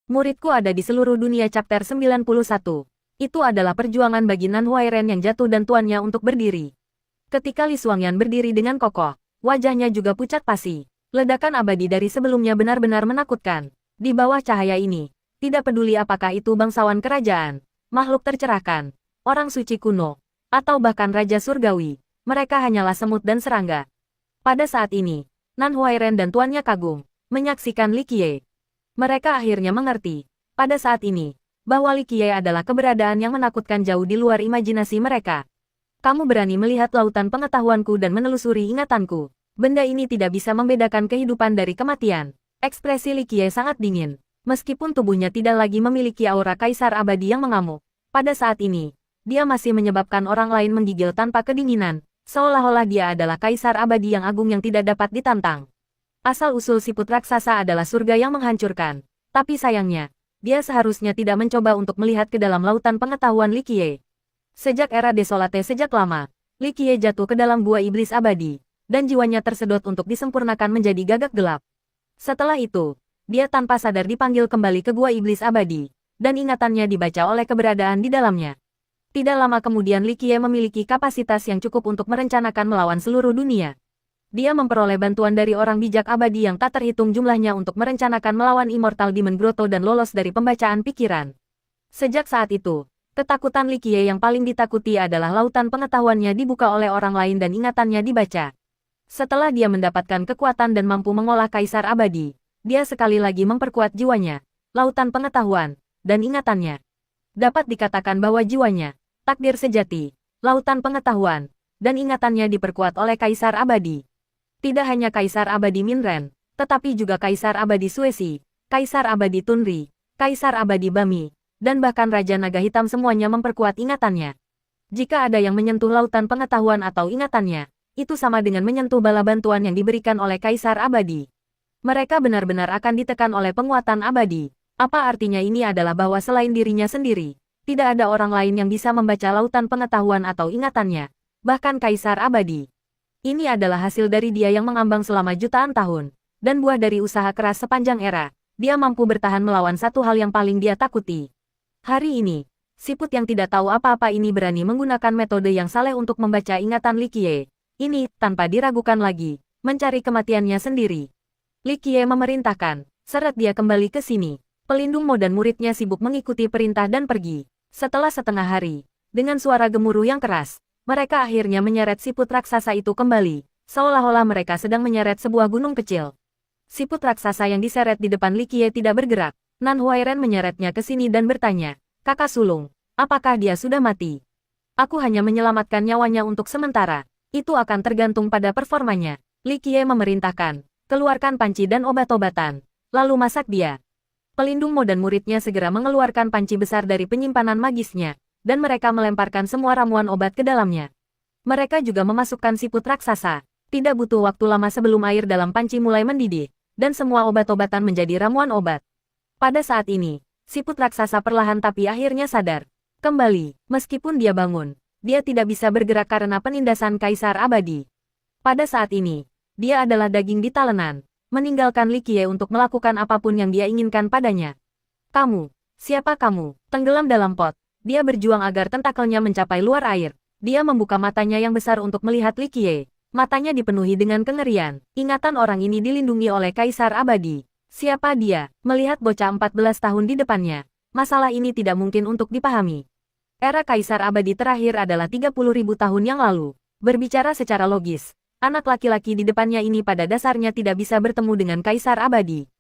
Muridku ada di seluruh dunia. Chapter 91. Itu adalah perjuangan bagi Nan Huairen yang jatuh dan tuannya untuk berdiri. Ketika Li Xuangyan berdiri dengan kokoh, wajahnya juga pucat pasi. Ledakan abadi dari sebelumnya benar-benar menakutkan. Di bawah cahaya ini, tidak peduli apakah itu bangsawan kerajaan, makhluk tercerahkan, orang suci kuno, atau bahkan Raja Surgawi, mereka hanyalah semut dan serangga. Pada saat ini, Nan Huairen dan tuannya kagum, menyaksikan Li Qiye. Mereka akhirnya mengerti, pada saat ini, bahwa Li Qiye adalah keberadaan yang menakutkan jauh di luar imajinasi mereka. Kamu berani melihat lautan pengetahuanku dan menelusuri ingatanku. Benda ini tidak bisa membedakan kehidupan dari kematian. Ekspresi Li Qiye sangat dingin. Meskipun tubuhnya tidak lagi memiliki aura kaisar abadi yang mengamuk, pada saat ini, dia masih menyebabkan orang lain menggigil tanpa kedinginan, seolah-olah dia adalah kaisar abadi yang agung yang tidak dapat ditantang. Asal-usul siput raksasa adalah surga yang menghancurkan, tapi sayangnya, dia seharusnya tidak mencoba untuk melihat ke dalam lautan pengetahuan Li Qiye. Sejak era desolate sejak lama, Li Qiye jatuh ke dalam gua iblis abadi, dan jiwanya tersedot untuk disempurnakan menjadi gagak gelap. Setelah itu, dia tanpa sadar dipanggil kembali ke gua iblis abadi, dan ingatannya dibaca oleh keberadaan di dalamnya. Tidak lama kemudian Li Qiye memiliki kapasitas yang cukup untuk merencanakan melawan seluruh dunia. Dia memperoleh bantuan dari orang bijak abadi yang tak terhitung jumlahnya untuk merencanakan melawan Immortal Demon Grotto dan lolos dari pembacaan pikiran. Sejak saat itu, ketakutan Li Qiye yang paling ditakuti adalah lautan pengetahuannya dibuka oleh orang lain dan ingatannya dibaca. Setelah dia mendapatkan kekuatan dan mampu mengolah kaisar abadi, dia sekali lagi memperkuat jiwanya, lautan pengetahuan, dan ingatannya. Dapat dikatakan bahwa jiwanya, takdir sejati, lautan pengetahuan, dan ingatannya diperkuat oleh kaisar abadi. Tidak hanya Kaisar Abadi Minren, tetapi juga Kaisar Abadi Suesi, Kaisar Abadi Tunri, Kaisar Abadi Bami, dan bahkan Raja Naga Hitam semuanya memperkuat ingatannya. Jika ada yang menyentuh lautan pengetahuan atau ingatannya, itu sama dengan menyentuh bala bantuan yang diberikan oleh Kaisar Abadi. Mereka benar-benar akan ditekan oleh penguatan abadi. Apa artinya ini adalah bahwa selain dirinya sendiri, tidak ada orang lain yang bisa membaca lautan pengetahuan atau ingatannya, bahkan Kaisar Abadi. Ini adalah hasil dari dia yang mengambang selama jutaan tahun, dan buah dari usaha keras sepanjang era. Dia mampu bertahan melawan satu hal yang paling dia takuti. Hari ini, siput yang tidak tahu apa-apa ini berani menggunakan metode yang saleh untuk membaca ingatan Li Qiye. Ini, tanpa diragukan lagi, mencari kematiannya sendiri. Li Qiye memerintahkan, seret dia kembali ke sini. Pelindung Mo dan muridnya sibuk mengikuti perintah dan pergi. Setelah setengah hari, dengan suara gemuruh yang keras, mereka akhirnya menyeret siput raksasa itu kembali, seolah-olah mereka sedang menyeret sebuah gunung kecil. Siput raksasa yang diseret di depan Li Qiye tidak bergerak. Nan Huairen menyeretnya ke sini dan bertanya, "Kakak sulung, apakah dia sudah mati?" "Aku hanya menyelamatkan nyawanya untuk sementara. Itu akan tergantung pada performanya." Li Qiye memerintahkan, "Keluarkan panci dan obat-obatan, lalu masak dia." Pelindung Mo dan muridnya segera mengeluarkan panci besar dari penyimpanan magisnya, dan mereka melemparkan semua ramuan obat ke dalamnya. Mereka juga memasukkan siput raksasa. Tidak butuh waktu lama sebelum air dalam panci mulai mendidih, dan semua obat-obatan menjadi ramuan obat. Pada saat ini, siput raksasa perlahan tapi akhirnya sadar. Kembali, meskipun dia bangun, dia tidak bisa bergerak karena penindasan Kaisar Abadi. Pada saat ini, dia adalah daging di talenan, meninggalkan Li Qiye untuk melakukan apapun yang dia inginkan padanya. "Kamu, siapa kamu?" Tenggelam dalam pot. Dia berjuang agar tentakelnya mencapai luar air. Dia membuka matanya yang besar untuk melihat Li Qiye. Matanya dipenuhi dengan kengerian. Ingatan orang ini dilindungi oleh Kaisar Abadi. Siapa dia? Melihat bocah 14 tahun di depannya, masalah ini tidak mungkin untuk dipahami. Era Kaisar Abadi terakhir adalah 30.000 tahun yang lalu. Berbicara secara logis, anak laki-laki di depannya ini pada dasarnya tidak bisa bertemu dengan Kaisar Abadi.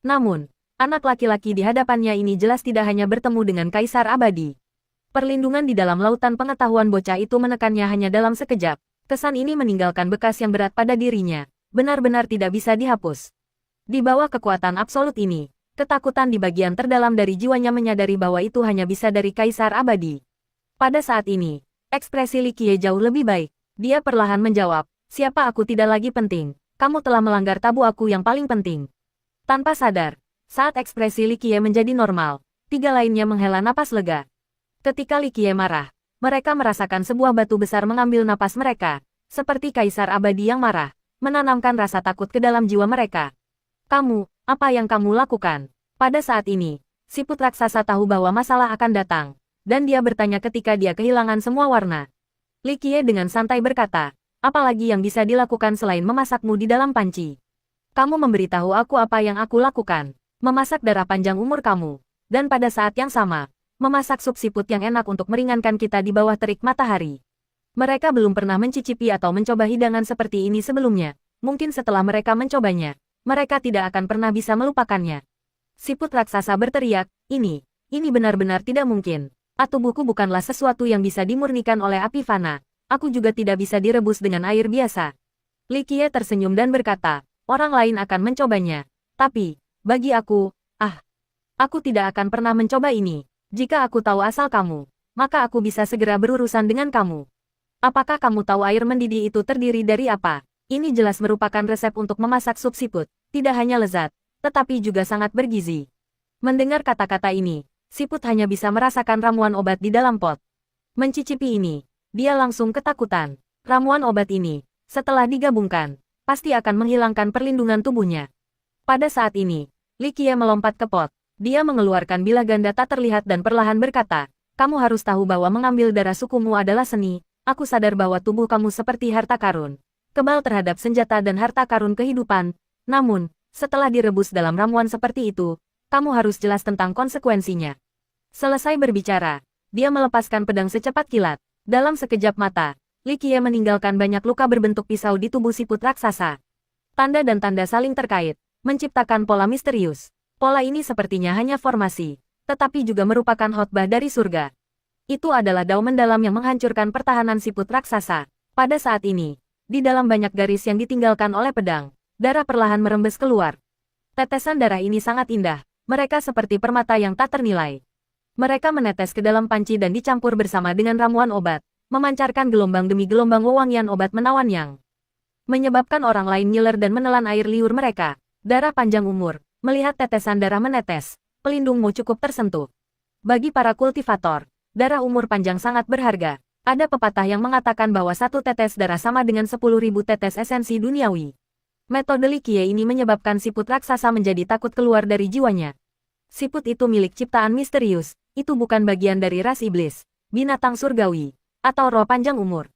Namun, anak laki-laki di hadapannya ini jelas tidak hanya bertemu dengan Kaisar Abadi. Perlindungan di dalam lautan pengetahuan bocah itu menekannya hanya dalam sekejap. Kesan ini meninggalkan bekas yang berat pada dirinya, benar-benar tidak bisa dihapus. Di bawah kekuatan absolut ini, ketakutan di bagian terdalam dari jiwanya menyadari bahwa itu hanya bisa dari Kaisar Abadi. Pada saat ini, ekspresi Li Qiye jauh lebih baik. Dia perlahan menjawab, "Siapa aku tidak lagi penting, kamu telah melanggar tabu aku yang paling penting." Tanpa sadar, saat ekspresi Li Qiye menjadi normal, tiga lainnya menghela napas lega. Ketika Li Qiye marah, mereka merasakan sebuah batu besar mengambil napas mereka, seperti Kaisar Abadi yang marah, menanamkan rasa takut ke dalam jiwa mereka. "Kamu, apa yang kamu lakukan?" Pada saat ini, Siput raksasa tahu bahwa masalah akan datang, dan dia bertanya ketika dia kehilangan semua warna. Li Qiye dengan santai berkata, apalagi yang bisa dilakukan selain memasakmu di dalam panci? Kamu memberitahu aku apa yang aku lakukan, memasak darah panjang umur kamu, dan pada saat yang sama, memasak sup siput yang enak untuk meringankan kita di bawah terik matahari. Mereka belum pernah mencicipi atau mencoba hidangan seperti ini sebelumnya. Mungkin setelah mereka mencobanya, mereka tidak akan pernah bisa melupakannya. Siput raksasa berteriak, ini benar-benar tidak mungkin. Tubuhku bukanlah sesuatu yang bisa dimurnikan oleh api fana. Aku juga tidak bisa direbus dengan air biasa. Li Qiye tersenyum dan berkata, orang lain akan mencobanya. Tapi, bagi aku tidak akan pernah mencoba ini. Jika aku tahu asal kamu, maka aku bisa segera berurusan dengan kamu. Apakah kamu tahu air mendidih itu terdiri dari apa? Ini jelas merupakan resep untuk memasak sup siput. Tidak hanya lezat, tetapi juga sangat bergizi. Mendengar kata-kata ini, siput hanya bisa merasakan ramuan obat di dalam pot. Mencicipi ini, dia langsung ketakutan. Ramuan obat ini, setelah digabungkan, pasti akan menghilangkan perlindungan tubuhnya. Pada saat ini, Li Qiye melompat ke pot. Dia mengeluarkan bilah ganda tak terlihat dan perlahan berkata, kamu harus tahu bahwa mengambil darah sukumu adalah seni. Aku sadar bahwa tubuh kamu seperti harta karun, kebal terhadap senjata dan harta karun kehidupan. Namun, setelah direbus dalam ramuan seperti itu, kamu harus jelas tentang konsekuensinya. Selesai berbicara, dia melepaskan pedang secepat kilat. Dalam sekejap mata, Li Qiye meninggalkan banyak luka berbentuk pisau di tubuh siput raksasa. Tanda dan tanda saling terkait, menciptakan pola misterius. Pola ini sepertinya hanya formasi, tetapi juga merupakan khotbah dari surga. Itu adalah dao mendalam yang menghancurkan pertahanan siput raksasa. Pada saat ini, di dalam banyak garis yang ditinggalkan oleh pedang, darah perlahan merembes keluar. Tetesan darah ini sangat indah, mereka seperti permata yang tak ternilai. Mereka menetes ke dalam panci dan dicampur bersama dengan ramuan obat, memancarkan gelombang demi gelombang wewangian obat menawan yang menyebabkan orang lain ngiler dan menelan air liur mereka. Darah panjang umur. Melihat tetesan darah menetes, pelindungmu cukup tersentuh. Bagi para kultivator, darah umur panjang sangat berharga. Ada pepatah yang mengatakan bahwa satu tetes darah sama dengan 10.000 tetes esensi duniawi. Metode Li Qiye ini menyebabkan siput raksasa menjadi takut keluar dari jiwanya. Siput itu milik ciptaan misterius, itu bukan bagian dari ras iblis, binatang surgawi, atau roh panjang umur.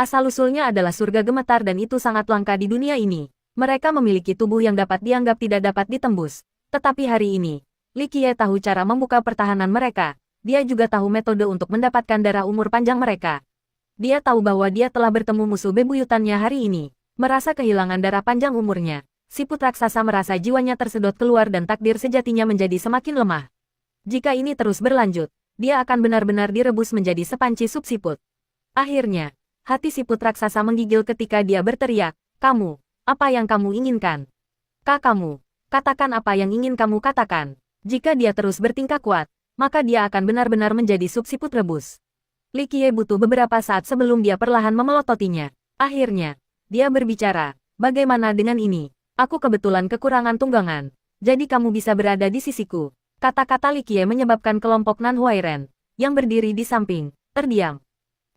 Asal-usulnya adalah surga gemetar dan itu sangat langka di dunia ini. Mereka memiliki tubuh yang dapat dianggap tidak dapat ditembus. Tetapi hari ini, Li Qiye tahu cara membuka pertahanan mereka. Dia juga tahu metode untuk mendapatkan darah umur panjang mereka. Dia tahu bahwa dia telah bertemu musuh bebuyutannya hari ini. Merasa kehilangan darah panjang umurnya, siput raksasa merasa jiwanya tersedot keluar dan takdir sejatinya menjadi semakin lemah. Jika ini terus berlanjut, dia akan benar-benar direbus menjadi sepanci sup siput. Akhirnya, hati siput raksasa menggigil ketika dia berteriak, kamu. Apa yang kamu inginkan? Kamu, katakan apa yang ingin kamu katakan. Jika dia terus bertingkah kuat, maka dia akan benar-benar menjadi sup siput rebus. Li Qiye butuh beberapa saat sebelum dia perlahan memelototinya. Akhirnya, dia berbicara, bagaimana dengan ini? Aku kebetulan kekurangan tunggangan, jadi kamu bisa berada di sisiku. Kata-kata Li Qiye menyebabkan kelompok Nan Huairen, yang berdiri di samping, terdiam.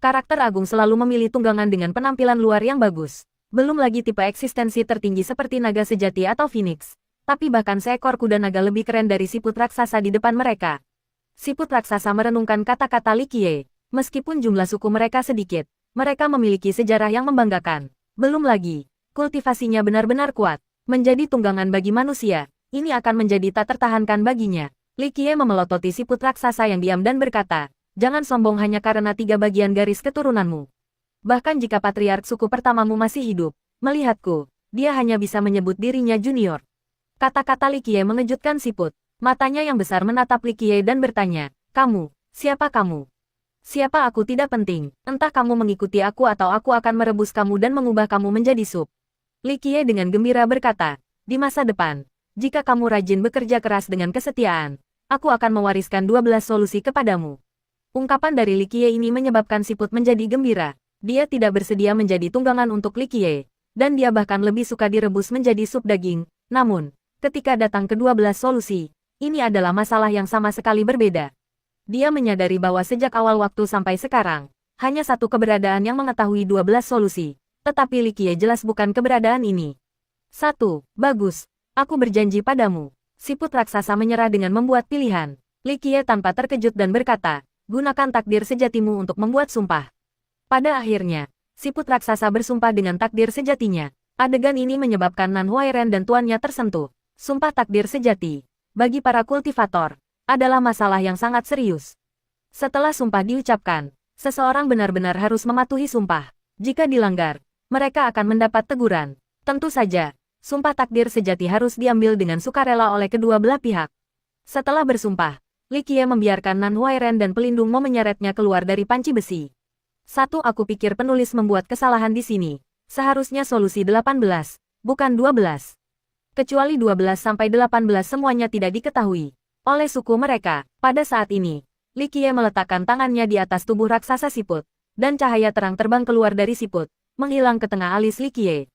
Karakter agung selalu memilih tunggangan dengan penampilan luar yang bagus. Belum lagi tipe eksistensi tertinggi seperti naga sejati atau phoenix. Tapi bahkan seekor kuda naga lebih keren dari siput raksasa di depan mereka. Siput raksasa merenungkan kata-kata Li Qiye. Meskipun jumlah suku mereka sedikit, mereka memiliki sejarah yang membanggakan. Belum lagi, kultivasinya benar-benar kuat. Menjadi tunggangan bagi manusia, ini akan menjadi tak tertahankan baginya. Li Qiye memelototi siput raksasa yang diam dan berkata, jangan sombong hanya karena 3 bagian garis keturunanmu. Bahkan jika patriark suku pertamamu masih hidup, melihatku, dia hanya bisa menyebut dirinya junior. Kata-kata Li Qiye mengejutkan siput. Matanya yang besar menatap Li Qiye dan bertanya, kamu, siapa kamu? Siapa aku tidak penting, entah kamu mengikuti aku atau aku akan merebus kamu dan mengubah kamu menjadi sup. Li Qiye dengan gembira berkata, di masa depan, jika kamu rajin bekerja keras dengan kesetiaan, aku akan mewariskan 12 solusi kepadamu. Ungkapan dari Li Qiye ini menyebabkan siput menjadi gembira. Dia tidak bersedia menjadi tunggangan untuk Li Qiye, dan dia bahkan lebih suka direbus menjadi sup daging. Namun, ketika datang ke-12 solusi, ini adalah masalah yang sama sekali berbeda. Dia menyadari bahwa sejak awal waktu sampai sekarang, hanya satu keberadaan yang mengetahui 12 solusi, tetapi Li Qiye jelas bukan keberadaan ini. 1. Bagus, aku berjanji padamu. Siput raksasa menyerah dengan membuat pilihan. Li Qiye tanpa terkejut dan berkata, gunakan takdir sejatimu untuk membuat sumpah. Pada akhirnya, siput raksasa bersumpah dengan takdir sejatinya. Adegan ini menyebabkan Nan Huairen dan tuannya tersentuh. Sumpah takdir sejati, bagi para kultivator, adalah masalah yang sangat serius. Setelah sumpah diucapkan, seseorang benar-benar harus mematuhi sumpah. Jika dilanggar, mereka akan mendapat teguran. Tentu saja, sumpah takdir sejati harus diambil dengan sukarela oleh kedua belah pihak. Setelah bersumpah, Li Qiye membiarkan Nan Huairen dan pelindung Mo menyeretnya keluar dari panci besi. Aku pikir penulis membuat kesalahan di sini. Seharusnya solusi 18, bukan 12. Kecuali 12 sampai 18 semuanya tidak diketahui oleh suku mereka. Pada saat ini, Li Qiye meletakkan tangannya di atas tubuh raksasa siput, dan cahaya terang terbang keluar dari siput, menghilang ke tengah alis Li Qiye.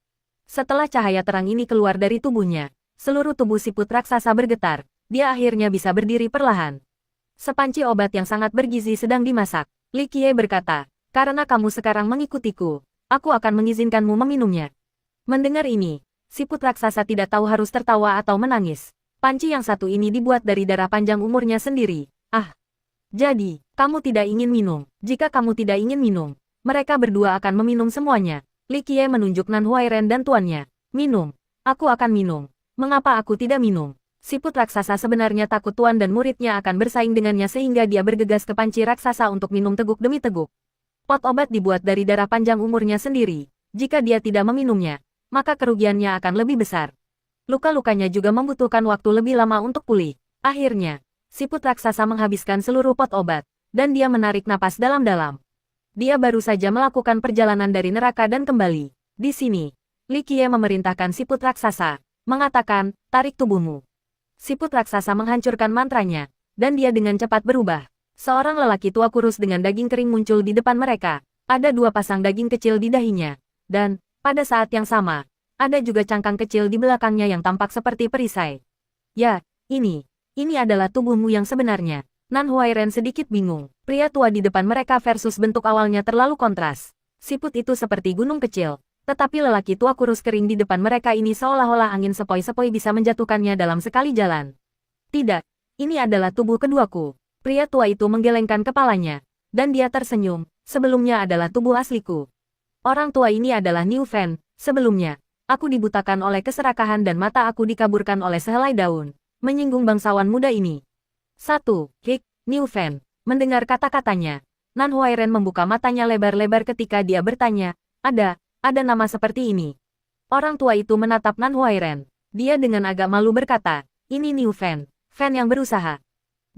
Setelah cahaya terang ini keluar dari tubuhnya, seluruh tubuh siput raksasa bergetar, dia akhirnya bisa berdiri perlahan. Sepanci obat yang sangat bergizi sedang dimasak. Li Qiye berkata, karena kamu sekarang mengikutiku, aku akan mengizinkanmu meminumnya. Mendengar ini, siput raksasa tidak tahu harus tertawa atau menangis. Panci yang satu ini dibuat dari darah panjang umurnya sendiri. Jadi, kamu tidak ingin minum. Jika kamu tidak ingin minum, mereka berdua akan meminum semuanya. Li Qiye menunjuk Nan Huairen dan tuannya. Minum. Aku akan minum. Mengapa aku tidak minum? Siput raksasa sebenarnya takut tuan dan muridnya akan bersaing dengannya sehingga dia bergegas ke panci raksasa untuk minum teguk demi teguk. Pot obat dibuat dari darah panjang umurnya sendiri. Jika dia tidak meminumnya, maka kerugiannya akan lebih besar. Luka-lukanya juga membutuhkan waktu lebih lama untuk pulih. Akhirnya, siput raksasa menghabiskan seluruh pot obat, dan dia menarik napas dalam-dalam. Dia baru saja melakukan perjalanan dari neraka dan kembali. Di sini, Li Qiye memerintahkan siput raksasa, mengatakan, tarik tubuhmu. Siput raksasa menghancurkan mantranya, dan dia dengan cepat berubah. Seorang lelaki tua kurus dengan daging kering muncul di depan mereka. Ada 2 pasang daging kecil di dahinya. Dan, pada saat yang sama, ada juga cangkang kecil di belakangnya yang tampak seperti perisai. Ya, ini adalah tubuhmu yang sebenarnya. Nan Huairen sedikit bingung. Pria tua di depan mereka versus bentuk awalnya terlalu kontras. Siput itu seperti gunung kecil. Tetapi lelaki tua kurus kering di depan mereka ini seolah-olah angin sepoi-sepoi bisa menjatuhkannya dalam sekali jalan. Tidak, ini adalah tubuh keduaku. Pria tua itu menggelengkan kepalanya. Dan dia tersenyum. Sebelumnya adalah tubuh asliku. Orang tua ini adalah Niu Fen. Sebelumnya, aku dibutakan oleh keserakahan dan mata aku dikaburkan oleh sehelai daun. Menyinggung bangsawan muda ini. Niu Fen. Mendengar kata-katanya, Nan Huairen membuka matanya lebar-lebar ketika dia bertanya, ada nama seperti ini. Orang tua itu menatap Nan Huairen. Dia dengan agak malu berkata, ini Niu Fen. Fen yang berusaha.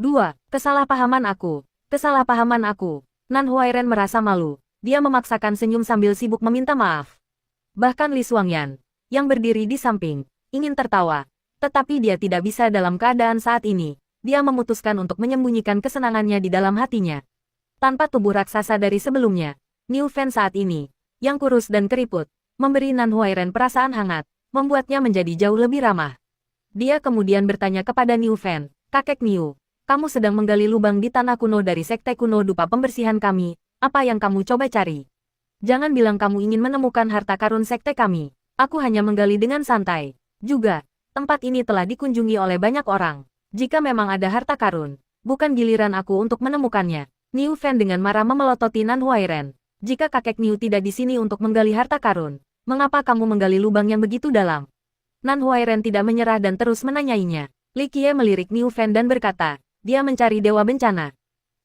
2. Kesalahpahaman aku. Nan Huairen merasa malu. Dia memaksakan senyum sambil sibuk meminta maaf. Bahkan Li Xuangyan, yang berdiri di samping, ingin tertawa. Tetapi dia tidak bisa dalam keadaan saat ini. Dia memutuskan untuk menyembunyikan kesenangannya di dalam hatinya. Tanpa tubuh raksasa dari sebelumnya, Niu Fen saat ini, yang kurus dan keriput, memberi Nan Huairen perasaan hangat, membuatnya menjadi jauh lebih ramah. Dia kemudian bertanya kepada Niu Fen, kakek Niu, kamu sedang menggali lubang di tanah kuno dari sekte kuno dupa pembersihan kami, apa yang kamu coba cari? Jangan bilang kamu ingin menemukan harta karun sekte kami, aku hanya menggali dengan santai. Juga, tempat ini telah dikunjungi oleh banyak orang. Jika memang ada harta karun, bukan giliran aku untuk menemukannya. Niu Fen dengan marah memelototi Nan Huairen. Jika kakek Niu tidak di sini untuk menggali harta karun, mengapa kamu menggali lubang yang begitu dalam? Nan Huairen tidak menyerah dan terus menanyainya. Li Qiye melirik Niu Fen dan berkata, dia mencari dewa bencana.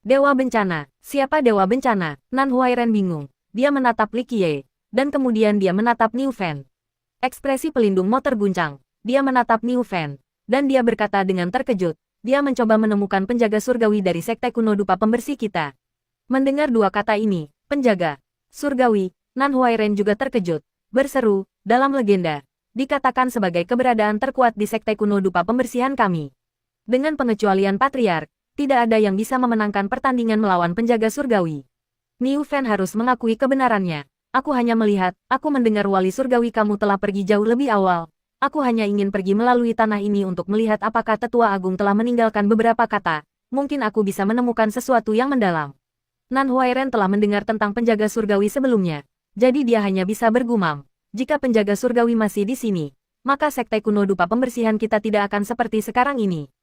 Dewa bencana? Siapa dewa bencana? Nan Huairen bingung. Dia menatap Li Qiye, dan kemudian dia menatap Niu Fen. Ekspresi pelindung Mo terguncang. Dia menatap Niu Fen, dan dia berkata dengan terkejut, dia mencoba menemukan penjaga surgawi dari sekte kuno dupa pembersih kita. Mendengar 2 kata ini, penjaga surgawi, Nan Huairen juga terkejut, berseru, dalam legenda, dikatakan sebagai keberadaan terkuat di sekte kuno dupa pembersihan kami. Dengan pengecualian patriark, tidak ada yang bisa memenangkan pertandingan melawan penjaga surgawi. Niu Fen harus mengakui kebenarannya. Aku hanya melihat, aku mendengar wali surgawi kamu telah pergi jauh lebih awal. Aku hanya ingin pergi melalui tanah ini untuk melihat apakah tetua agung telah meninggalkan beberapa kata. Mungkin aku bisa menemukan sesuatu yang mendalam. Nan Huairen telah mendengar tentang penjaga surgawi sebelumnya. Jadi dia hanya bisa bergumam. Jika penjaga surgawi masih di sini, maka sekte kuno dupa pembersihan kita tidak akan seperti sekarang ini.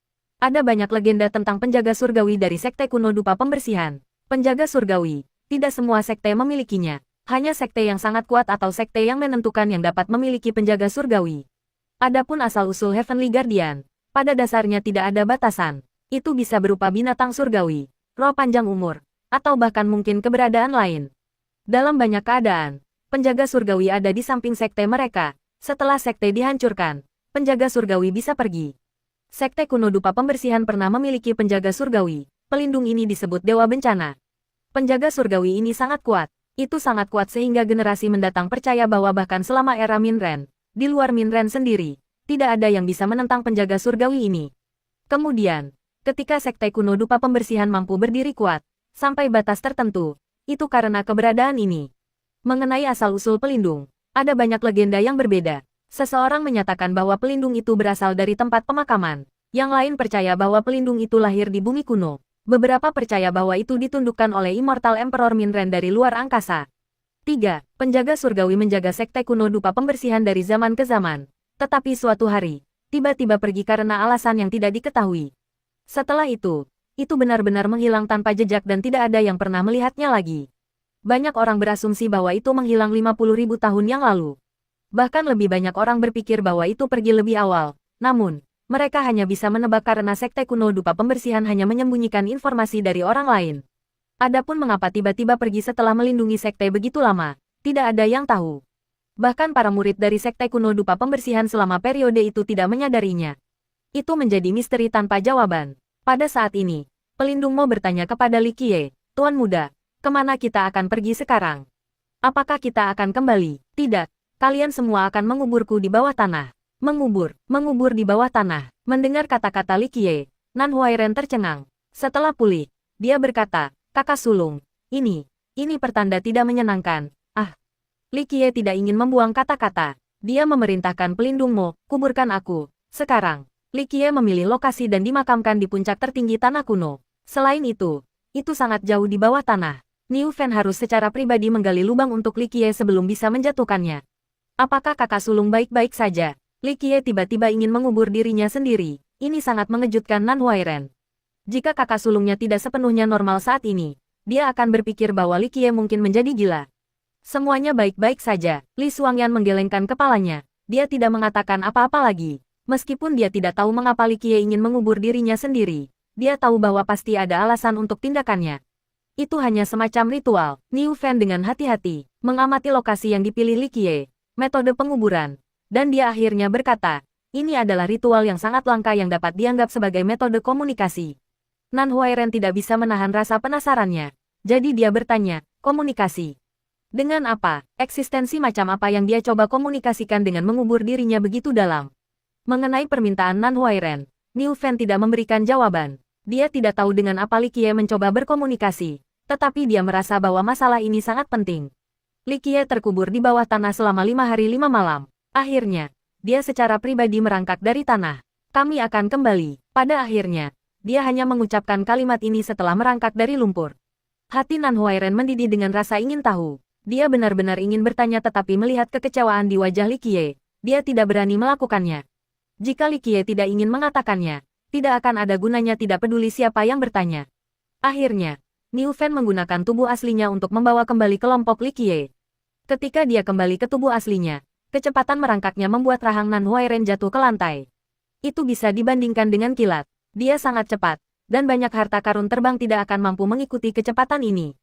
Ada banyak legenda tentang penjaga surgawi dari sekte kuno dupa pembersihan. Penjaga surgawi, tidak semua sekte memilikinya. Hanya sekte yang sangat kuat atau sekte yang menentukan yang dapat memiliki penjaga surgawi. Adapun asal-usul Heavenly Guardian, pada dasarnya tidak ada batasan. Itu bisa berupa binatang surgawi, roh panjang umur, atau bahkan mungkin keberadaan lain. Dalam banyak keadaan, penjaga surgawi ada di samping sekte mereka. Setelah sekte dihancurkan, penjaga surgawi bisa pergi. Sekte kuno dupa pembersihan pernah memiliki penjaga surgawi. Pelindung ini disebut Dewa Bencana. Penjaga surgawi ini sangat kuat. Itu sangat kuat sehingga generasi mendatang percaya bahwa bahkan selama era Minren, di luar Minren sendiri, tidak ada yang bisa menentang penjaga surgawi ini. Kemudian, ketika sekte kuno dupa pembersihan mampu berdiri kuat, sampai batas tertentu, itu karena keberadaan ini. Mengenai asal-usul pelindung, ada banyak legenda yang berbeda. Seseorang menyatakan bahwa pelindung itu berasal dari tempat pemakaman. Yang lain percaya bahwa pelindung itu lahir di bumi kuno. Beberapa percaya bahwa itu ditundukkan oleh Immortal Emperor Minren dari luar angkasa. 3. Penjaga surgawi menjaga sekte kuno dupa pembersihan dari zaman ke zaman. Tetapi suatu hari, tiba-tiba pergi karena alasan yang tidak diketahui. Setelah itu benar-benar menghilang tanpa jejak dan tidak ada yang pernah melihatnya lagi. Banyak orang berasumsi bahwa itu menghilang 50.000 tahun yang lalu. Bahkan lebih banyak orang berpikir bahwa itu pergi lebih awal. Namun, mereka hanya bisa menebak karena sekte kuno dupa pembersihan hanya menyembunyikan informasi dari orang lain. Adapun mengapa tiba-tiba pergi setelah melindungi sekte begitu lama, tidak ada yang tahu. Bahkan para murid dari sekte kuno dupa pembersihan selama periode itu tidak menyadarinya. Itu menjadi misteri tanpa jawaban. Pada saat ini, pelindung mau bertanya kepada Li Qiye, Tuan Muda, kemana kita akan pergi sekarang? Apakah kita akan kembali? Tidak. Kalian semua akan menguburku di bawah tanah. Mengubur di bawah tanah. Mendengar kata-kata Li Qiye, Nan Huairen tercengang. Setelah pulih, dia berkata, Kakak sulung, ini pertanda tidak menyenangkan. Ah. Li Qiye tidak ingin membuang kata-kata. Dia memerintahkan pelindungmu, kuburkan aku. Sekarang, Li Qiye memilih lokasi dan dimakamkan di puncak tertinggi tanah kuno. Selain itu sangat jauh di bawah tanah. Niu Fen harus secara pribadi menggali lubang untuk Li Qiye sebelum bisa menjatuhkannya. Apakah kakak sulung baik-baik saja? Li Qiye tiba-tiba ingin mengubur dirinya sendiri. Ini sangat mengejutkan Nan Huairen. Jika kakak sulungnya tidak sepenuhnya normal saat ini, dia akan berpikir bahwa Li Qiye mungkin menjadi gila. Semuanya baik-baik saja. Li Xuangyan menggelengkan kepalanya. Dia tidak mengatakan apa-apa lagi. Meskipun dia tidak tahu mengapa Li Qiye ingin mengubur dirinya sendiri, dia tahu bahwa pasti ada alasan untuk tindakannya. Itu hanya semacam ritual. Niu Fen dengan hati-hati mengamati lokasi yang dipilih Li Qiye. Metode penguburan. Dan dia akhirnya berkata, ini adalah ritual yang sangat langka yang dapat dianggap sebagai metode komunikasi. Nan Huairen tidak bisa menahan rasa penasarannya. Jadi dia bertanya, komunikasi? Dengan apa? Eksistensi macam apa yang dia coba komunikasikan dengan mengubur dirinya begitu dalam? Mengenai permintaan Nan Huairen, Niu Fen tidak memberikan jawaban. Dia tidak tahu dengan apa Li Qiye mencoba berkomunikasi. Tetapi dia merasa bahwa masalah ini sangat penting. Li Qiye terkubur di bawah tanah selama 5 hari 5 malam. Akhirnya, dia secara pribadi merangkak dari tanah. Kami akan kembali. Pada akhirnya, dia hanya mengucapkan kalimat ini setelah merangkak dari lumpur. Hati Nan Huairen mendidih dengan rasa ingin tahu. Dia benar-benar ingin bertanya tetapi melihat kekecewaan di wajah Li Qiye, dia tidak berani melakukannya. Jika Li Qiye tidak ingin mengatakannya, tidak akan ada gunanya tidak peduli siapa yang bertanya. Akhirnya, Niu Fen menggunakan tubuh aslinya untuk membawa kembali kelompok Li Qiye. Ketika dia kembali ke tubuh aslinya, kecepatan merangkaknya membuat rahang Nan Huairen jatuh ke lantai. Itu bisa dibandingkan dengan kilat. Dia sangat cepat, dan banyak harta karun terbang tidak akan mampu mengikuti kecepatan ini.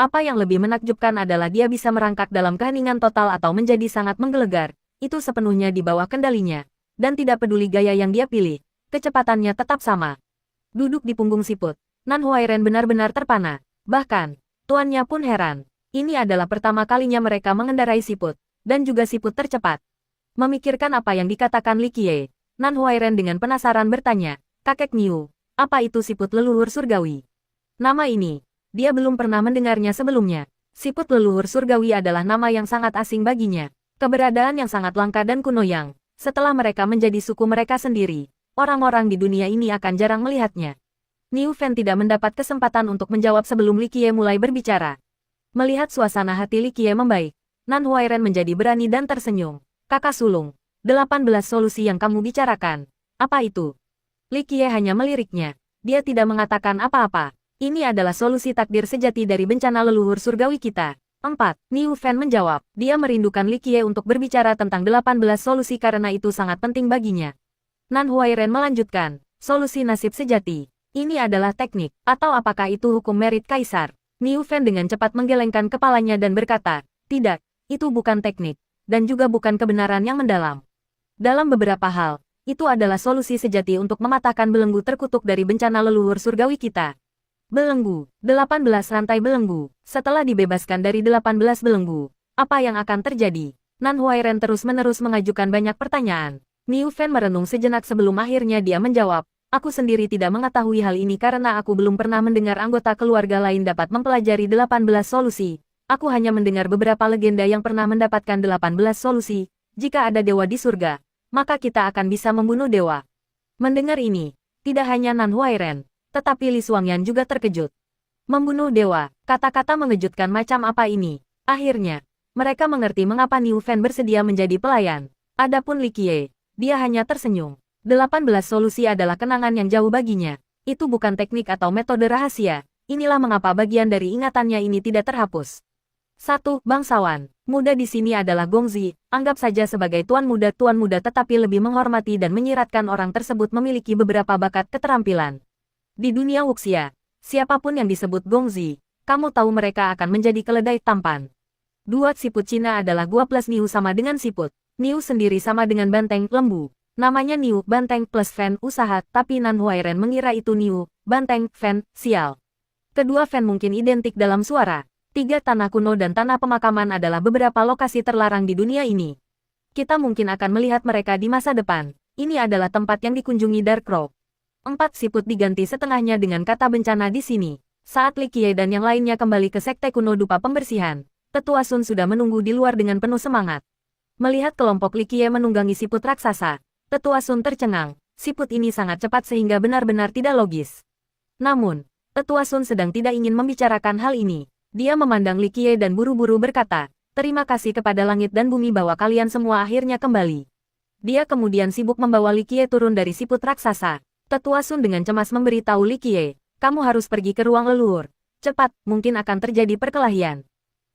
Apa yang lebih menakjubkan adalah dia bisa merangkak dalam keheningan total atau menjadi sangat menggelegar. Itu sepenuhnya di bawah kendalinya. Dan tidak peduli gaya yang dia pilih, kecepatannya tetap sama. Duduk di punggung siput, Nan Huairen benar-benar terpana. Bahkan, tuannya pun heran. Ini adalah pertama kalinya mereka mengendarai siput, dan juga siput tercepat. Memikirkan apa yang dikatakan Li Qiye, Nan Huairen dengan penasaran bertanya, Kakek Niu, apa itu siput leluhur surgawi? Nama ini, dia belum pernah mendengarnya sebelumnya. Siput leluhur surgawi adalah nama yang sangat asing baginya. Keberadaan yang sangat langka dan kuno yang, setelah mereka menjadi suku mereka sendiri, orang-orang di dunia ini akan jarang melihatnya. Niu Fen tidak mendapat kesempatan untuk menjawab sebelum Li Qiye mulai berbicara. Melihat suasana hati Li Qiye membaik, Nan Huairen menjadi berani dan tersenyum. Kakak sulung, 18 solusi yang kamu bicarakan. Apa itu? Li Qiye hanya meliriknya. Dia tidak mengatakan apa-apa. Ini adalah solusi takdir sejati dari bencana leluhur surgawi kita. 4. Niu Fan menjawab. Dia merindukan Li Qiye untuk berbicara tentang 18 solusi karena itu sangat penting baginya. Nan Huairen melanjutkan. Solusi nasib sejati. Ini adalah teknik, atau apakah itu hukum merit kaisar? Niu Fan dengan cepat menggelengkan kepalanya dan berkata, tidak, itu bukan teknik, dan juga bukan kebenaran yang mendalam. Dalam beberapa hal, itu adalah solusi sejati untuk mematahkan belenggu terkutuk dari bencana leluhur surgawi kita. Belenggu, 18 rantai belenggu. Setelah dibebaskan dari 18 belenggu, apa yang akan terjadi? Nan Huairen terus-menerus mengajukan banyak pertanyaan. Niu Fan merenung sejenak sebelum akhirnya dia menjawab, aku sendiri tidak mengetahui hal ini karena aku belum pernah mendengar anggota keluarga lain dapat mempelajari 18 solusi. Aku hanya mendengar beberapa legenda yang pernah mendapatkan 18 solusi. Jika ada dewa di surga, maka kita akan bisa membunuh dewa. Mendengar ini, tidak hanya Nan Huairen, tetapi Li Xuangyan juga terkejut. Membunuh dewa, kata-kata mengejutkan macam apa ini? Akhirnya, mereka mengerti mengapa Niu Fan bersedia menjadi pelayan. Adapun Li Qiye, dia hanya tersenyum. 18 solusi adalah kenangan yang jauh baginya. Itu bukan teknik atau metode rahasia. Inilah mengapa bagian dari ingatannya ini tidak terhapus. 1. Bangsawan. Muda di sini adalah Gongzi, anggap saja sebagai tuan muda tetapi lebih menghormati dan menyiratkan orang tersebut memiliki beberapa bakat keterampilan. Di dunia Wuxia, siapapun yang disebut Gongzi, kamu tahu mereka akan menjadi keledai tampan. 2. Siput Cina adalah Gua plus Niu sama dengan siput. Niu sendiri sama dengan banteng, lembu. Namanya Niu, banteng plus Fan, usaha, tapi Nan Huairen mengira itu Niu, banteng, Fan, sial. Kedua Fan mungkin identik dalam suara. 3. Tanah kuno dan tanah pemakaman adalah beberapa lokasi terlarang di dunia ini. Kita mungkin akan melihat mereka di masa depan. Ini adalah tempat yang dikunjungi Dark Rock. 4. Siput diganti setengahnya dengan kata bencana di sini. Saat Li Qiye dan yang lainnya kembali ke sekte kuno dupa pembersihan, Tetua Sun sudah menunggu di luar dengan penuh semangat. Melihat kelompok Li Qiye menunggangi siput raksasa, Tetua Sun tercengang. Siput ini sangat cepat sehingga benar-benar tidak logis. Namun, Tetua Sun sedang tidak ingin membicarakan hal ini. Dia memandang Li Qiye dan buru-buru berkata, terima kasih kepada langit dan bumi bahwa kalian semua akhirnya kembali. Dia kemudian sibuk membawa Li Qiye turun dari siput raksasa. Tetua Sun dengan cemas memberitahu Li Qiye, kamu harus pergi ke ruang leluhur. Cepat, mungkin akan terjadi perkelahian.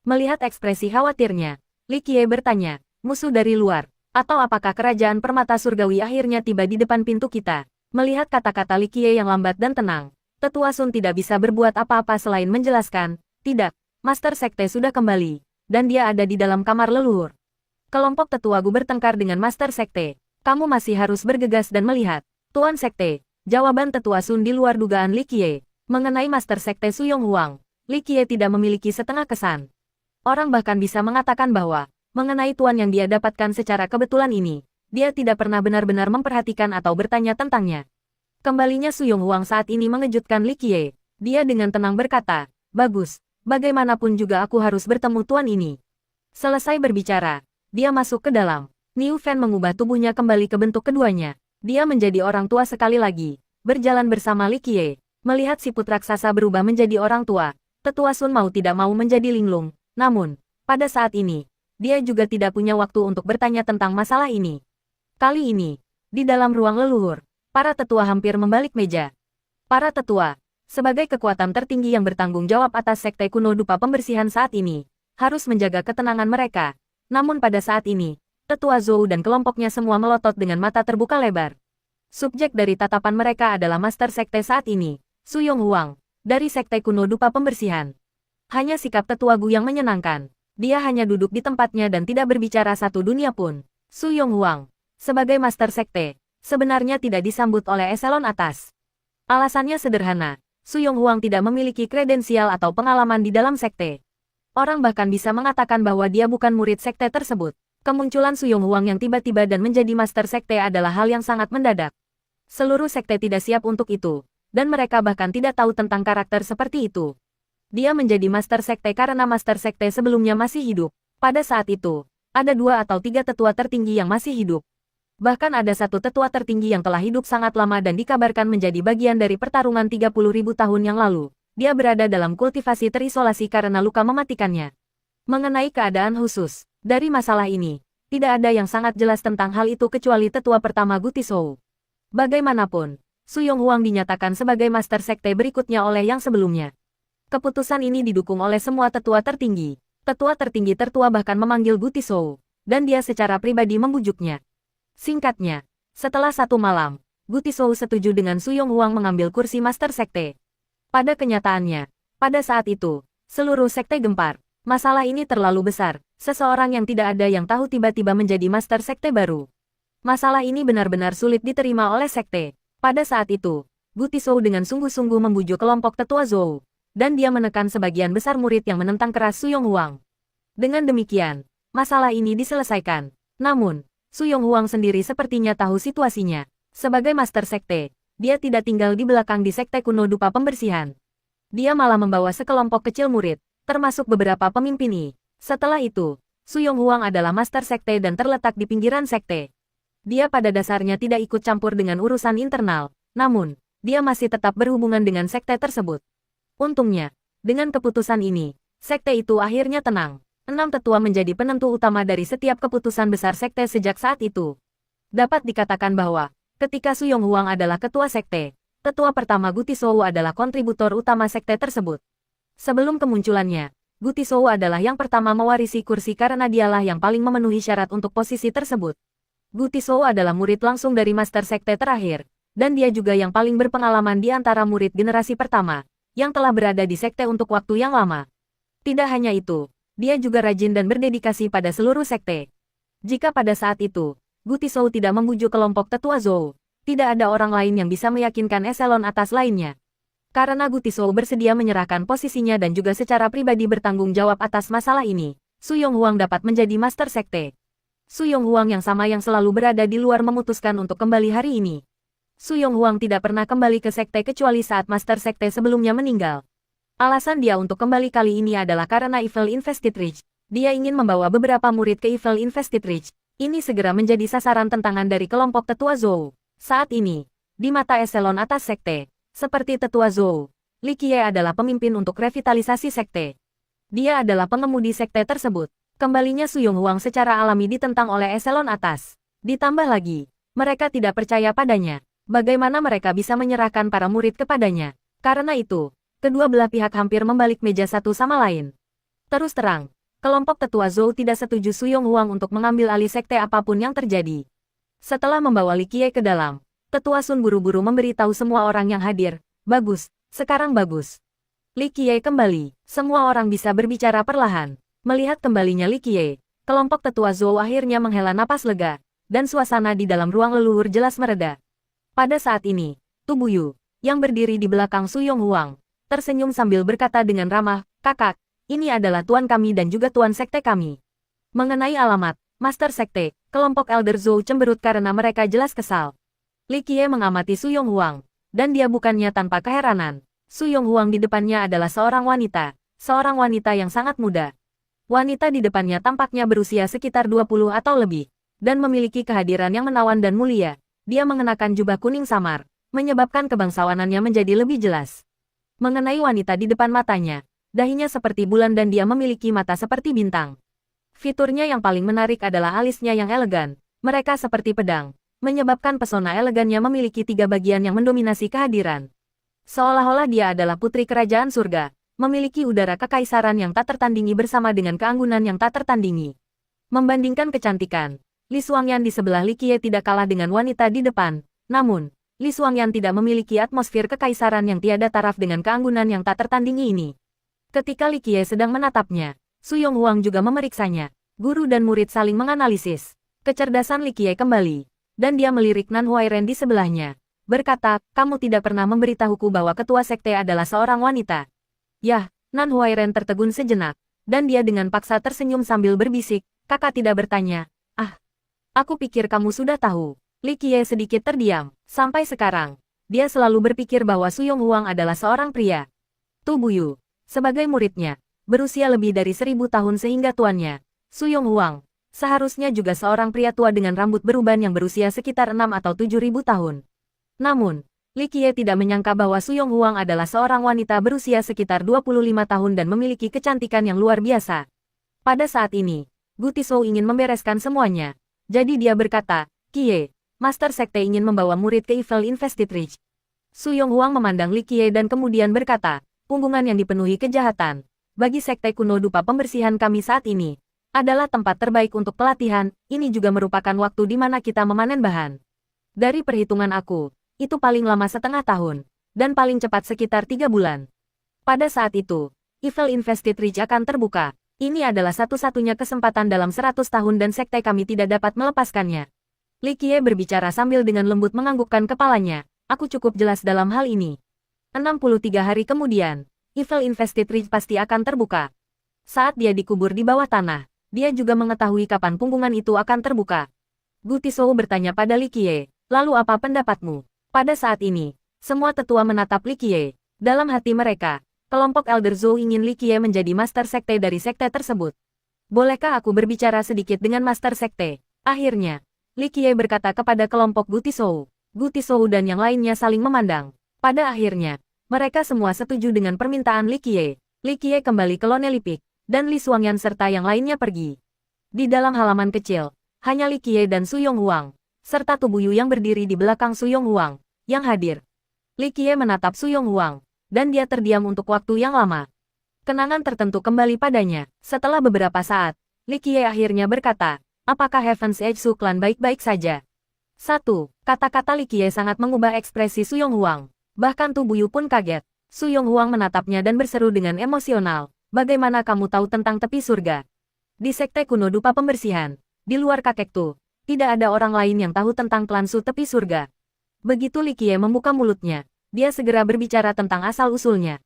Melihat ekspresi khawatirnya, Li Qiye bertanya, musuh dari luar, atau apakah kerajaan permata surgawi akhirnya tiba di depan pintu kita? Melihat kata-kata Li Qiye yang lambat dan tenang, Tetua Sun tidak bisa berbuat apa-apa selain menjelaskan, tidak, Master Sekte sudah kembali, dan dia ada di dalam kamar leluhur. Kelompok Tetua Gu bertengkar dengan Master Sekte. Kamu masih harus bergegas dan melihat. Tuan Sekte, jawaban Tetua Sun di luar dugaan Li Qiye. Mengenai Master Sekte Su Yong Huang, Li Qiye tidak memiliki setengah kesan. Orang bahkan bisa mengatakan bahwa, mengenai tuan yang dia dapatkan secara kebetulan ini, dia tidak pernah benar-benar memperhatikan atau bertanya tentangnya. Kembalinya Su Yong Huang saat ini mengejutkan Li Qiye. Dia dengan tenang berkata, bagus. Bagaimanapun juga aku harus bertemu tuan ini. Selesai berbicara, dia masuk ke dalam. Niu Fan mengubah tubuhnya kembali ke bentuk keduanya. Dia menjadi orang tua sekali lagi, berjalan bersama Li Qiye. Melihat siput raksasa berubah menjadi orang tua, Tetua Sun mau tidak mau menjadi linglung. Namun, pada saat ini, dia juga tidak punya waktu untuk bertanya tentang masalah ini. Kali ini, di dalam ruang leluhur, para tetua hampir membalik meja. Para tetua, sebagai kekuatan tertinggi yang bertanggung jawab atas sekte kuno dupa pembersihan saat ini, harus menjaga ketenangan mereka. Namun pada saat ini, Tetua Zhou dan kelompoknya semua melotot dengan mata terbuka lebar. Subjek dari tatapan mereka adalah Master Sekte saat ini, Su Yong Huang, dari sekte kuno dupa pembersihan. Hanya sikap Tetua Gu yang menyenangkan. Dia hanya duduk di tempatnya dan tidak berbicara satu dunia pun. Su Yong Huang, sebagai Master Sekte, sebenarnya tidak disambut oleh eselon atas. Alasannya sederhana. Su Yong Huang tidak memiliki kredensial atau pengalaman di dalam sekte. Orang bahkan bisa mengatakan bahwa dia bukan murid sekte tersebut. Kemunculan Su Yong Huang yang tiba-tiba dan menjadi master sekte adalah hal yang sangat mendadak. Seluruh sekte tidak siap untuk itu, dan mereka bahkan tidak tahu tentang karakter seperti itu. Dia menjadi master sekte karena master sekte sebelumnya masih hidup. Pada saat itu, ada 2 atau 3 tetua tertinggi yang masih hidup. Bahkan ada satu tetua tertinggi yang telah hidup sangat lama dan dikabarkan menjadi bagian dari pertarungan 30.000 tahun yang lalu. Dia berada dalam kultivasi terisolasi karena luka mematikannya. Mengenai keadaan khusus, dari masalah ini, tidak ada yang sangat jelas tentang hal itu kecuali tetua pertama Gutisou. Bagaimanapun, Su Yonghuang dinyatakan sebagai Master Sekte berikutnya oleh yang sebelumnya. Keputusan ini didukung oleh semua tetua tertinggi. Tetua tertinggi tertua bahkan memanggil Gu Tizhou, dan dia secara pribadi membujuknya. Singkatnya, setelah satu malam, Gu Tizhou setuju dengan Su Yonghuang mengambil kursi Master Sekte. Pada kenyataannya, pada saat itu, seluruh sekte gempar. Masalah ini terlalu besar, seseorang yang tidak ada yang tahu tiba-tiba menjadi Master Sekte baru. Masalah ini benar-benar sulit diterima oleh sekte. Pada saat itu, Gu Tizhou dengan sungguh-sungguh membujuk kelompok tetua Zhou, dan dia menekan sebagian besar murid yang menentang keras Su Yonghuang. Dengan demikian, masalah ini diselesaikan. Namun, Su Yonghuang sendiri sepertinya tahu situasinya. Sebagai Master Sekte, dia tidak tinggal di belakang di Sekte kuno dupa pembersihan. Dia malah membawa sekelompok kecil murid, termasuk beberapa pemimpin. Setelah itu, Su Yonghuang adalah Master Sekte dan terletak di pinggiran sekte. Dia pada dasarnya tidak ikut campur dengan urusan internal, namun, dia masih tetap berhubungan dengan sekte tersebut. Untungnya, dengan keputusan ini, sekte itu akhirnya tenang. 6 tetua menjadi penentu utama dari setiap keputusan besar sekte sejak saat itu. Dapat dikatakan bahwa, ketika Su Yonghuang adalah ketua sekte, tetua pertama Gu Tizhou adalah kontributor utama sekte tersebut. Sebelum kemunculannya, Gu Tizhou adalah yang pertama mewarisi kursi karena dialah yang paling memenuhi syarat untuk posisi tersebut. Gu Tizhou adalah murid langsung dari Master Sekte terakhir, dan dia juga yang paling berpengalaman di antara murid generasi pertama, yang telah berada di sekte untuk waktu yang lama. Tidak hanya itu, dia juga rajin dan berdedikasi pada seluruh sekte. Jika pada saat itu, Gu Tizhou tidak membujuk kelompok tetua Zhou, tidak ada orang lain yang bisa meyakinkan eselon atas lainnya. Karena Gu Tizhou bersedia menyerahkan posisinya dan juga secara pribadi bertanggung jawab atas masalah ini, Su Yonghuang dapat menjadi Master Sekte. Su Yonghuang yang sama yang selalu berada di luar memutuskan untuk kembali hari ini. Su Yonghuang tidak pernah kembali ke sekte kecuali saat Master Sekte sebelumnya meninggal. Alasan dia untuk kembali kali ini adalah karena Evil Invested Reach. Dia ingin membawa beberapa murid ke Evil Invested Reach. Ini segera menjadi sasaran tentangan dari kelompok tetua Zhou. Saat ini, di mata eselon atas sekte, seperti tetua Zhou, Li Qiye adalah pemimpin untuk revitalisasi sekte. Dia adalah pengemudi sekte tersebut. Kembalinya Su Yonghuang secara alami ditentang oleh eselon atas. Ditambah lagi, mereka tidak percaya padanya. Bagaimana mereka bisa menyerahkan para murid kepadanya? Karena itu, kedua belah pihak hampir membalik meja satu sama lain. Terus terang, kelompok tetua Zhou tidak setuju Su Yonghuang untuk mengambil alih sekte apapun yang terjadi. Setelah membawa Li Qiye ke dalam, tetua Sun buru-buru memberitahu semua orang yang hadir, "Bagus, sekarang bagus." Li Qiye kembali, semua orang bisa berbicara perlahan. Melihat kembalinya Li Qiye, kelompok tetua Zhou akhirnya menghela napas lega, dan suasana di dalam ruang leluhur jelas mereda. Pada saat ini, Tu Buyu, yang berdiri di belakang Su Yonghuang, tersenyum sambil berkata dengan ramah, "Kakak, ini adalah tuan kami dan juga tuan sekte kami." Mengenai alamat, Master Sekte, kelompok Elder Zhou cemberut karena mereka jelas kesal. Li Qiye mengamati Su Yonghuang, dan dia bukannya tanpa keheranan. Su Yonghuang di depannya adalah seorang wanita yang sangat muda. Wanita di depannya tampaknya berusia sekitar 20 atau lebih, dan memiliki kehadiran yang menawan dan mulia. Dia mengenakan jubah kuning samar, menyebabkan kebangsawanannya menjadi lebih jelas. Mengenai wanita di depan matanya, dahinya seperti bulan dan dia memiliki mata seperti bintang. Fiturnya yang paling menarik adalah alisnya yang elegan, mereka seperti pedang, menyebabkan pesona elegannya memiliki 3 bagian yang mendominasi kehadiran. Seolah-olah dia adalah putri kerajaan surga, memiliki udara kekaisaran yang tak tertandingi bersama dengan keanggunan yang tak tertandingi. Membandingkan kecantikan, Li Xuangyan di sebelah Li Qiye tidak kalah dengan wanita di depan, namun, Li Xuangyan tidak memiliki atmosfer kekaisaran yang tiada taraf dengan keanggunan yang tak tertandingi ini. Ketika Li Qiye sedang menatapnya, Su Yonghuang juga memeriksanya. Guru dan murid saling menganalisis. Kecerdasan Li Qiye kembali, dan dia melirik Nan Huairen di sebelahnya. Berkata, "Kamu tidak pernah memberitahuku bahwa ketua sekte adalah seorang wanita." Yah, Nan Huairen tertegun sejenak, dan dia dengan paksa tersenyum sambil berbisik, "Kakak tidak bertanya." "Ah, aku pikir kamu sudah tahu." Li Qiye sedikit terdiam. Sampai sekarang, dia selalu berpikir bahwa Su Yonghuang adalah seorang pria. Tu Buyu, sebagai muridnya, berusia lebih dari 1000 tahun sehingga tuannya, Su Yonghuang, seharusnya juga seorang pria tua dengan rambut beruban yang berusia sekitar 6 atau 7000 tahun. Namun, Li Qiye tidak menyangka bahwa Su Yonghuang adalah seorang wanita berusia sekitar 25 tahun dan memiliki kecantikan yang luar biasa. Pada saat ini, Gu Tizhou ingin membereskan semuanya. Jadi dia berkata, "Qiye, Master Sekte ingin membawa murid ke Evil Invested Reach. Su Yonghuang memandang Li Qiye dan kemudian berkata, punggungan yang dipenuhi kejahatan. Bagi sekte kuno dupa pembersihan kami saat ini, adalah tempat terbaik untuk pelatihan, ini juga merupakan waktu di mana kita memanen bahan. Dari perhitungan aku, itu paling lama setengah tahun, dan paling cepat sekitar 3 bulan. Pada saat itu, Evil Invested Reach akan terbuka. Ini adalah satu-satunya kesempatan dalam 100 tahun dan sekte kami tidak dapat melepaskannya. Li Qiye berbicara sambil dengan lembut menganggukkan kepalanya. Aku cukup jelas dalam hal ini. 63 hari kemudian, Evil Invested Reach pasti akan terbuka. Saat dia dikubur di bawah tanah, dia juga mengetahui kapan punggungan itu akan terbuka. Gu Tizhou bertanya pada Li Qiye, lalu apa pendapatmu? Pada saat ini, semua tetua menatap Li Qiye. Dalam hati mereka, kelompok Elder Zhou ingin Li Qiye menjadi master sekte dari sekte tersebut. Bolehkah aku berbicara sedikit dengan master sekte? Akhirnya, Li Qiye berkata kepada kelompok Gu Tizhou. Gu Tizhou dan yang lainnya saling memandang. Pada akhirnya, mereka semua setuju dengan permintaan Li Qiye. Li Qiye kembali ke Lonelipik, dan Li Xuangyan serta yang lainnya pergi. Di dalam halaman kecil, hanya Li Qiye dan Su Yonghuang, serta Tu Buyu yang berdiri di belakang Su Yonghuang, yang hadir. Li Qiye menatap Su Yonghuang, dan dia terdiam untuk waktu yang lama. Kenangan tertentu kembali padanya. Setelah beberapa saat, Li Qiye akhirnya berkata, apakah Heaven's Edge Su Clan baik-baik saja? Kata-kata Li Qiye sangat mengubah ekspresi Su Yonghuang. Bahkan Tu Buyu pun kaget. Su Yonghuang menatapnya dan berseru dengan emosional. Bagaimana kamu tahu tentang tepi surga? Di sekte kuno dupa pembersihan, di luar kakek Tu, tidak ada orang lain yang tahu tentang klan Su tepi surga. Begitu Li Qiye membuka mulutnya, dia segera berbicara tentang asal-usulnya.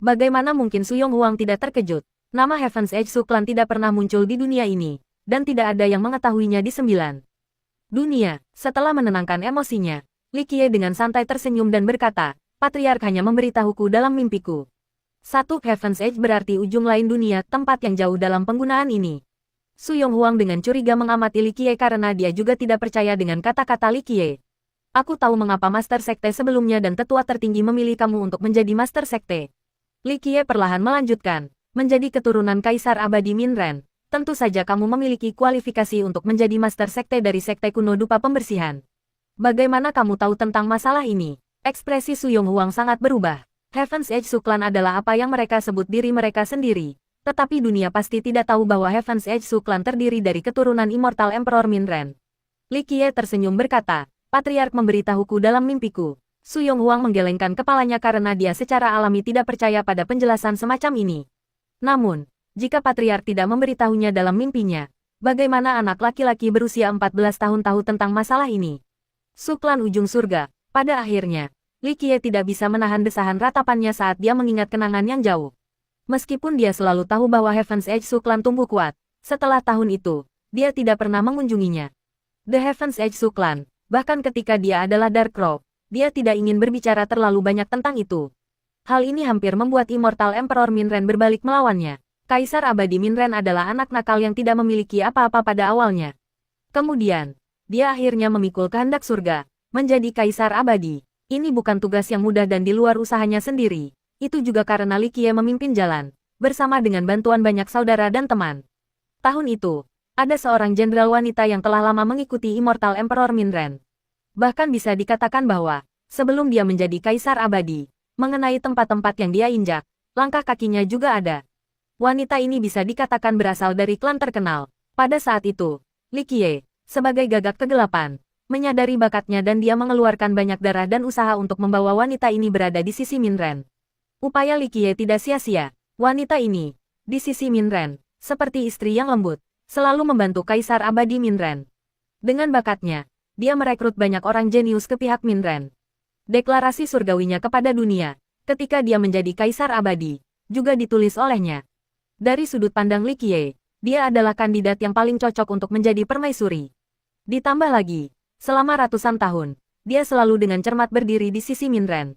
Bagaimana mungkin Su Yonghuang tidak terkejut? Nama Heaven's Edge Su Clan tidak pernah muncul di dunia ini, dan tidak ada yang mengetahuinya di 9 dunia. Setelah menenangkan emosinya, Li Qiye dengan santai tersenyum dan berkata, Patriark hanya memberitahuku dalam mimpiku. Heaven's Edge berarti ujung lain dunia, tempat yang jauh dalam penggunaan ini. Su Yonghuang dengan curiga mengamati Li Qiye karena dia juga tidak percaya dengan kata-kata Li Qiye. Aku tahu mengapa Master Sekte sebelumnya dan tetua tertinggi memilih kamu untuk menjadi Master Sekte. Li Qiye perlahan melanjutkan, menjadi keturunan Kaisar Abadi Minren. Tentu saja kamu memiliki kualifikasi untuk menjadi Master Sekte dari Sekte kuno dupa pembersihan. Bagaimana kamu tahu tentang masalah ini? Ekspresi Su Yonghuang sangat berubah. Heaven's Edge Su Clan adalah apa yang mereka sebut diri mereka sendiri. Tetapi dunia pasti tidak tahu bahwa Heaven's Edge Su Clan terdiri dari keturunan Immortal Emperor Minren. Li Qiye tersenyum berkata, Patriark memberitahuku dalam mimpiku. Su Yonghuang menggelengkan kepalanya karena dia secara alami tidak percaya pada penjelasan semacam ini. Namun, jika Patriark tidak memberitahunya dalam mimpinya, bagaimana anak laki-laki berusia 14 tahun tahu tentang masalah ini? Su Clan ujung surga. Pada akhirnya, Li Qiye tidak bisa menahan desahan ratapannya saat dia mengingat kenangan yang jauh. Meskipun dia selalu tahu bahwa Heaven's Edge Su Clan tumbuh kuat, setelah tahun itu, dia tidak pernah mengunjunginya. The Heaven's Edge Su Clan, bahkan ketika dia adalah Dark Crow, dia tidak ingin berbicara terlalu banyak tentang itu. Hal ini hampir membuat Immortal Emperor Minren berbalik melawannya. Kaisar Abadi Minren adalah anak nakal yang tidak memiliki apa-apa pada awalnya. Kemudian, dia akhirnya memikul kehendak surga, menjadi Kaisar Abadi. Ini bukan tugas yang mudah dan di luar usahanya sendiri. Itu juga karena Li Qiye memimpin jalan, bersama dengan bantuan banyak saudara dan teman. Tahun itu, ada seorang jenderal wanita yang telah lama mengikuti Immortal Emperor Minren. Bahkan bisa dikatakan bahwa, sebelum dia menjadi Kaisar Abadi, mengenai tempat-tempat yang dia injak, langkah kakinya juga ada. Wanita ini bisa dikatakan berasal dari klan terkenal. Pada saat itu, Li Qiye, sebagai gagak kegelapan, menyadari bakatnya dan dia mengeluarkan banyak darah dan usaha untuk membawa wanita ini berada di sisi Minren. Upaya Li Qiye tidak sia-sia. Wanita ini, di sisi Minren, seperti istri yang lembut, selalu membantu Kaisar Abadi Minren. Dengan bakatnya, dia merekrut banyak orang jenius ke pihak Minren. Deklarasi surgawinya kepada dunia, ketika dia menjadi Kaisar Abadi, juga ditulis olehnya. Dari sudut pandang Li Qiye, dia adalah kandidat yang paling cocok untuk menjadi permaisuri. Ditambah lagi, selama ratusan tahun, dia selalu dengan cermat berdiri di sisi Minren.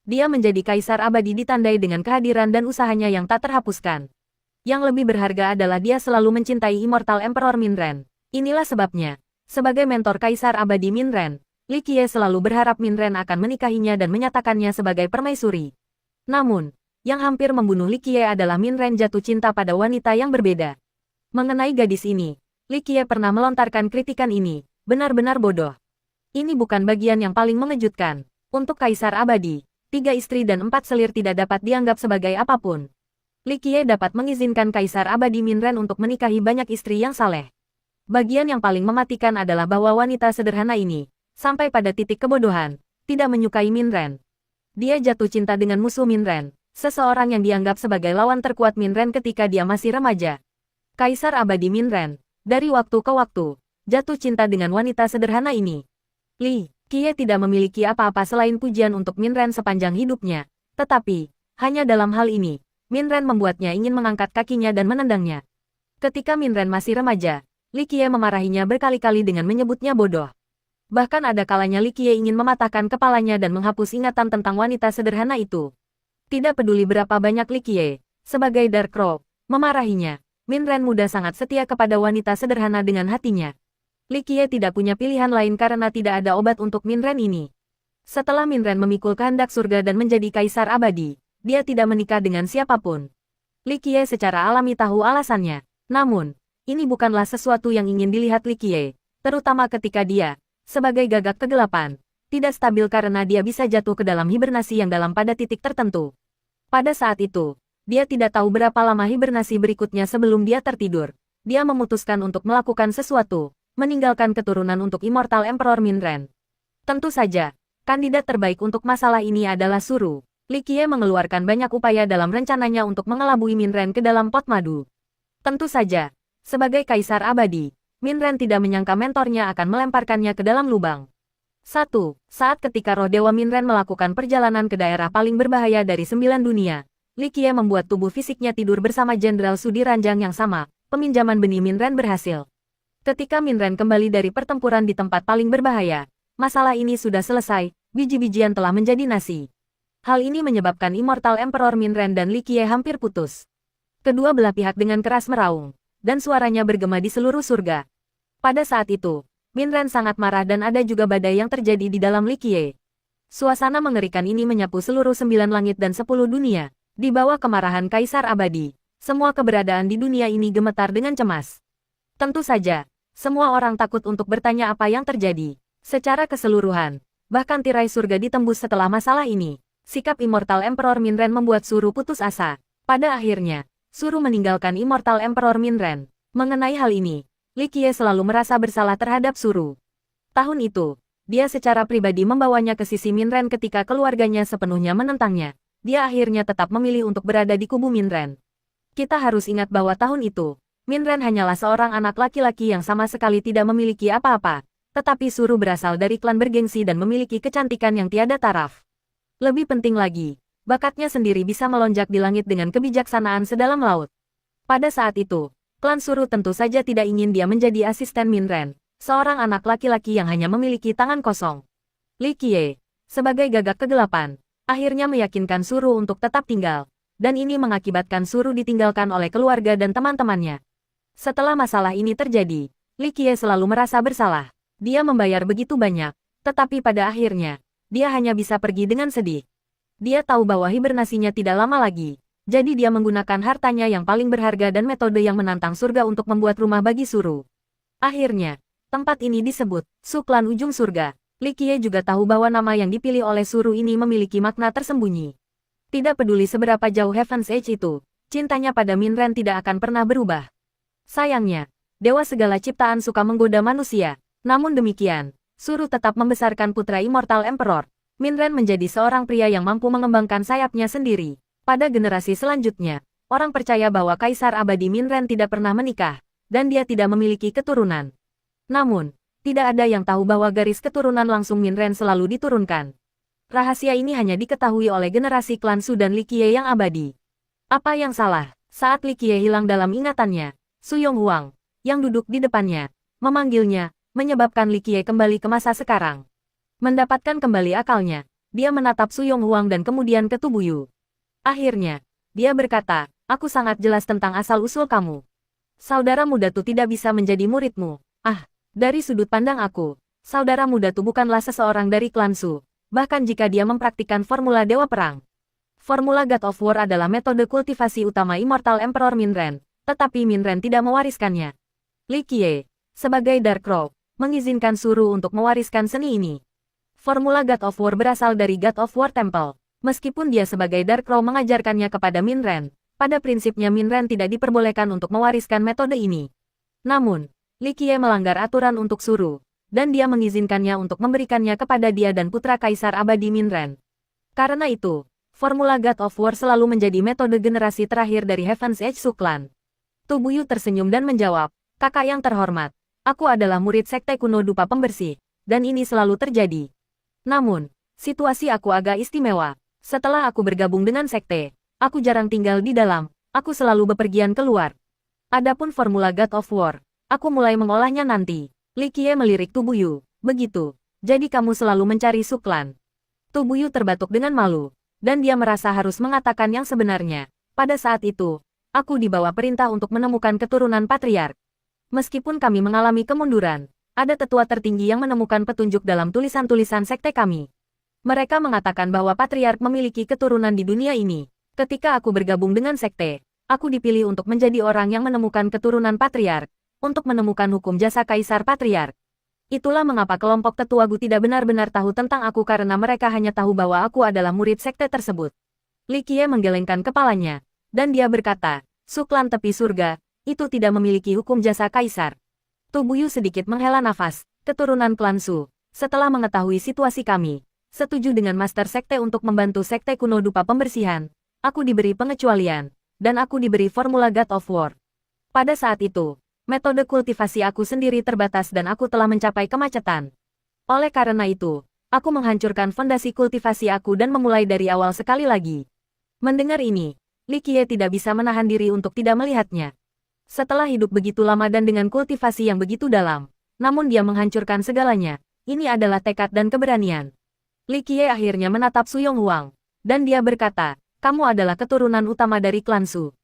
Dia menjadi Kaisar Abadi ditandai dengan kehadiran dan usahanya yang tak terhapuskan. Yang lebih berharga adalah dia selalu mencintai Immortal Emperor Minren. Inilah sebabnya, sebagai mentor Kaisar Abadi Minren, Li Qiye selalu berharap Minren akan menikahinya dan menyatakannya sebagai permaisuri. Namun, yang hampir membunuh Li Qiye adalah Minren jatuh cinta pada wanita yang berbeda. Mengenai gadis ini, Li Qiye pernah melontarkan kritikan ini, benar-benar bodoh. Ini bukan bagian yang paling mengejutkan. Untuk Kaisar Abadi, 3 istri dan 4 selir tidak dapat dianggap sebagai apapun. Li Qiye dapat mengizinkan Kaisar Abadi Minren untuk menikahi banyak istri yang saleh. Bagian yang paling mematikan adalah bahwa wanita sederhana ini, sampai pada titik kebodohan, tidak menyukai Minren. Dia jatuh cinta dengan musuh Minren, seseorang yang dianggap sebagai lawan terkuat Minren ketika dia masih remaja. Kaisar Abadi Minren, dari waktu ke waktu, jatuh cinta dengan wanita sederhana ini. Li Qiye tidak memiliki apa-apa selain pujian untuk Minren sepanjang hidupnya, tetapi, hanya dalam hal ini, Minren membuatnya ingin mengangkat kakinya dan menendangnya. Ketika Minren masih remaja, Li Qiye memarahinya berkali-kali dengan menyebutnya bodoh. Bahkan ada kalanya Li Qiye ingin mematahkan kepalanya dan menghapus ingatan tentang wanita sederhana itu. Tidak peduli berapa banyak Li Qiye, sebagai Dark Crow, memarahinya, Minren muda sangat setia kepada wanita sederhana dengan hatinya. Li Qiye tidak punya pilihan lain karena tidak ada obat untuk Minren ini. Setelah Minren memikul kehendak surga dan menjadi kaisar abadi, dia tidak menikah dengan siapapun. Li Qiye secara alami tahu alasannya. Namun, ini bukanlah sesuatu yang ingin dilihat Li Qiye, terutama ketika dia, sebagai gagak kegelapan, tidak stabil karena dia bisa jatuh ke dalam hibernasi yang dalam pada titik tertentu. Pada saat itu, dia tidak tahu berapa lama hibernasi berikutnya sebelum dia tertidur. Dia memutuskan untuk melakukan sesuatu, meninggalkan keturunan untuk Immortal Emperor Minren. Tentu saja, kandidat terbaik untuk masalah ini adalah Suru. Li Qiye mengeluarkan banyak upaya dalam rencananya untuk mengelabui Minren ke dalam pot madu. Tentu saja, sebagai kaisar abadi, Minren tidak menyangka mentornya akan melemparkannya ke dalam lubang. 1. Saat ketika roh dewa Minren melakukan perjalanan ke daerah paling berbahaya dari 9 dunia, Li Qiye membuat tubuh fisiknya tidur bersama Jenderal Sudi Ranjang yang sama. Peminjaman benih Minren berhasil. Ketika Minren kembali dari pertempuran di tempat paling berbahaya, masalah ini sudah selesai, biji-bijian telah menjadi nasi. Hal ini menyebabkan Immortal Emperor Minren dan Li Qiye hampir putus. Kedua belah pihak dengan keras meraung, dan suaranya bergema di seluruh surga. Pada saat itu, Minren sangat marah dan ada juga badai yang terjadi di dalam Li Qiye. Suasana mengerikan ini menyapu seluruh 9 langit dan 10 dunia. Di bawah kemarahan Kaisar Abadi, semua keberadaan di dunia ini gemetar dengan cemas. Tentu saja, semua orang takut untuk bertanya apa yang terjadi. Secara keseluruhan, bahkan tirai surga ditembus setelah masalah ini. Sikap Immortal Emperor Minren membuat Suru putus asa. Pada akhirnya, Suru meninggalkan Immortal Emperor Minren. Mengenai hal ini, Li Qiye selalu merasa bersalah terhadap Suru. Tahun itu, dia secara pribadi membawanya ke sisi Minren ketika keluarganya sepenuhnya menentangnya. Dia akhirnya tetap memilih untuk berada di kubu Minren. Kita harus ingat bahwa tahun itu, Minren hanyalah seorang anak laki-laki yang sama sekali tidak memiliki apa-apa, tetapi Suru berasal dari klan bergengsi dan memiliki kecantikan yang tiada taraf. Lebih penting lagi, bakatnya sendiri bisa melonjak di langit dengan kebijaksanaan sedalam laut. Pada saat itu, klan Suru tentu saja tidak ingin dia menjadi asisten Minren, seorang anak laki-laki yang hanya memiliki tangan kosong. Li Qiye, sebagai gagak kegelapan, akhirnya meyakinkan Suru untuk tetap tinggal, dan ini mengakibatkan Suru ditinggalkan oleh keluarga dan teman-temannya. Setelah masalah ini terjadi, Li Qiye selalu merasa bersalah. Dia membayar begitu banyak, tetapi pada akhirnya, dia hanya bisa pergi dengan sedih. Dia tahu bahwa hibernasinya tidak lama lagi, jadi dia menggunakan hartanya yang paling berharga dan metode yang menantang surga untuk membuat rumah bagi Suru. Akhirnya, tempat ini disebut Suklan Ujung Surga. Li Qiye juga tahu bahwa nama yang dipilih oleh Suru ini memiliki makna tersembunyi. Tidak peduli seberapa jauh Heaven's Edge itu, cintanya pada Minren tidak akan pernah berubah. Sayangnya, dewa segala ciptaan suka menggoda manusia. Namun demikian, Suru tetap membesarkan putra Immortal Emperor. Minren menjadi seorang pria yang mampu mengembangkan sayapnya sendiri. Pada generasi selanjutnya, orang percaya bahwa Kaisar Abadi Minren tidak pernah menikah, dan dia tidak memiliki keturunan. Namun, tidak ada yang tahu bahwa garis keturunan langsung Minren selalu diturunkan. Rahasia ini hanya diketahui oleh generasi klan Su dan Li Qiye yang abadi. Apa yang salah? Saat Li Qiye hilang dalam ingatannya, Su Yonghuang, yang duduk di depannya, memanggilnya, menyebabkan Li Qiye kembali ke masa sekarang. Mendapatkan kembali akalnya, dia menatap Su Yonghuang dan kemudian ke tubuh Yu. Akhirnya, dia berkata, aku sangat jelas tentang asal-usul kamu. Saudara muda Tu tidak bisa menjadi muridmu. Dari sudut pandang aku, saudara muda Tu bukanlah seseorang dari klan Su, bahkan jika dia mempraktikkan formula Dewa Perang. Formula God of War adalah metode kultivasi utama Immortal Emperor Minren, tetapi Minren tidak mewariskannya. Li Qiye, sebagai Dark Crow, mengizinkan Suru untuk mewariskan seni ini. Formula God of War berasal dari God of War Temple. Meskipun dia sebagai Dark Crow mengajarkannya kepada Min Ren, pada prinsipnya Min Ren tidak diperbolehkan untuk mewariskan metode ini. Namun, Li Qiye melanggar aturan untuk Suru, dan dia mengizinkannya untuk memberikannya kepada dia dan putra Kaisar Abadi Min Ren. Karena itu, Formula God of War selalu menjadi metode generasi terakhir dari Heaven's Edge Suklan. Tu Buyu tersenyum dan menjawab, "Kakak yang terhormat, aku adalah murid sekte kuno dupa pembersih, dan ini selalu terjadi. Namun, situasi aku agak istimewa. Setelah aku bergabung dengan sekte, aku jarang tinggal di dalam, aku selalu bepergian keluar. Adapun formula God of War, aku mulai mengolahnya nanti." Li Qiye melirik Tu Buyu, "Begitu, jadi kamu selalu mencari Suklan." Tu Buyu terbatuk dengan malu, dan dia merasa harus mengatakan yang sebenarnya. Pada saat itu, aku dibawa perintah untuk menemukan keturunan patriark. Meskipun kami mengalami kemunduran, ada tetua tertinggi yang menemukan petunjuk dalam tulisan-tulisan sekte kami. Mereka mengatakan bahwa patriark memiliki keturunan di dunia ini. Ketika aku bergabung dengan sekte, aku dipilih untuk menjadi orang yang menemukan keturunan patriark, untuk menemukan hukum jasa kaisar patriark. Itulah mengapa kelompok tetua Gu tidak benar-benar tahu tentang aku karena mereka hanya tahu bahwa aku adalah murid sekte tersebut. Li Qiye menggelengkan kepalanya, dan dia berkata, "Suklan tepi surga, itu tidak memiliki hukum jasa kaisar." Tu Buyu sedikit menghela nafas, "Keturunan klan Su, setelah mengetahui situasi kami, setuju dengan Master Sekte untuk membantu Sekte kuno dupa pembersihan. Aku diberi pengecualian, dan aku diberi formula God of War. Pada saat itu, metode kultivasi aku sendiri terbatas dan aku telah mencapai kemacetan. Oleh karena itu, aku menghancurkan fondasi kultivasi aku dan memulai dari awal sekali lagi." Mendengar ini, Li Qiye tidak bisa menahan diri untuk tidak melihatnya. Setelah hidup begitu lama dan dengan kultivasi yang begitu dalam, namun dia menghancurkan segalanya, ini adalah tekad dan keberanian. Li Qiye akhirnya menatap Su Yonghuang, dan dia berkata, "Kamu adalah keturunan utama dari klan Su."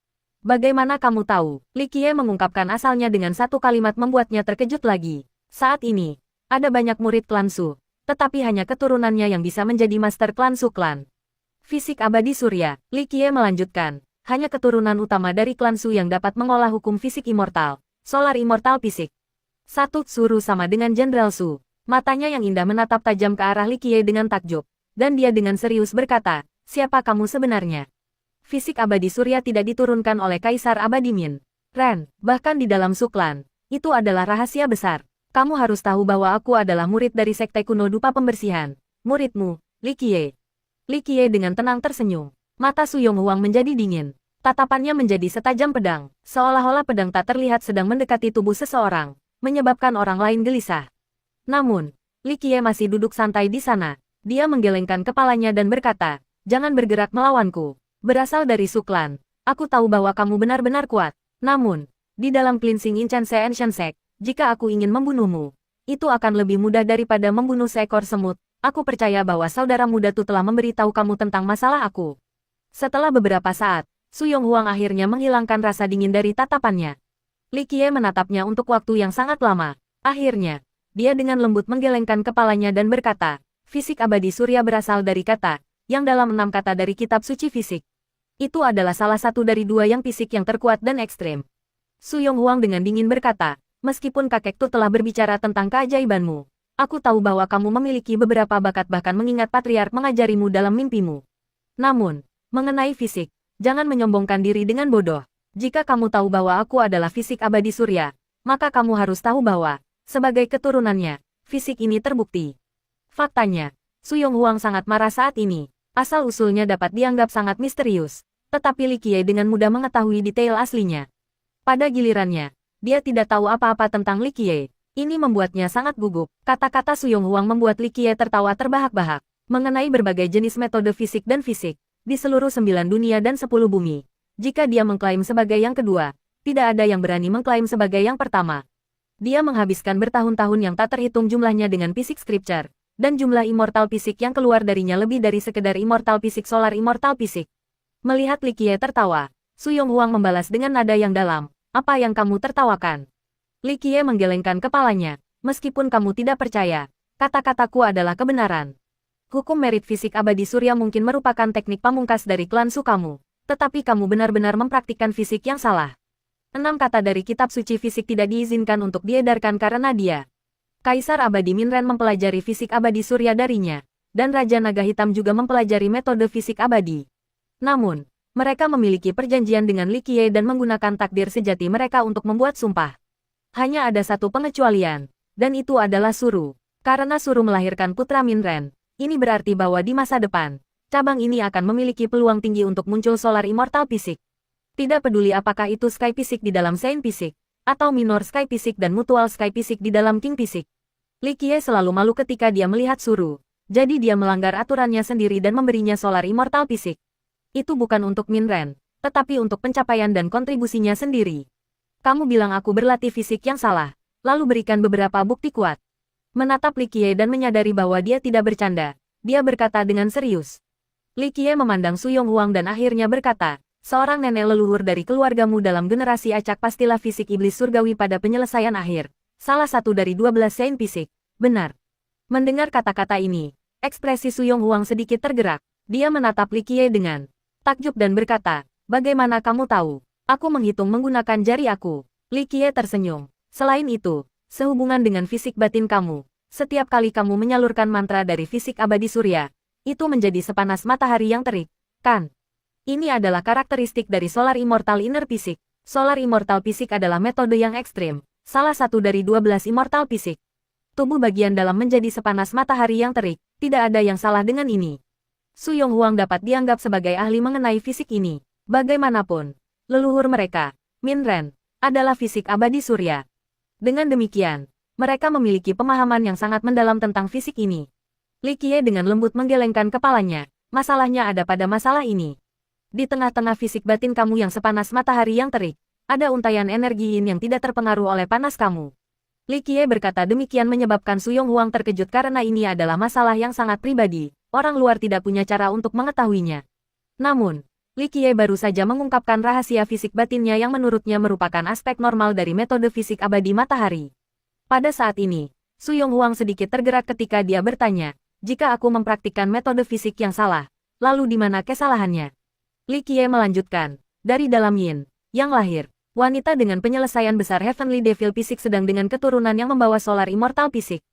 "Bagaimana kamu tahu?" Li Qiye mengungkapkan asalnya dengan satu kalimat membuatnya terkejut lagi. Saat ini, ada banyak murid klan Su, tetapi hanya keturunannya yang bisa menjadi master klan Su klan. Fisik abadi surya, Li Qiye melanjutkan, hanya keturunan utama dari klan Su yang dapat mengolah hukum fisik immortal, solar immortal fisik. Satu Suru sama dengan Jenderal Su. Matanya yang indah menatap tajam ke arah Li Qiye dengan takjub, dan dia dengan serius berkata, "Siapa kamu sebenarnya?" Fisik abadi surya tidak diturunkan oleh Kaisar Abadi Min Ren, bahkan di dalam Suklan. Itu adalah rahasia besar. Kamu harus tahu bahwa aku adalah murid dari Sekte kuno dupa pembersihan. Muridmu, Li Qiye. Li Qiye dengan tenang tersenyum. Mata Su Yonghuang menjadi dingin. Tatapannya menjadi setajam pedang, seolah-olah pedang tak terlihat sedang mendekati tubuh seseorang, menyebabkan orang lain gelisah. Namun, Li Qiye masih duduk santai di sana. Dia menggelengkan kepalanya dan berkata, "Jangan bergerak melawanku. Berasal dari Suklan. Aku tahu bahwa kamu benar-benar kuat. Namun, di dalam Cleansing Incense Ancient Sect, jika aku ingin membunuhmu, itu akan lebih mudah daripada membunuh seekor semut. Aku percaya bahwa saudara muda Tu telah memberitahu kamu tentang masalah aku." Setelah beberapa saat, Su Yonghuang akhirnya menghilangkan rasa dingin dari tatapannya. Li Qiye menatapnya untuk waktu yang sangat lama. Akhirnya, dia dengan lembut menggelengkan kepalanya dan berkata, "Fisik abadi surya berasal dari kata, yang dalam 6 kata dari kitab suci fisik. Itu adalah salah satu dari 2 yang fisik yang terkuat dan ekstrem." Su Yonghuang dengan dingin berkata, "Meskipun kakek Tu telah berbicara tentang keajaibanmu, aku tahu bahwa kamu memiliki beberapa bakat bahkan mengingat patriark mengajarimu dalam mimpimu. Namun, mengenai fisik, jangan menyombongkan diri dengan bodoh. Jika kamu tahu bahwa aku adalah fisik abadi surya, maka kamu harus tahu bahwa sebagai keturunannya, fisik ini terbukti." Faktanya, Su Yonghuang sangat marah saat ini. Asal-usulnya dapat dianggap sangat misterius, tetapi Li Qiye dengan mudah mengetahui detail aslinya. Pada gilirannya, dia tidak tahu apa-apa tentang Li Qiye. Ini membuatnya sangat gugup. Kata-kata Su Yonghuang membuat Li Qiye tertawa terbahak-bahak. Mengenai berbagai jenis metode fisik dan fisik, di seluruh 9 dunia dan 10 bumi. Jika dia mengklaim sebagai yang kedua, tidak ada yang berani mengklaim sebagai yang pertama. Dia menghabiskan bertahun-tahun yang tak terhitung jumlahnya dengan fisik scripture, dan jumlah immortal fisik yang keluar darinya lebih dari sekedar immortal fisik solar immortal fisik. Melihat Li Qiye tertawa, Su Yonghuang membalas dengan nada yang dalam, "Apa yang kamu tertawakan?" Li Qiye menggelengkan kepalanya, "Meskipun kamu tidak percaya, kata-kataku adalah kebenaran. Hukum merit fisik abadi surya mungkin merupakan teknik pamungkas dari klan Su kamu, tetapi kamu benar-benar mempraktikkan fisik yang salah. 6 kata dari kitab suci fisik tidak diizinkan untuk diedarkan karena dia Kaisar Abadi Minren mempelajari fisik abadi surya darinya, dan Raja Naga Hitam juga mempelajari metode fisik abadi. Namun, mereka memiliki perjanjian dengan Li Qiye dan menggunakan takdir sejati mereka untuk membuat sumpah. Hanya ada satu pengecualian, dan itu adalah Suru. Karena Suru melahirkan putra Minren, ini berarti bahwa di masa depan, cabang ini akan memiliki peluang tinggi untuk muncul Solar Immortal Fisik. Tidak peduli apakah itu Sky Fisik di dalam Saint Fisik, atau Minor Sky Fisik dan Mutual Sky Fisik di dalam King Fisik. Li Qiye selalu malu ketika dia melihat Suru, jadi dia melanggar aturannya sendiri dan memberinya Solar Immortal Fisik. Itu bukan untuk Minren, tetapi untuk pencapaian dan kontribusinya sendiri. Kamu bilang aku berlatih fisik yang salah, lalu berikan beberapa bukti kuat. Menatap Li Qiye dan menyadari bahwa dia tidak bercanda, dia berkata dengan serius. Li Qiye memandang Su Yonghuang dan akhirnya berkata, seorang nenek leluhur dari keluargamu dalam generasi acak pastilah fisik iblis surgawi pada penyelesaian akhir. Salah satu dari 12 Saint Fisik. Benar. Mendengar kata-kata ini, ekspresi Su Yonghuang sedikit tergerak. Dia menatap Li Qiye dengan takjub dan berkata, bagaimana kamu tahu? Aku menghitung menggunakan jari aku. Li Qiye tersenyum. Selain itu, sehubungan dengan fisik batin kamu, setiap kali kamu menyalurkan mantra dari fisik abadi surya, itu menjadi sepanas matahari yang terik, kan? Ini adalah karakteristik dari Solar Immortal Inner Fisik. Solar Immortal Fisik adalah metode yang ekstrim, salah satu dari 12 Immortal Fisik. Tubuh bagian dalam menjadi sepanas matahari yang terik, tidak ada yang salah dengan ini. Su Yonghuang dapat dianggap sebagai ahli mengenai fisik ini. Bagaimanapun, leluhur mereka, Minren, adalah fisik abadi surya. Dengan demikian, mereka memiliki pemahaman yang sangat mendalam tentang fisik ini. Li Qiye dengan lembut menggelengkan kepalanya, masalahnya ada pada masalah ini. Di tengah-tengah fisik batin kamu yang sepanas matahari yang terik, ada untaian energi yin yang tidak terpengaruh oleh panas kamu. Li Qiye berkata demikian menyebabkan Su Yonghuang terkejut karena ini adalah masalah yang sangat pribadi, orang luar tidak punya cara untuk mengetahuinya. Namun, Li Qiye baru saja mengungkapkan rahasia fisik batinnya yang menurutnya merupakan aspek normal dari metode fisik abadi matahari. Pada saat ini, Su Yonghuang sedikit tergerak ketika dia bertanya, jika aku mempraktikkan metode fisik yang salah, lalu di mana kesalahannya? Li Qiye melanjutkan, dari dalam yin, yang lahir, wanita dengan penyelesaian besar Heavenly Devil Fisik sedang dengan keturunan yang membawa Solar Immortal Fisik.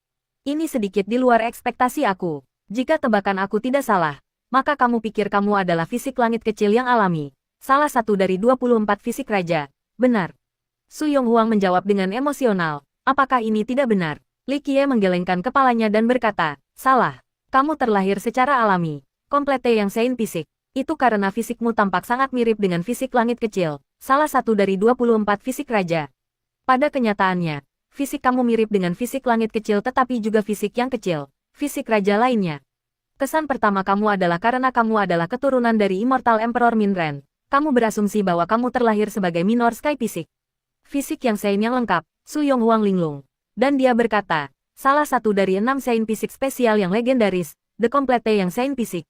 Ini sedikit di luar ekspektasi aku. Jika tebakan aku tidak salah, maka kamu pikir kamu adalah fisik langit kecil yang alami, salah satu dari 24 fisik raja. Benar. Su Yonghuang menjawab dengan emosional, apakah ini tidak benar? Li Qiye menggelengkan kepalanya dan berkata, salah. Kamu terlahir secara alami, komplete yang Saint Fisik. Itu karena fisikmu tampak sangat mirip dengan fisik langit kecil, salah satu dari 24 fisik raja. Pada kenyataannya, fisik kamu mirip dengan fisik langit kecil tetapi juga fisik yang kecil, fisik raja lainnya. Kesan pertama kamu adalah karena kamu adalah keturunan dari Immortal Emperor Minren. Kamu berasumsi bahwa kamu terlahir sebagai Minor Sky Fisik. Fisik yang Saint yang lengkap, Su Yonghuang linglung. Dan dia berkata, salah satu dari 6 Saint Fisik spesial yang legendaris, The Complete yang Saint Fisik.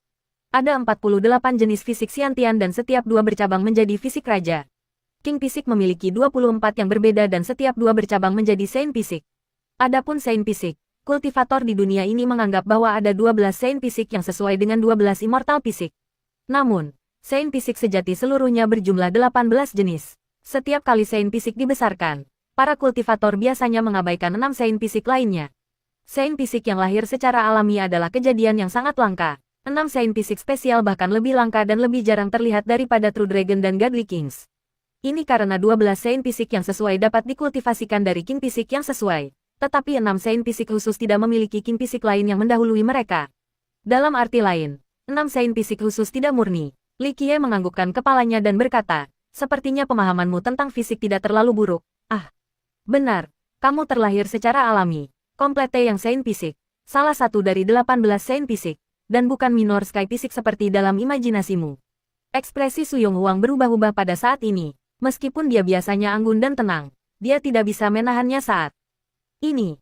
Ada 48 jenis fisik Xiantian dan setiap dua bercabang menjadi fisik raja. King Fisik memiliki 24 yang berbeda dan setiap dua bercabang menjadi Saint Fisik. Adapun Saint Fisik, kultivator di dunia ini menganggap bahwa ada 12 Saint Fisik yang sesuai dengan 12 Immortal Fisik. Namun, Saint Fisik sejati seluruhnya berjumlah 18 jenis. Setiap kali Saint Fisik dibesarkan, para kultivator biasanya mengabaikan 6 Saint Fisik lainnya. Saint Fisik yang lahir secara alami adalah kejadian yang sangat langka. 6 Saint Fisik spesial bahkan lebih langka dan lebih jarang terlihat daripada True Dragon dan Godly Kings. Ini karena 12 Saint Fisik yang sesuai dapat dikultivasikan dari King Fisik yang sesuai. Tetapi 6 Saint Fisik khusus tidak memiliki King Fisik lain yang mendahului mereka. Dalam arti lain, 6 Saint Fisik khusus tidak murni. Li Qiye menganggukkan kepalanya dan berkata, sepertinya pemahamanmu tentang fisik tidak terlalu buruk. Ah, benar, kamu terlahir secara alami, komplete yang Saint Fisik, salah satu dari 18 Saint Fisik, dan bukan Minor Sky Fisik seperti dalam imajinasimu. Ekspresi Su Yonghuang berubah-ubah pada saat ini, meskipun dia biasanya anggun dan tenang, dia tidak bisa menahannya saat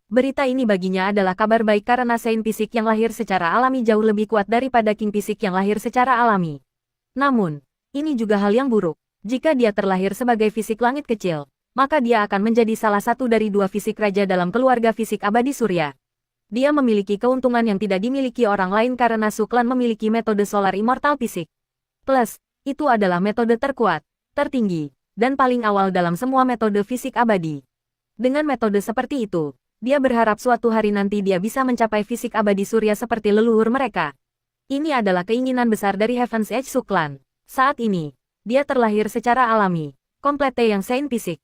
berita ini baginya adalah kabar baik karena Saint Fisik yang lahir secara alami jauh lebih kuat daripada King Fisik yang lahir secara alami. Namun, ini juga hal yang buruk. Jika dia terlahir sebagai fisik langit kecil, maka dia akan menjadi salah satu dari 2 fisik raja dalam keluarga fisik abadi surya. Dia memiliki keuntungan yang tidak dimiliki orang lain karena Suklan memiliki metode Solar Immortal Fisik. Plus, itu adalah metode terkuat, tertinggi, dan paling awal dalam semua metode fisik abadi. Dengan metode seperti itu, Dia berharap suatu hari nanti dia bisa mencapai fisik abadi surya seperti leluhur mereka. Ini adalah keinginan besar dari Heaven's Edge Suklan. Saat ini, dia terlahir secara alami, komplete yang Saint fisik.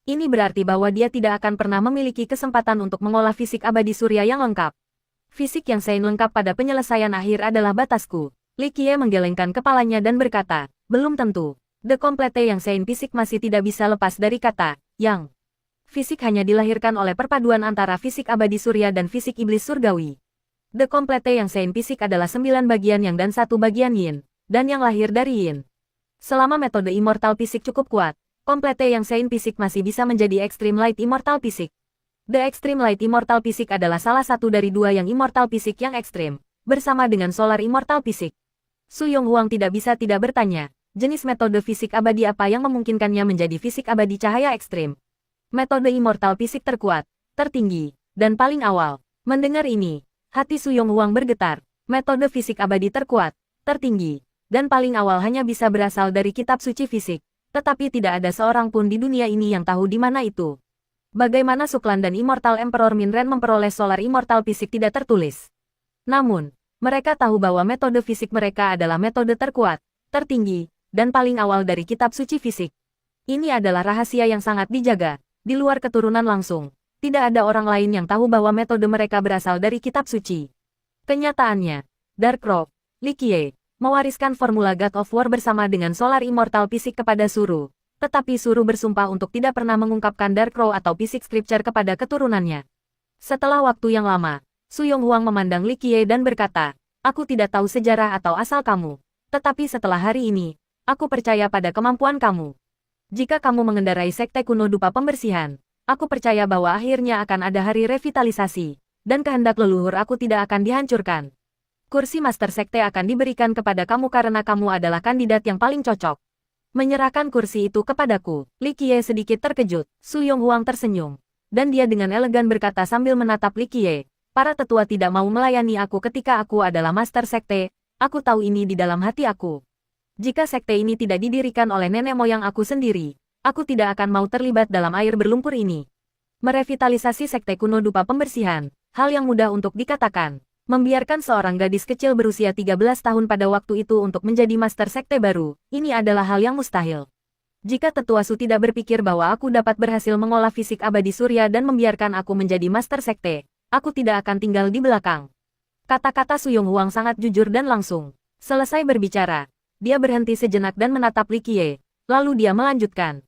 Ini berarti bahwa dia tidak akan pernah memiliki kesempatan untuk mengolah fisik abadi surya yang lengkap. Fisik yang Saint lengkap pada penyelesaian akhir adalah batasku. Li Qiye menggelengkan kepalanya dan berkata, belum tentu. The Complete yang Saint fisik masih tidak bisa lepas dari kata, yang. Fisik hanya dilahirkan oleh perpaduan antara fisik abadi surya dan fisik iblis surgawi. The Complete yang Saint fisik adalah 9 bagian yang dan 1 bagian yin, dan yang lahir dari yin. Selama metode immortal fisik cukup kuat, Complete yang Saint fisik masih bisa menjadi Extreme Light Immortal fisik. The Extreme Light Immortal fisik adalah salah satu dari 2 yang immortal fisik yang ekstrim, bersama dengan Solar Immortal fisik. Su Yonghuang tidak bisa tidak bertanya, jenis metode fisik abadi apa yang memungkinkannya menjadi fisik abadi cahaya ekstrim. Metode immortal fisik terkuat, tertinggi, dan paling awal. Mendengar ini, hati Su Yonghuang bergetar. Metode fisik abadi terkuat, tertinggi, dan paling awal hanya bisa berasal dari kitab suci fisik. Tetapi tidak ada seorang pun di dunia ini yang tahu di mana itu. Bagaimana Suklan dan Immortal Emperor Minren memperoleh Solar Immortal fisik tidak tertulis. Namun, mereka tahu bahwa metode fisik mereka adalah metode terkuat, tertinggi, dan paling awal dari kitab suci fisik. Ini adalah rahasia yang sangat dijaga. Di luar keturunan langsung, tidak ada orang lain yang tahu bahwa metode mereka berasal dari kitab suci. Kenyataannya, Dark Rock, Li Qiye, mewariskan formula God of War bersama dengan Solar Immortal fisik kepada Suru, tetapi Suru bersumpah untuk tidak pernah mengungkapkan Dark Rock atau fisik scripture kepada keturunannya. Setelah waktu yang lama, Su Yonghuang memandang Li Qiye dan berkata, aku tidak tahu sejarah atau asal kamu, tetapi setelah hari ini, aku percaya pada kemampuan kamu. Jika kamu mengendarai sekte kuno dupa pembersihan, aku percaya bahwa akhirnya akan ada hari revitalisasi, dan kehendak leluhur aku tidak akan dihancurkan. Kursi Master Sekte akan diberikan kepada kamu karena kamu adalah kandidat yang paling cocok. Menyerahkan kursi itu kepadaku, Li Qiye sedikit terkejut. Su Yonghuang tersenyum, dan dia dengan elegan berkata sambil menatap Li Qiye, para tetua tidak mau melayani aku ketika aku adalah Master Sekte, aku tahu ini di dalam hati aku. Jika sekte ini tidak didirikan oleh nenek moyang aku sendiri, aku tidak akan mau terlibat dalam air berlumpur ini. Merevitalisasi sekte kuno dupa pembersihan, hal yang mudah untuk dikatakan. Membiarkan seorang gadis kecil berusia 13 tahun pada waktu itu untuk menjadi master sekte baru, ini adalah hal yang mustahil. Jika tetua Su tidak berpikir bahwa aku dapat berhasil mengolah fisik abadi surya dan membiarkan aku menjadi master sekte, aku tidak akan tinggal di belakang. Kata-kata Su Yonghuang sangat jujur dan langsung. Selesai berbicara, dia berhenti sejenak dan menatap Li Qiye, lalu dia melanjutkan.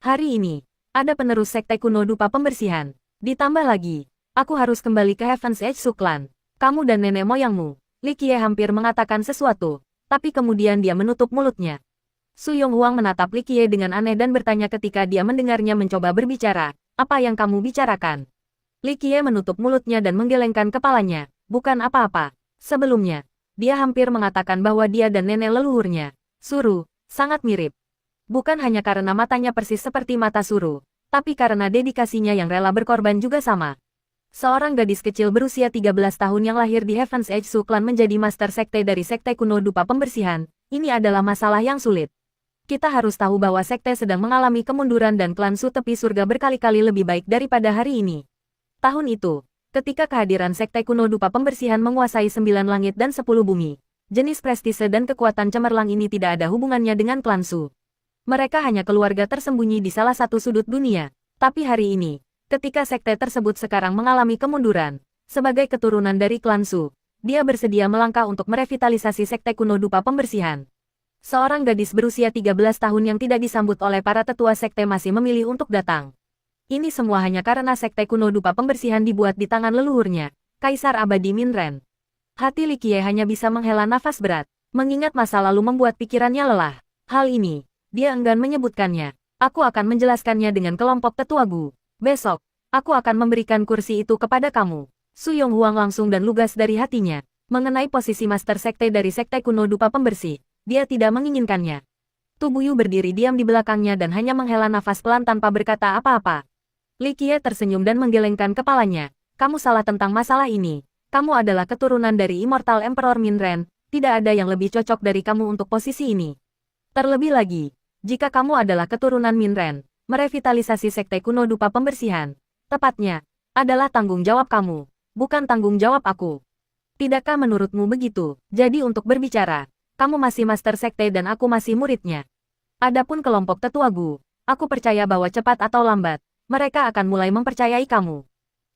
Hari ini, ada penerus sekte kuno dupa pembersihan. Ditambah lagi, aku harus kembali ke Heaven's Edge Suklan. Kamu dan nenek moyangmu. Li Qiye hampir mengatakan sesuatu, tapi kemudian dia menutup mulutnya. Su Yonghuang menatap Li Qiye dengan aneh dan bertanya ketika dia mendengarnya mencoba berbicara, apa yang kamu bicarakan? Li Qiye menutup mulutnya dan menggelengkan kepalanya, bukan apa-apa. Sebelumnya, dia hampir mengatakan bahwa dia dan nenek leluhurnya, Suru, sangat mirip. Bukan hanya karena matanya persis seperti mata Suru, tapi karena dedikasinya yang rela berkorban juga sama. Seorang gadis kecil berusia 13 tahun yang lahir di Heaven's Edge Suklan menjadi master sekte dari sekte kuno dupa pembersihan, ini adalah masalah yang sulit. Kita harus tahu bahwa sekte sedang mengalami kemunduran dan klan Su tepi surga berkali-kali lebih baik daripada hari ini. Tahun itu, ketika kehadiran sekte kuno dupa pembersihan menguasai 9 langit dan 10 bumi, jenis prestise dan kekuatan cemerlang ini tidak ada hubungannya dengan klan Su. Mereka hanya keluarga tersembunyi di salah satu sudut dunia. Tapi hari ini, ketika sekte tersebut sekarang mengalami kemunduran, sebagai keturunan dari klan Su, dia bersedia melangkah untuk merevitalisasi sekte kuno dupa pembersihan. Seorang gadis berusia 13 tahun yang tidak disambut oleh para tetua sekte masih memilih untuk datang. Ini semua hanya karena sekte kuno dupa pembersihan dibuat di tangan leluhurnya, Kaisar Abadi Minren. Hati Li Qiye hanya bisa menghela nafas berat, mengingat masa lalu membuat pikirannya lelah. Hal ini, dia enggan menyebutkannya. Aku akan menjelaskannya dengan kelompok tetua Gu. Besok, aku akan memberikan kursi itu kepada kamu. Su Yonghuang langsung dan lugas dari hatinya. Mengenai posisi master sekte dari sekte kuno dupa pembersih, dia tidak menginginkannya. Tubuh Yu berdiri diam di belakangnya dan hanya menghela nafas pelan tanpa berkata apa-apa. Li Qiye tersenyum dan menggelengkan kepalanya. Kamu salah tentang masalah ini. Kamu adalah keturunan dari Immortal Emperor Minren, tidak ada yang lebih cocok dari kamu untuk posisi ini. Terlebih lagi, jika kamu adalah keturunan Minren, merevitalisasi sekte kuno dupa pembersihan, tepatnya, adalah tanggung jawab kamu, bukan tanggung jawab aku. Tidakkah menurutmu begitu? Jadi untuk berbicara, kamu masih Master Sekte dan aku masih muridnya. Adapun kelompok tetua Gu, aku percaya bahwa cepat atau lambat, mereka akan mulai mempercayai kamu.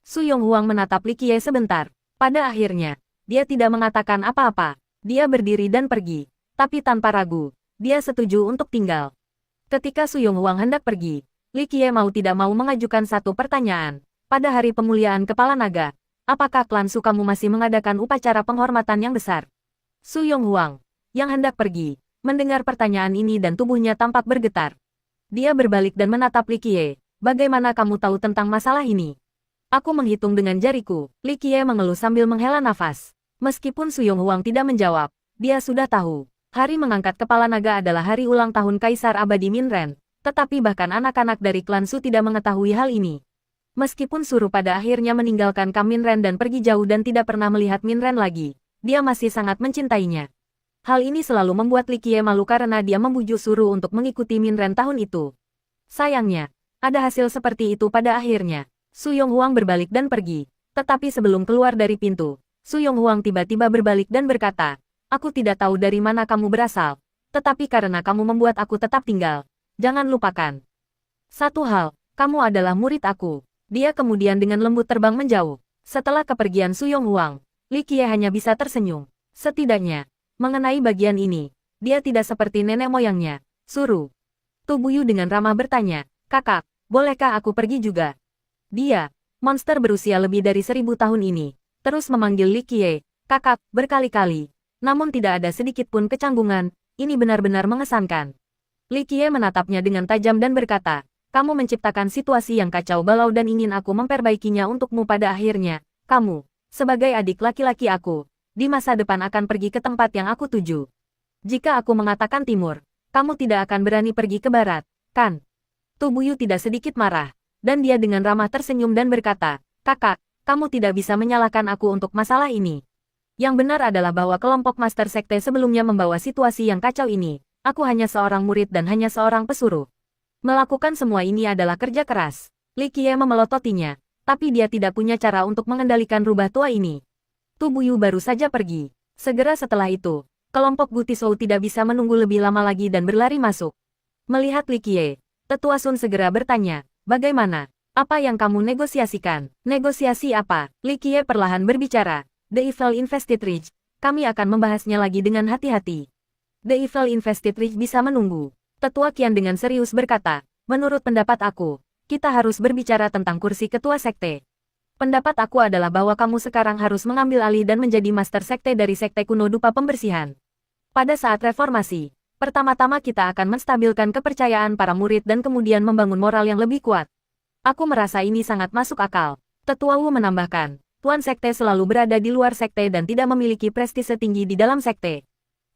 Su Yonghuang menatap Li Qiye sebentar. Pada akhirnya, dia tidak mengatakan apa-apa. Dia berdiri dan pergi. Tapi tanpa ragu, dia setuju untuk tinggal. Ketika Su Yonghuang hendak pergi, Li Qiye mau tidak mau mengajukan satu pertanyaan. Pada hari pemuliaan Kepala Naga, apakah klan Su kamu masih mengadakan upacara penghormatan yang besar? Su Yonghuang, yang hendak pergi, mendengar pertanyaan ini dan tubuhnya tampak bergetar. Dia berbalik dan menatap Li Qiye. Bagaimana kamu tahu tentang masalah ini? Aku menghitung dengan jariku. Li Qiye mengeluh sambil menghela nafas. Meskipun Su Yonghuang tidak menjawab, dia sudah tahu. Hari mengangkat Kepala Naga adalah hari ulang tahun Kaisar Abadi Minren. Tetapi bahkan anak-anak dari klan Su tidak mengetahui hal ini. Meskipun Suru pada akhirnya meninggalkan Kam Minren dan pergi jauh dan tidak pernah melihat Minren lagi, dia masih sangat mencintainya. Hal ini selalu membuat Li Qiye malu karena dia membujuk Suru untuk mengikuti Minren tahun itu. Sayangnya, ada hasil seperti itu pada akhirnya. Su Yonghuang berbalik dan pergi. Tetapi sebelum keluar dari pintu, Su Yonghuang tiba-tiba berbalik dan berkata, aku tidak tahu dari mana kamu berasal. Tetapi karena kamu membuat aku tetap tinggal, jangan lupakan satu hal, kamu adalah murid aku. Dia kemudian dengan lembut terbang menjauh. Setelah kepergian Su Yonghuang, Li Qiye hanya bisa tersenyum. Setidaknya, mengenai bagian ini, dia tidak seperti nenek moyangnya, Suru. Tu Buyu dengan ramah bertanya, kakak, bolehkah aku pergi juga? Dia, monster berusia lebih dari 1000 tahun ini, terus memanggil Li Qiye, kakak, berkali-kali. Namun tidak ada sedikit pun kecanggungan, ini benar-benar mengesankan. Li Qiye menatapnya dengan tajam dan berkata, kamu menciptakan situasi yang kacau balau dan ingin aku memperbaikinya untukmu pada akhirnya. Kamu, sebagai adik laki-laki aku, di masa depan akan pergi ke tempat yang aku tuju. Jika aku mengatakan timur, kamu tidak akan berani pergi ke barat, kan? Tu Buyu tidak sedikit marah. Dan dia dengan ramah tersenyum dan berkata, kakak, kamu tidak bisa menyalahkan aku untuk masalah ini. Yang benar adalah bahwa kelompok Master Sekte sebelumnya membawa situasi yang kacau ini. Aku hanya seorang murid dan hanya seorang pesuruh. Melakukan semua ini adalah kerja keras. Li Qiye memelototinya, tapi dia tidak punya cara untuk mengendalikan rubah tua ini. Tu Buyu baru saja pergi. Segera setelah itu, kelompok Gu Tishou tidak bisa menunggu lebih lama lagi dan berlari masuk. Melihat Li Qiye, Tetua Sun segera bertanya, bagaimana? Apa yang kamu negosiasikan? Negosiasi apa? Li Qiye perlahan berbicara. The Evil Invested Ridge. Kami akan membahasnya lagi dengan hati-hati. The Evil Invested Ridge bisa menunggu. Tetua Qian dengan serius berkata, menurut pendapat aku, kita harus berbicara tentang kursi ketua sekte. Pendapat aku adalah bahwa kamu sekarang harus mengambil alih dan menjadi master sekte dari sekte kuno dupa pembersihan. Pada saat reformasi, pertama-tama kita akan menstabilkan kepercayaan para murid dan kemudian membangun moral yang lebih kuat. Aku merasa ini sangat masuk akal. Tetua Wu menambahkan, Tuan Sekte selalu berada di luar sekte dan tidak memiliki prestise tinggi di dalam sekte.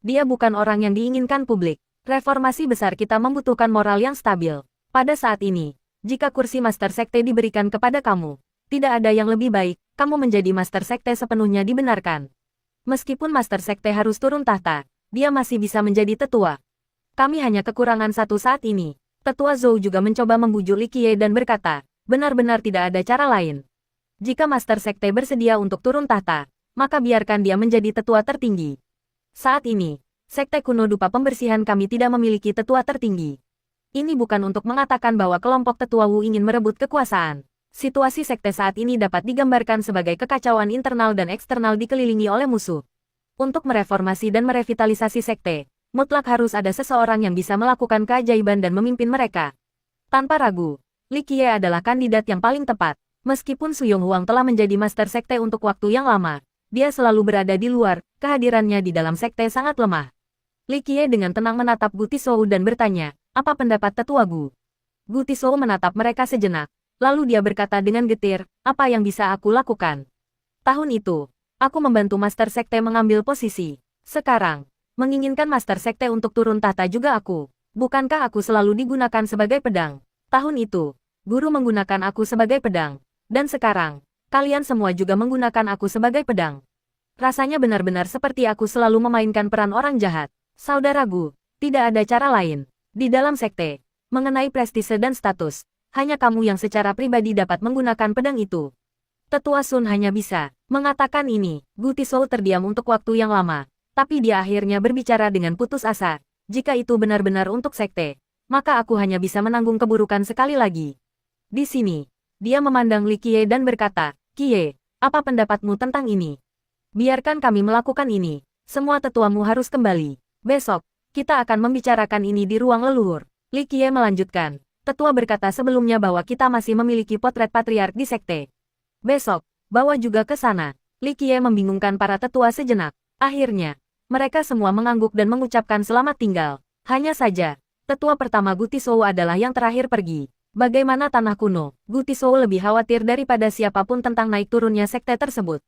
Dia bukan orang yang diinginkan publik. Reformasi besar kita membutuhkan moral yang stabil. Pada saat ini, jika kursi Master Sekte diberikan kepada kamu, tidak ada yang lebih baik, kamu menjadi Master Sekte sepenuhnya dibenarkan. Meskipun Master Sekte harus turun tahta, dia masih bisa menjadi tetua. Kami hanya kekurangan satu saat ini. Tetua Zhou juga mencoba membujuk Li Qiye dan berkata, benar-benar tidak ada cara lain. Jika Master Sekte bersedia untuk turun tahta, maka biarkan dia menjadi tetua tertinggi. Saat ini, Sekte kuno dupa pembersihan kami tidak memiliki tetua tertinggi. Ini bukan untuk mengatakan bahwa kelompok tetua Wu ingin merebut kekuasaan. Situasi sekte saat ini dapat digambarkan sebagai kekacauan internal dan eksternal dikelilingi oleh musuh. Untuk mereformasi dan merevitalisasi sekte, mutlak harus ada seseorang yang bisa melakukan keajaiban dan memimpin mereka. Tanpa ragu, Li Qiye adalah kandidat yang paling tepat. Meskipun Su Yonghuang telah menjadi master sekte untuk waktu yang lama, dia selalu berada di luar, kehadirannya di dalam sekte sangat lemah. Li Qiye dengan tenang menatap Gu Tishou dan bertanya, apa pendapat tetua Gu? Gu Tishou menatap mereka sejenak, lalu dia berkata dengan getir, apa yang bisa aku lakukan? Tahun itu, aku membantu Master Sekte mengambil posisi. Sekarang, menginginkan Master Sekte untuk turun tahta juga aku. Bukankah aku selalu digunakan sebagai pedang? Tahun itu, guru menggunakan aku sebagai pedang. Dan sekarang, kalian semua juga menggunakan aku sebagai pedang. Rasanya benar-benar seperti aku selalu memainkan peran orang jahat. Saudara Gu, tidak ada cara lain. Di dalam sekte, mengenai prestise dan status, hanya kamu yang secara pribadi dapat menggunakan pedang itu. Tetua Sun hanya bisa mengatakan ini. Gu Tizhou terdiam untuk waktu yang lama, tapi dia akhirnya berbicara dengan putus asa. Jika itu benar-benar untuk sekte, maka aku hanya bisa menanggung keburukan sekali lagi. Di sini, dia memandang Li Qiye dan berkata, Qiye, apa pendapatmu tentang ini? Biarkan kami melakukan ini. Semua tetuamu harus kembali. Besok, kita akan membicarakan ini di ruang leluhur. Li Qiye melanjutkan. Tetua berkata sebelumnya bahwa kita masih memiliki potret patriark di sekte. Besok, bawa juga ke sana. Li Qiye membingungkan para tetua sejenak. Akhirnya, mereka semua mengangguk dan mengucapkan selamat tinggal. Hanya saja, tetua pertama Gu Tizhou adalah yang terakhir pergi. Bagaimana tanah kuno? Gu Tizhou lebih khawatir daripada siapapun tentang naik turunnya sekte tersebut.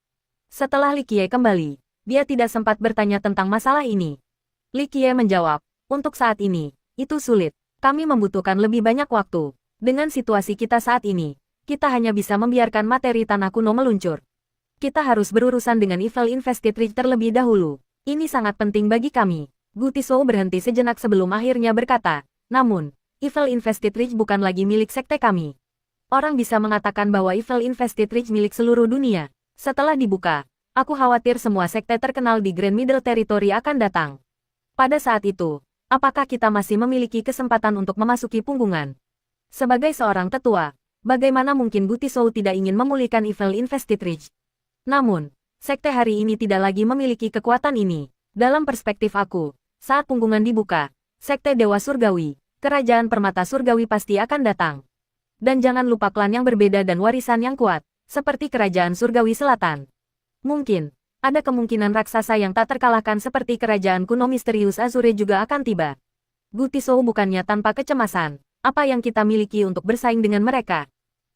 Setelah Li Qiye kembali, dia tidak sempat bertanya tentang masalah ini. Li Qiye menjawab, untuk saat ini, itu sulit. Kami membutuhkan lebih banyak waktu. Dengan situasi kita saat ini, kita hanya bisa membiarkan materi tanah kuno meluncur. Kita harus berurusan dengan Evil Invested Ridge terlebih dahulu. Ini sangat penting bagi kami. Gu Tizhou berhenti sejenak sebelum akhirnya berkata, namun, Evil Invested Ridge bukan lagi milik sekte kami. Orang bisa mengatakan bahwa Evil Invested Ridge milik seluruh dunia. Setelah dibuka, aku khawatir semua sekte terkenal di Grand Middle Territory akan datang. Pada saat itu, apakah kita masih memiliki kesempatan untuk memasuki punggungan? Sebagai seorang tetua, bagaimana mungkin Gu Tizhou tidak ingin memulihkan Evil Invested Ridge? Namun, sekte hari ini tidak lagi memiliki kekuatan ini. Dalam perspektif aku, saat punggungan dibuka, sekte Dewa Surgawi, kerajaan permata surgawi pasti akan datang. Dan jangan lupa klan yang berbeda dan warisan yang kuat, seperti kerajaan surgawi selatan. Mungkin, ada kemungkinan raksasa yang tak terkalahkan seperti kerajaan kuno misterius Azure juga akan tiba. Gu Tizhou bukannya tanpa kecemasan. Apa yang kita miliki untuk bersaing dengan mereka?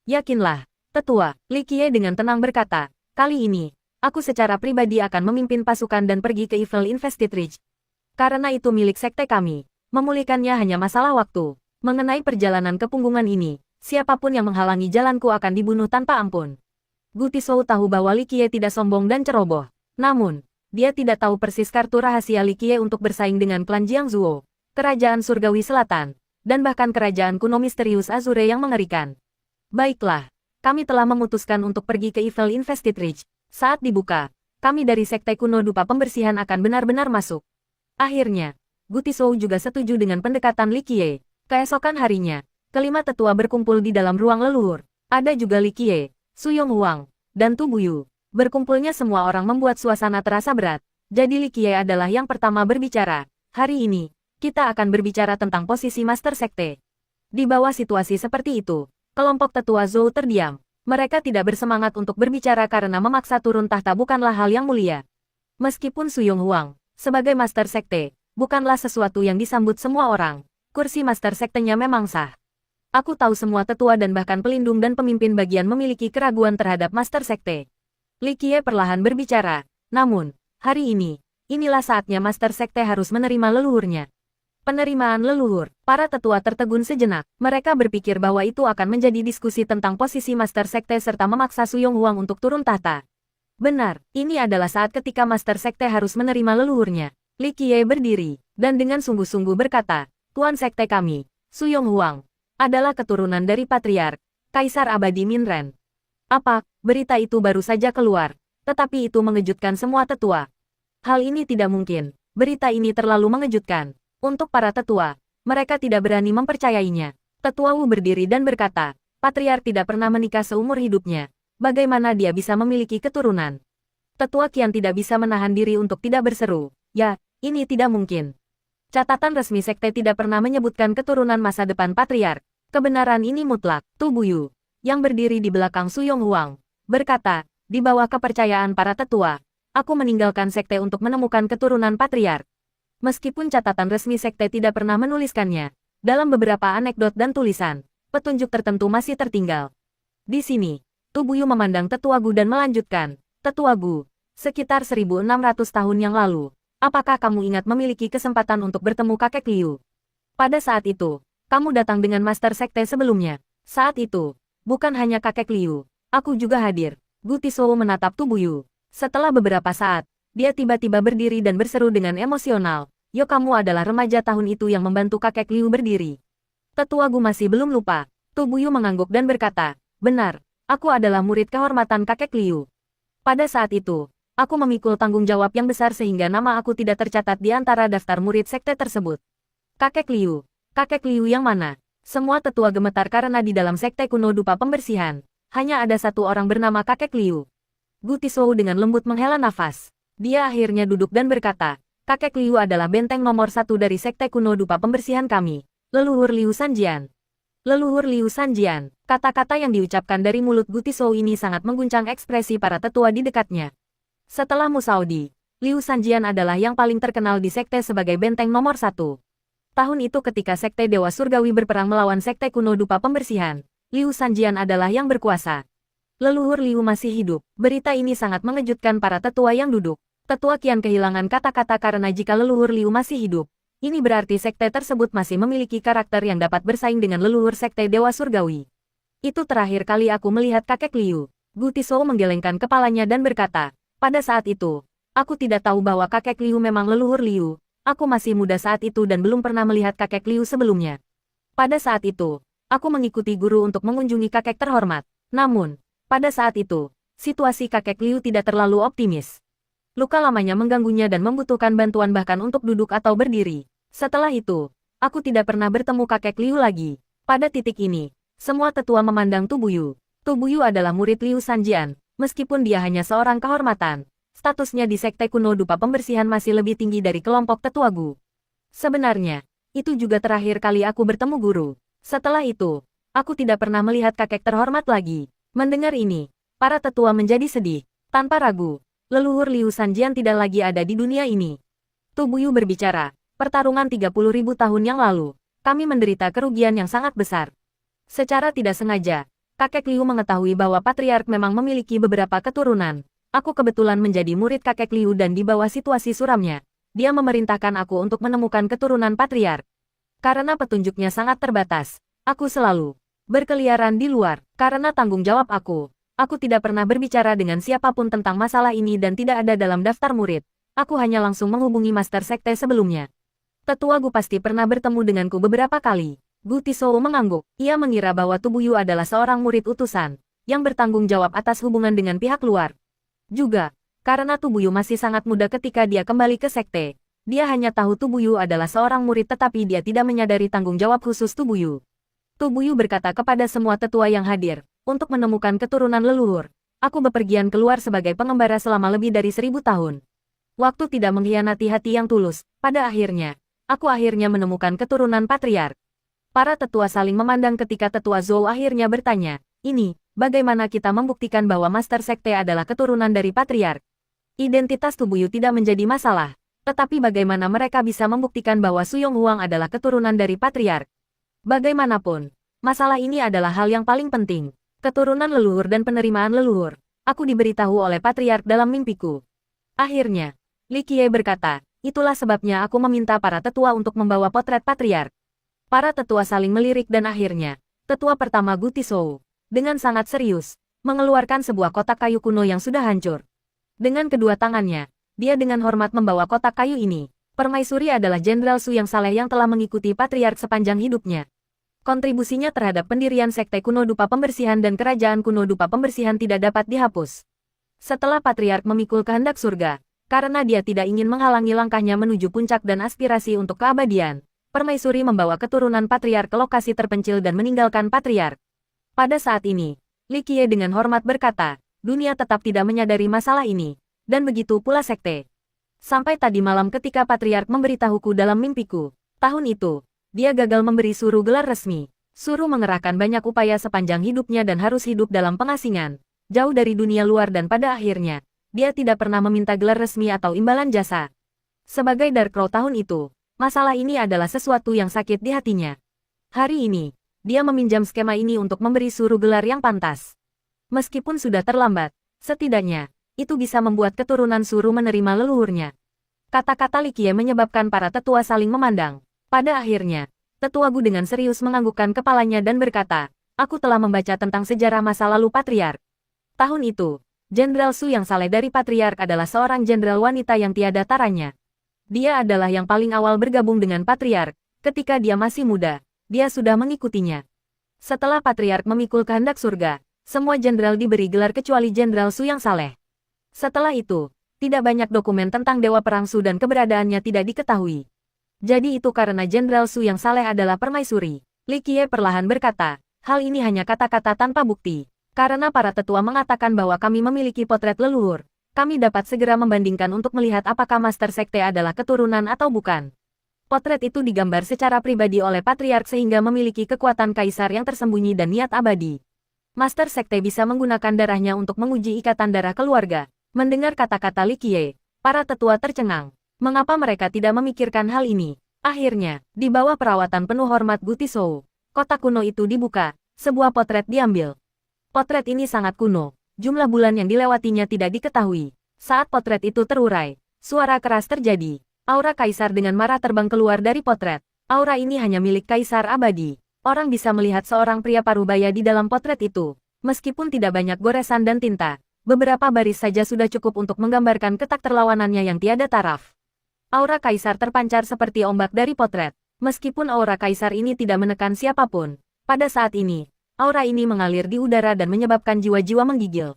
Yakinlah, tetua, Li Qiye dengan tenang berkata, kali ini, aku secara pribadi akan memimpin pasukan dan pergi ke Evil Invested Ridge. Karena itu milik sekte kami, memulihkannya hanya masalah waktu. Mengenai perjalanan ke punggungan ini, siapapun yang menghalangi jalanku akan dibunuh tanpa ampun. Gu Tizhou tahu bahwa Li Qiye tidak sombong dan ceroboh. Namun, dia tidak tahu persis kartu rahasia Li Qiye untuk bersaing dengan klan Jiangzuo, kerajaan surgawi selatan, dan bahkan kerajaan kuno misterius Azure yang mengerikan. Baiklah, kami telah memutuskan untuk pergi ke Evil Invested Ridge. Saat dibuka, kami dari sekte kuno dupa pembersihan akan benar-benar masuk. Akhirnya, Gu Tizhou juga setuju dengan pendekatan Li Qiye. Keesokan harinya, kelima tetua berkumpul di dalam ruang leluhur. Ada juga Li Qiye, Su Yonghuang, dan Tu Buyu. Berkumpulnya semua orang membuat suasana terasa berat. Jadi Li Qiye adalah yang pertama berbicara. Hari ini, kita akan berbicara tentang posisi Master Sekte. Di bawah situasi seperti itu, kelompok tetua Zhou terdiam. Mereka tidak bersemangat untuk berbicara karena memaksa turun tahta bukanlah hal yang mulia. Meskipun Su Yonghuang, sebagai Master Sekte, bukanlah sesuatu yang disambut semua orang. Kursi Master Sektenya memang sah. Aku tahu semua tetua dan bahkan pelindung dan pemimpin bagian memiliki keraguan terhadap Master Sekte. Li Qiye perlahan berbicara. Namun, hari ini, inilah saatnya Master Sekte harus menerima leluhurnya. Penerimaan leluhur. Para tetua tertegun sejenak. Mereka berpikir bahwa itu akan menjadi diskusi tentang posisi Master Sekte serta memaksa Su Yonghuang untuk turun tahta. Benar, ini adalah saat ketika Master Sekte harus menerima leluhurnya. Li Qiye berdiri, dan dengan sungguh-sungguh berkata, Tuan Sekte kami, Su Yonghuang, adalah keturunan dari Patriark, Kaisar Abadi Minren. Apa, berita itu baru saja keluar, tetapi itu mengejutkan semua tetua. Hal ini tidak mungkin, berita ini terlalu mengejutkan. Untuk para tetua, mereka tidak berani mempercayainya. Tetua Wu berdiri dan berkata, Patriark tidak pernah menikah seumur hidupnya. Bagaimana dia bisa memiliki keturunan? Tetua Qian tidak bisa menahan diri untuk tidak berseru. Ya, ini tidak mungkin. Catatan resmi sekte tidak pernah menyebutkan keturunan masa depan Patriark. Kebenaran ini mutlak. Tu Buyu, yang berdiri di belakang Su Yonghuang, berkata, di bawah kepercayaan para tetua, aku meninggalkan sekte untuk menemukan keturunan Patriark. Meskipun catatan resmi sekte tidak pernah menuliskannya, dalam beberapa anekdot dan tulisan, petunjuk tertentu masih tertinggal. Di sini, Tu Buyu memandang Tetua Gu dan melanjutkan, Tetua Gu, sekitar 1600 tahun yang lalu, apakah kamu ingat memiliki kesempatan untuk bertemu kakek Liu? Pada saat itu, kamu datang dengan Master Sekte sebelumnya. Saat itu, bukan hanya kakek Liu, aku juga hadir. Gu Tizhou menatap Tu Buyu. Setelah beberapa saat, dia tiba-tiba berdiri dan berseru dengan emosional. Yo, kamu adalah remaja tahun itu yang membantu kakek Liu berdiri. Tetua Gu masih belum lupa. Tu Buyu mengangguk dan berkata, benar, Aku adalah murid kehormatan kakek Liu. Pada saat itu, aku memikul tanggung jawab yang besar sehingga nama aku tidak tercatat di antara daftar murid sekte tersebut. Kakek Liu. Kakek Liu yang mana? Semua tetua gemetar karena di dalam sekte kuno dupa pembersihan, hanya ada satu orang bernama kakek Liu. Gu Tizhou dengan lembut menghela nafas. Dia akhirnya duduk dan berkata, kakek Liu adalah benteng nomor satu dari sekte kuno dupa pembersihan kami, leluhur Liu Sanjian. Leluhur Liu Sanjian. Kata-kata yang diucapkan dari mulut Gu Tizhou ini sangat mengguncang ekspresi para tetua di dekatnya. Setelah Musaudi, Liu Sanjian adalah yang paling terkenal di sekte sebagai benteng nomor satu. Tahun itu ketika sekte Dewa Surgawi berperang melawan sekte kuno dupa pembersihan, Liu Sanjian adalah yang berkuasa. Leluhur Liu masih hidup. Berita ini sangat mengejutkan para tetua yang duduk. Tetua kian kehilangan kata-kata karena jika leluhur Liu masih hidup, ini berarti sekte tersebut masih memiliki karakter yang dapat bersaing dengan leluhur sekte Dewa Surgawi. Itu terakhir kali aku melihat kakek Liu. Gu Tizhou menggelengkan kepalanya dan berkata, pada saat itu, aku tidak tahu bahwa kakek Liu memang leluhur Liu. Aku masih muda saat itu dan belum pernah melihat kakek Liu sebelumnya. Pada saat itu, aku mengikuti guru untuk mengunjungi kakek terhormat. Namun, pada saat itu, situasi kakek Liu tidak terlalu optimis. Luka lamanya mengganggunya dan membutuhkan bantuan bahkan untuk duduk atau berdiri. Setelah itu, aku tidak pernah bertemu kakek Liu lagi. Pada titik ini, semua tetua memandang Tu Buyu. Tu Buyu adalah murid Liu Sanjian, meskipun dia hanya seorang kehormatan. Statusnya di sekte kuno dupa pembersihan masih lebih tinggi dari kelompok tetua Gu. Sebenarnya, itu juga terakhir kali aku bertemu guru. Setelah itu, aku tidak pernah melihat kakek terhormat lagi. Mendengar ini, para tetua menjadi sedih. Tanpa ragu, leluhur Liu Sanjian tidak lagi ada di dunia ini. Tu Buyu berbicara, pertarungan 30.000 tahun yang lalu, kami menderita kerugian yang sangat besar. Secara tidak sengaja, kakek Liu mengetahui bahwa Patriark memang memiliki beberapa keturunan. Aku kebetulan menjadi murid kakek Liu dan di bawah situasi suramnya, dia memerintahkan aku untuk menemukan keturunan Patriark. Karena petunjuknya sangat terbatas, aku selalu berkeliaran di luar. Karena tanggung jawab aku tidak pernah berbicara dengan siapapun tentang masalah ini dan tidak ada dalam daftar murid. Aku hanya langsung menghubungi Master Sekte sebelumnya. Tetua Gu pasti pernah bertemu denganku beberapa kali. Gu Tizhou mengangguk. Ia mengira bahwa Tu Buyu adalah seorang murid utusan, yang bertanggung jawab atas hubungan dengan pihak luar. Juga, karena Tu Buyu masih sangat muda ketika dia kembali ke sekte, dia hanya tahu Tu Buyu adalah seorang murid tetapi dia tidak menyadari tanggung jawab khusus Tu Buyu. Tu Buyu berkata kepada semua tetua yang hadir, untuk menemukan keturunan leluhur, aku bepergian keluar sebagai pengembara selama lebih dari 1000 tahun. Waktu tidak mengkhianati hati yang tulus, pada akhirnya, aku akhirnya menemukan keturunan Patriark. Para tetua saling memandang ketika tetua Zhou akhirnya bertanya, ini, bagaimana kita membuktikan bahwa Master Sekte adalah keturunan dari Patriark? Identitas Tu Buyu tidak menjadi masalah, tetapi bagaimana mereka bisa membuktikan bahwa Su Yonghuang adalah keturunan dari Patriark? Bagaimanapun, masalah ini adalah hal yang paling penting. Keturunan leluhur dan penerimaan leluhur. Aku diberitahu oleh Patriark dalam mimpiku. Akhirnya, Li Qiye berkata, itulah sebabnya aku meminta para tetua untuk membawa potret Patriark. Para tetua saling melirik dan akhirnya, tetua pertama Gu Tizhou, dengan sangat serius, mengeluarkan sebuah kotak kayu kuno yang sudah hancur. Dengan kedua tangannya, dia dengan hormat membawa kotak kayu ini. Permaisuri adalah Jenderal Su yang saleh yang telah mengikuti Patriark sepanjang hidupnya. Kontribusinya terhadap pendirian sekte kuno dupa pembersihan dan kerajaan kuno dupa pembersihan tidak dapat dihapus. Setelah Patriark memikul kehendak surga, karena dia tidak ingin menghalangi langkahnya menuju puncak dan aspirasi untuk keabadian, Permaisuri membawa keturunan Patriark ke lokasi terpencil dan meninggalkan Patriark. Pada saat ini, Li Qiye dengan hormat berkata, dunia tetap tidak menyadari masalah ini, dan begitu pula sekte. Sampai tadi malam ketika Patriark memberitahuku dalam mimpiku, tahun itu, dia gagal memberi Suru gelar resmi. Suru mengerahkan banyak upaya sepanjang hidupnya dan harus hidup dalam pengasingan, jauh dari dunia luar dan pada akhirnya, dia tidak pernah meminta gelar resmi atau imbalan jasa. Sebagai Dark Crow tahun itu, masalah ini adalah sesuatu yang sakit di hatinya. Hari ini, dia meminjam skema ini untuk memberi Suru gelar yang pantas. Meskipun sudah terlambat, setidaknya, itu bisa membuat keturunan Suru menerima leluhurnya. Kata-kata Li Qiye menyebabkan para tetua saling memandang. Pada akhirnya, tetua Gu dengan serius menganggukkan kepalanya dan berkata, aku telah membaca tentang sejarah masa lalu Patriark. Tahun itu, Jenderal Su yang saleh dari Patriark adalah seorang jenderal wanita yang tiada taranya. Dia adalah yang paling awal bergabung dengan Patriark. Ketika dia masih muda, dia sudah mengikutinya. Setelah Patriark memikul kehendak surga, Semua jenderal diberi gelar kecuali Jenderal Su yang saleh. Setelah itu, tidak banyak dokumen tentang Dewa Perang Su dan keberadaannya tidak diketahui. Jadi itu karena Jenderal Su yang saleh adalah permaisuri. Li Qiye perlahan berkata, hal ini hanya kata-kata tanpa bukti. Karena para tetua mengatakan bahwa kami memiliki potret leluhur, kami dapat segera membandingkan untuk melihat apakah Master Sekte adalah keturunan atau bukan. Potret itu digambar secara pribadi oleh Patriark sehingga memiliki kekuatan kaisar yang tersembunyi dan niat abadi. Master Sekte bisa menggunakan darahnya untuk menguji ikatan darah keluarga. Mendengar kata-kata Li Qiye, para tetua tercengang. Mengapa mereka tidak memikirkan hal ini? Akhirnya, di bawah perawatan penuh hormat Gu Tizhou, kotak kuno itu dibuka, sebuah potret diambil. Potret ini sangat kuno, jumlah bulan yang dilewatinya tidak diketahui. Saat potret itu terurai, suara keras terjadi. Aura kaisar dengan marah terbang keluar dari potret. Aura ini hanya milik kaisar abadi. Orang bisa melihat seorang pria parubaya di dalam potret itu. Meskipun tidak banyak goresan dan tinta, beberapa baris saja sudah cukup untuk menggambarkan ketak terlawanannya yang tiada taraf. Aura kaisar terpancar seperti ombak dari potret. Meskipun aura kaisar ini tidak menekan siapapun, pada saat ini, aura ini mengalir di udara dan menyebabkan jiwa-jiwa menggigil.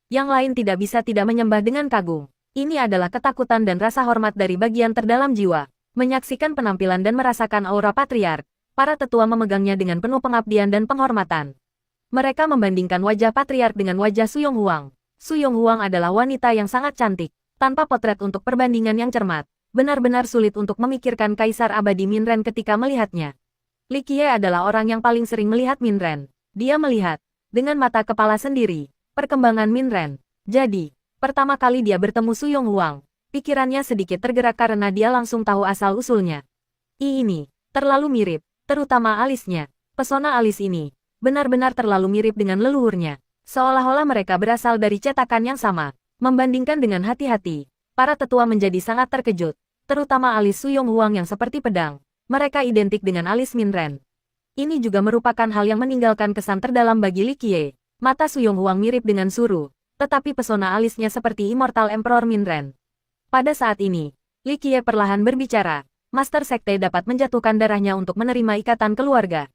Yang lain tidak bisa tidak menyembah dengan kagum. Ini adalah ketakutan dan rasa hormat dari bagian terdalam jiwa. Menyaksikan penampilan dan merasakan aura patriark, para tetua memegangnya dengan penuh pengabdian dan penghormatan. Mereka membandingkan wajah patriark dengan wajah Su Yonghuang. Su Yonghuang adalah wanita yang sangat cantik, tanpa potret untuk perbandingan yang cermat. Benar-benar sulit untuk memikirkan Kaisar Abadi Minren ketika melihatnya. Li Qiye adalah orang yang paling sering melihat Minren. Dia melihat, dengan mata kepala sendiri, perkembangan Minren. Jadi, pertama kali dia bertemu Su Yonghuang, pikirannya sedikit tergerak karena dia langsung tahu asal-usulnya. Ini terlalu mirip, terutama alisnya. Pesona alis ini benar-benar terlalu mirip dengan leluhurnya. Seolah-olah mereka berasal dari cetakan yang sama. Membandingkan dengan hati-hati, para tetua menjadi sangat terkejut, terutama alis Su Yonghuang yang seperti pedang. Mereka identik dengan alis Minren. Ini juga merupakan hal yang meninggalkan kesan terdalam bagi Li Qiye. Mata Su Yonghuang mirip dengan Suru, tetapi pesona alisnya seperti Immortal Emperor Minren. Pada saat ini, Li Qiye perlahan berbicara. Master Sekte dapat menjatuhkan darahnya untuk menerima ikatan keluarga.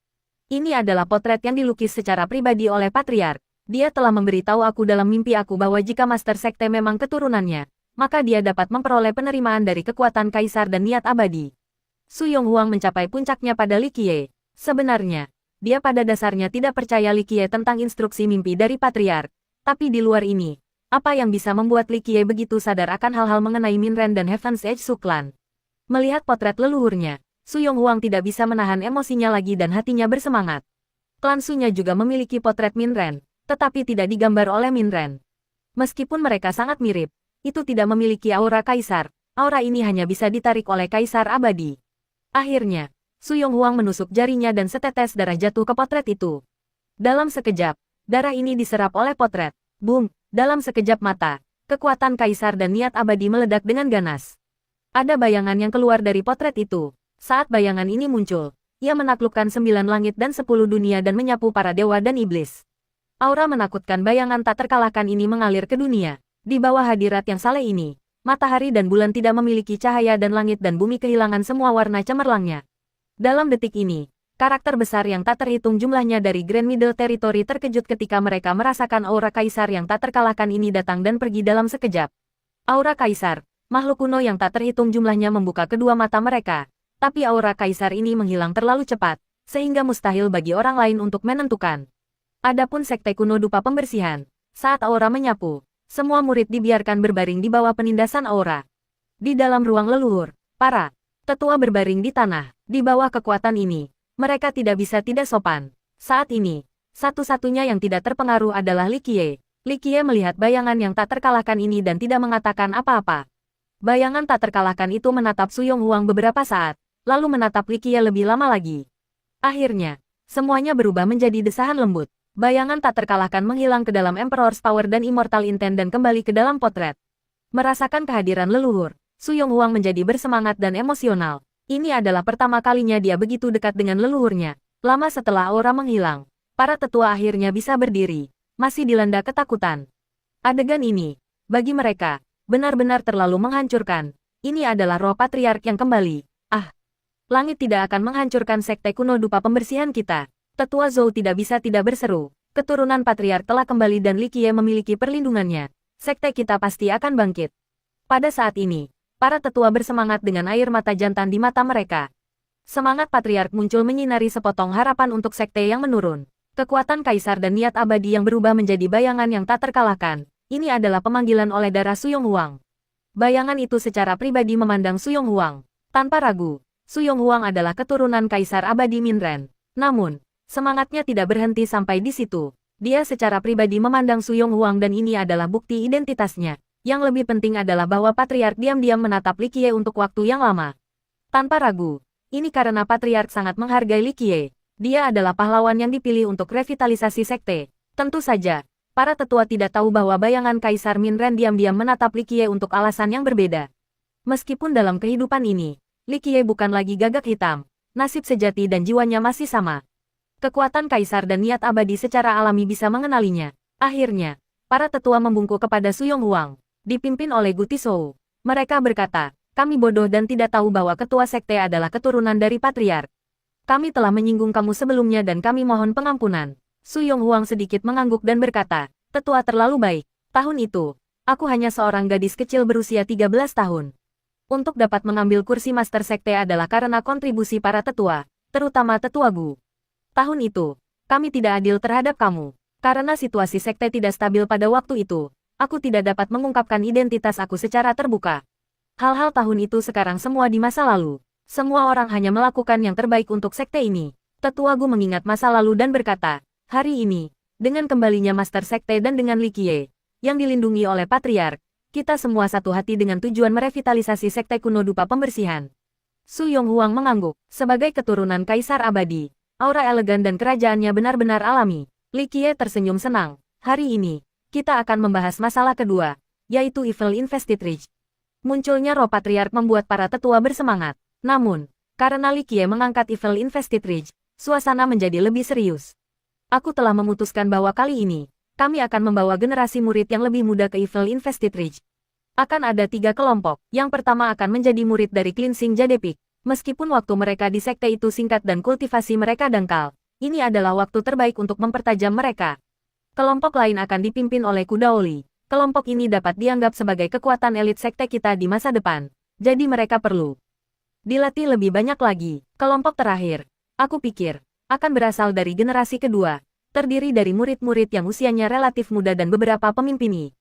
Ini adalah potret yang dilukis secara pribadi oleh Patriark. Dia telah memberitahu aku dalam mimpi aku bahwa jika Master Sekte memang keturunannya, maka dia dapat memperoleh penerimaan dari kekuatan kaisar dan niat abadi. Su Yonghuang mencapai puncaknya pada Li Qiye. Sebenarnya, dia pada dasarnya tidak percaya Li Qiye tentang instruksi mimpi dari Patriark. Tapi di luar ini, apa yang bisa membuat Li Qiye begitu sadar akan hal-hal mengenai Minren dan Heaven's Edge Su Clan? Melihat potret leluhurnya, Su Yonghuang tidak bisa menahan emosinya lagi dan hatinya bersemangat. Klan Su-nya juga memiliki potret Minren, tetapi tidak digambar oleh Minren. Meskipun mereka sangat mirip, itu tidak memiliki aura kaisar. Aura ini hanya bisa ditarik oleh kaisar abadi. Akhirnya, Su Yonghuang menusuk jarinya dan setetes darah jatuh ke potret itu. Dalam sekejap, darah ini diserap oleh potret. Boom! Dalam sekejap mata, kekuatan kaisar dan niat abadi meledak dengan ganas. Ada bayangan yang keluar dari potret itu. Saat bayangan ini muncul, ia menaklukkan 9 langit dan 10 dunia dan menyapu para dewa dan iblis. Aura menakutkan bayangan tak terkalahkan ini mengalir ke dunia. Di bawah hadirat yang saleh ini, matahari dan bulan tidak memiliki cahaya dan langit dan bumi kehilangan semua warna cemerlangnya. Dalam detik ini, karakter besar yang tak terhitung jumlahnya dari Grand Middle Territory terkejut ketika mereka merasakan aura kaisar yang tak terkalahkan ini datang dan pergi dalam sekejap. Aura kaisar, makhluk kuno yang tak terhitung jumlahnya membuka kedua mata mereka, tapi aura kaisar ini menghilang terlalu cepat, sehingga mustahil bagi orang lain untuk menentukan. Adapun sekte kuno dupa pembersihan, saat aura menyapu, semua murid dibiarkan berbaring di bawah penindasan aura. Di dalam ruang leluhur, para tetua berbaring di tanah, di bawah kekuatan ini, mereka tidak bisa tidak sopan. Saat ini, satu-satunya yang tidak terpengaruh adalah Li Qiye. Li Qiye melihat bayangan yang tak terkalahkan ini dan tidak mengatakan apa-apa. Bayangan tak terkalahkan itu menatap Su Yonghuang beberapa saat, lalu menatap Li Qiye lebih lama lagi. Akhirnya, semuanya berubah menjadi desahan lembut. Bayangan tak terkalahkan menghilang ke dalam Emperor's Power dan Immortal Intent dan kembali ke dalam potret. Merasakan kehadiran leluhur, Su Yonghuang menjadi bersemangat dan emosional. Ini adalah pertama kalinya dia begitu dekat dengan leluhurnya. Lama setelah aura menghilang, para tetua akhirnya bisa berdiri, masih dilanda ketakutan. Adegan ini, bagi mereka, benar-benar terlalu menghancurkan. Ini adalah roh patriark yang kembali. Ah, langit tidak akan menghancurkan sekte kuno dupa pembersihan kita. Tetua Zhou tidak bisa tidak berseru. Keturunan patriark telah kembali dan Li Qiye memiliki perlindungannya. Sekte kita pasti akan bangkit. Pada saat ini, para tetua bersemangat dengan air mata jantan di mata mereka. Semangat patriark muncul menyinari sepotong harapan untuk sekte yang menurun. Kekuatan kaisar dan niat abadi yang berubah menjadi bayangan yang tak terkalahkan. Ini adalah pemanggilan oleh darah Su Yonghuang. Bayangan itu secara pribadi memandang Su Yonghuang. Tanpa ragu, Su Yonghuang adalah keturunan kaisar abadi Minren. Namun, semangatnya tidak berhenti sampai di situ. Dia secara pribadi memandang Su Yonghuang dan ini adalah bukti identitasnya. Yang lebih penting adalah bahwa patriark diam-diam menatap Li Qiye untuk waktu yang lama. Tanpa ragu, ini karena patriark sangat menghargai Li Qiye. Dia adalah pahlawan yang dipilih untuk revitalisasi sekte. Tentu saja, para tetua tidak tahu bahwa bayangan Kaisar Minren diam-diam menatap Li Qiye untuk alasan yang berbeda. Meskipun dalam kehidupan ini, Li Qiye bukan lagi gagak hitam, nasib sejati dan jiwanya masih sama. Kekuatan kaisar dan niat abadi secara alami bisa mengenalinya. Akhirnya, para tetua membungkuk kepada Su Yonghuang, dipimpin oleh Gu Tizhou. Mereka berkata, kami bodoh dan tidak tahu bahwa ketua sekte adalah keturunan dari patriark. Kami telah menyinggung kamu sebelumnya dan kami mohon pengampunan. Su Yonghuang sedikit mengangguk dan berkata, tetua terlalu baik. Tahun itu, aku hanya seorang gadis kecil berusia 13 tahun. Untuk dapat mengambil kursi master sekte adalah karena kontribusi para tetua, terutama tetua Gu. Tahun itu, kami tidak adil terhadap kamu. Karena situasi sekte tidak stabil pada waktu itu, aku tidak dapat mengungkapkan identitas aku secara terbuka. Hal-hal tahun itu sekarang semua di masa lalu. Semua orang hanya melakukan yang terbaik untuk sekte ini. Tetua Gu mengingat masa lalu dan berkata, hari ini, dengan kembalinya Master Sekte dan dengan Li Qiye, yang dilindungi oleh Patriark, kita semua satu hati dengan tujuan merevitalisasi sekte kuno dupa pembersihan. Su Yonghuang mengangguk, sebagai keturunan Kaisar Abadi, aura elegan dan kerajaannya benar-benar alami. Li Qiye tersenyum senang, hari ini, kita akan membahas masalah kedua, yaitu Evil Invested Ridge. Munculnya roh Patriark membuat para tetua bersemangat. Namun, karena Li Qiye mengangkat Evil Invested Ridge, suasana menjadi lebih serius. Aku telah memutuskan bahwa kali ini, kami akan membawa generasi murid yang lebih muda ke Evil Invested Ridge. Akan ada 3 kelompok. Yang pertama akan menjadi murid dari Cleansing Jade Peak. Meskipun waktu mereka di sekte itu singkat dan kultivasi mereka dangkal, ini adalah waktu terbaik untuk mempertajam mereka. Kelompok lain akan dipimpin oleh Kudaoli. Kelompok ini dapat dianggap sebagai kekuatan elit sekte kita di masa depan. Jadi mereka perlu dilatih lebih banyak lagi. Kelompok terakhir, aku pikir, akan berasal dari generasi kedua, terdiri dari murid-murid yang usianya relatif muda dan beberapa pemimpin.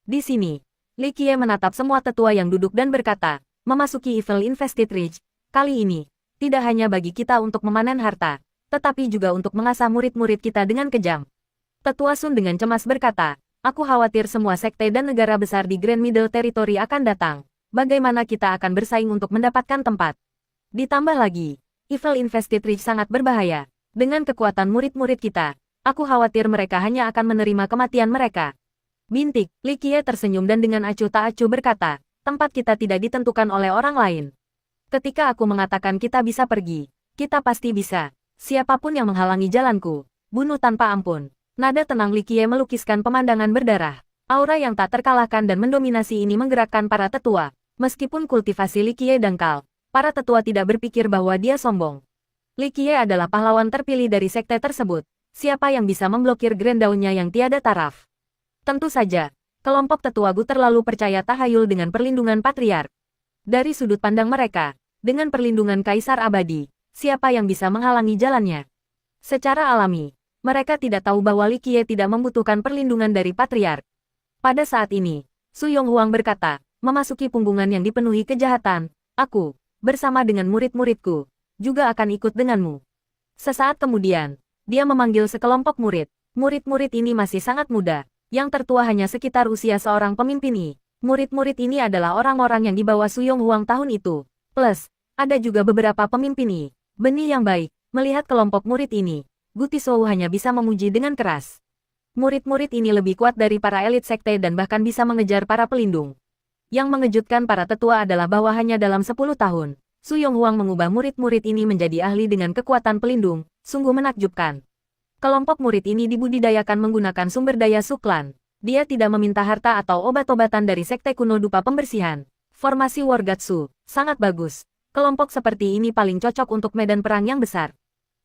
Di sini, Li Qiye menatap semua tetua yang duduk dan berkata, memasuki Evil Invested Ridge, kali ini, tidak hanya bagi kita untuk memanen harta, tetapi juga untuk mengasah murid-murid kita dengan kejam. Tetua Sun dengan cemas berkata, aku khawatir semua sekte dan negara besar di Grand Middle Territory akan datang. Bagaimana kita akan bersaing untuk mendapatkan tempat? Ditambah lagi, Evil Invested Ridge sangat berbahaya. Dengan kekuatan murid-murid kita, aku khawatir mereka hanya akan menerima kematian mereka. Bintik, Li Qiye tersenyum dan dengan acuh tak acuh berkata, tempat kita tidak ditentukan oleh orang lain. Ketika aku mengatakan kita bisa pergi, kita pasti bisa. Siapapun yang menghalangi jalanku, bunuh tanpa ampun. Nada tenang Li Qiye melukiskan pemandangan berdarah. Aura yang tak terkalahkan dan mendominasi ini menggerakkan para tetua. Meskipun kultivasi Li Qiye dangkal, para tetua tidak berpikir bahwa dia sombong. Li Qiye adalah pahlawan terpilih dari sekte tersebut. Siapa yang bisa memblokir Grand Dawn-nya yang tiada taraf? Tentu saja, kelompok tetua Gu terlalu percaya tahayul dengan perlindungan patriark. Dari sudut pandang mereka, dengan perlindungan Kaisar Abadi, siapa yang bisa menghalangi jalannya? Secara alami, mereka tidak tahu bahwa Li Qiye tidak membutuhkan perlindungan dari patriark. Pada saat ini, Su Yonghuang berkata, memasuki punggungan yang dipenuhi kejahatan, aku, bersama dengan murid-muridku, juga akan ikut denganmu. Sesaat kemudian, dia memanggil sekelompok murid. Murid-murid ini masih sangat muda. Yang tertua hanya sekitar usia seorang pemimpin. Murid-murid ini adalah orang-orang yang dibawa Su Yonghuang tahun itu. Plus, ada juga beberapa pemimpin. Benih yang baik, melihat kelompok murid ini, Gu Tizhou hanya bisa memuji dengan keras. Murid-murid ini lebih kuat dari para elit sekte dan bahkan bisa mengejar para pelindung. Yang mengejutkan para tetua adalah bahwa hanya dalam 10 tahun, Su Yonghuang mengubah murid-murid ini menjadi ahli dengan kekuatan pelindung, sungguh menakjubkan. Kelompok murid ini dibudidayakan menggunakan sumber daya Suklan. Dia tidak meminta harta atau obat-obatan dari sekte kuno dupa pembersihan. Formasi Wargatsu, sangat bagus. Kelompok seperti ini paling cocok untuk medan perang yang besar.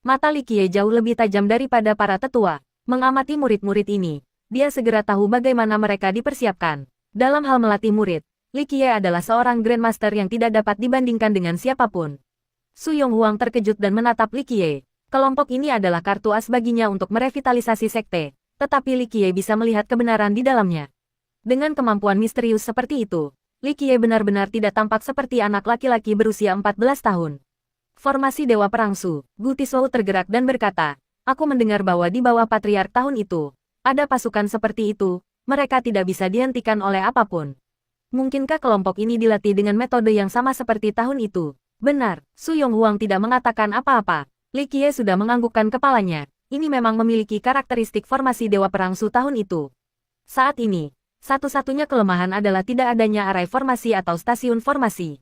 Mata Li Qiye jauh lebih tajam daripada para tetua. Mengamati murid-murid ini, dia segera tahu bagaimana mereka dipersiapkan. Dalam hal melatih murid, Li Qiye adalah seorang Grandmaster yang tidak dapat dibandingkan dengan siapapun. Su Yonghuang terkejut dan menatap Li Qiye. Kelompok ini adalah kartu as baginya untuk merevitalisasi sekte, tetapi Li Qiye bisa melihat kebenaran di dalamnya. Dengan kemampuan misterius seperti itu, Li Qiye benar-benar tidak tampak seperti anak laki-laki berusia 14 tahun. Formasi Dewa Perang Su, Gu Tizhou tergerak dan berkata, aku mendengar bahwa di bawah Patriark tahun itu, ada pasukan seperti itu, mereka tidak bisa dihentikan oleh apapun. Mungkinkah kelompok ini dilatih dengan metode yang sama seperti tahun itu? Benar, Su Yonghuang tidak mengatakan apa-apa. Li Qiye sudah menganggukkan kepalanya. Ini memang memiliki karakteristik formasi Dewa Perang Su tahun itu. Saat ini, satu-satunya kelemahan adalah tidak adanya arai formasi atau stasiun formasi.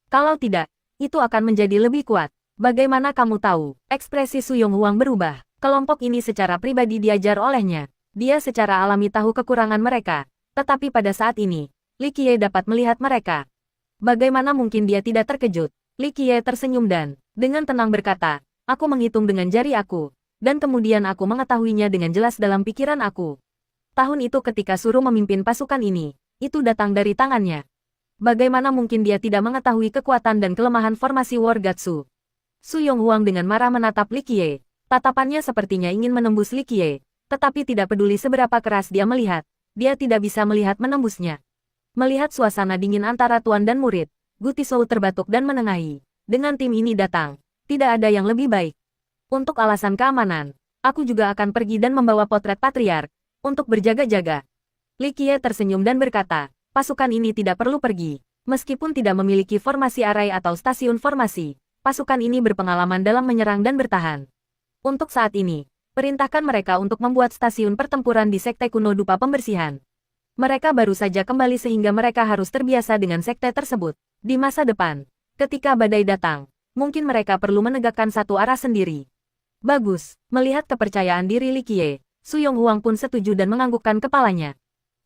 Kalau tidak, itu akan menjadi lebih kuat. Bagaimana kamu tahu? Ekspresi Su Yonghuang berubah. Kelompok ini secara pribadi diajar olehnya. Dia secara alami tahu kekurangan mereka. Tetapi pada saat ini, Li Qiye dapat melihat mereka. Bagaimana mungkin dia tidak terkejut? Li Qiye tersenyum dan, dengan tenang berkata, aku menghitung dengan jari aku. Dan kemudian aku mengetahuinya dengan jelas dalam pikiran aku. Tahun itu ketika Suruh memimpin pasukan ini, itu datang dari tangannya. Bagaimana mungkin dia tidak mengetahui kekuatan dan kelemahan formasi Wargatsu? Su Yonghuang dengan marah menatap Li Qiye. Tatapannya sepertinya ingin menembus Li Qiye. Tetapi tidak peduli seberapa keras dia melihat, dia tidak bisa melihat menembusnya. Melihat suasana dingin antara tuan dan murid, Gu Tizhou terbatuk dan menengahi. Dengan tim ini datang, tidak ada yang lebih baik. Untuk alasan keamanan, aku juga akan pergi dan membawa potret Patriark, untuk berjaga-jaga. Li Qiye tersenyum dan berkata, pasukan ini tidak perlu pergi. Meskipun tidak memiliki formasi arai atau stasiun formasi, pasukan ini berpengalaman dalam menyerang dan bertahan. Untuk saat ini, perintahkan mereka untuk membuat stasiun pertempuran di Sekte Kuno Dupa Pembersihan. Mereka baru saja kembali sehingga mereka harus terbiasa dengan sekte tersebut. Di masa depan, ketika badai datang, mungkin mereka perlu menegakkan satu arah sendiri. Bagus, melihat kepercayaan diri Li Qiye, Su Yonghuang pun setuju dan menganggukkan kepalanya.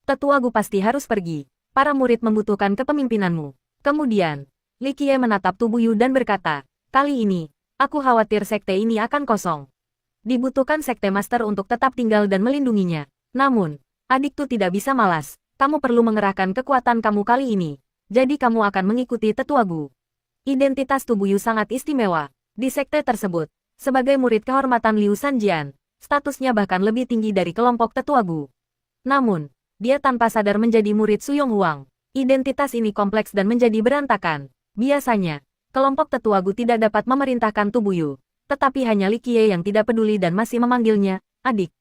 Tetua Gu pasti harus pergi. Para murid membutuhkan kepemimpinanmu. Kemudian, Li Qiye menatap tubuh Yu dan berkata, kali ini, aku khawatir sekte ini akan kosong. Dibutuhkan sekte master untuk tetap tinggal dan melindunginya. Namun, adikku tidak bisa malas. Kamu perlu mengerahkan kekuatan kamu kali ini. Jadi kamu akan mengikuti Tetua Gu. Identitas tubuh Yu sangat istimewa. Di sekte tersebut, sebagai murid kehormatan Liu Sanjian, statusnya bahkan lebih tinggi dari kelompok Tetua Gu. Namun, dia tanpa sadar menjadi murid Su Yonghuang. Identitas ini kompleks dan menjadi berantakan. Biasanya, kelompok Tetua Gu tidak dapat memerintahkan tubuh Yu. Tetapi hanya Li Qiye yang tidak peduli dan masih memanggilnya, adik.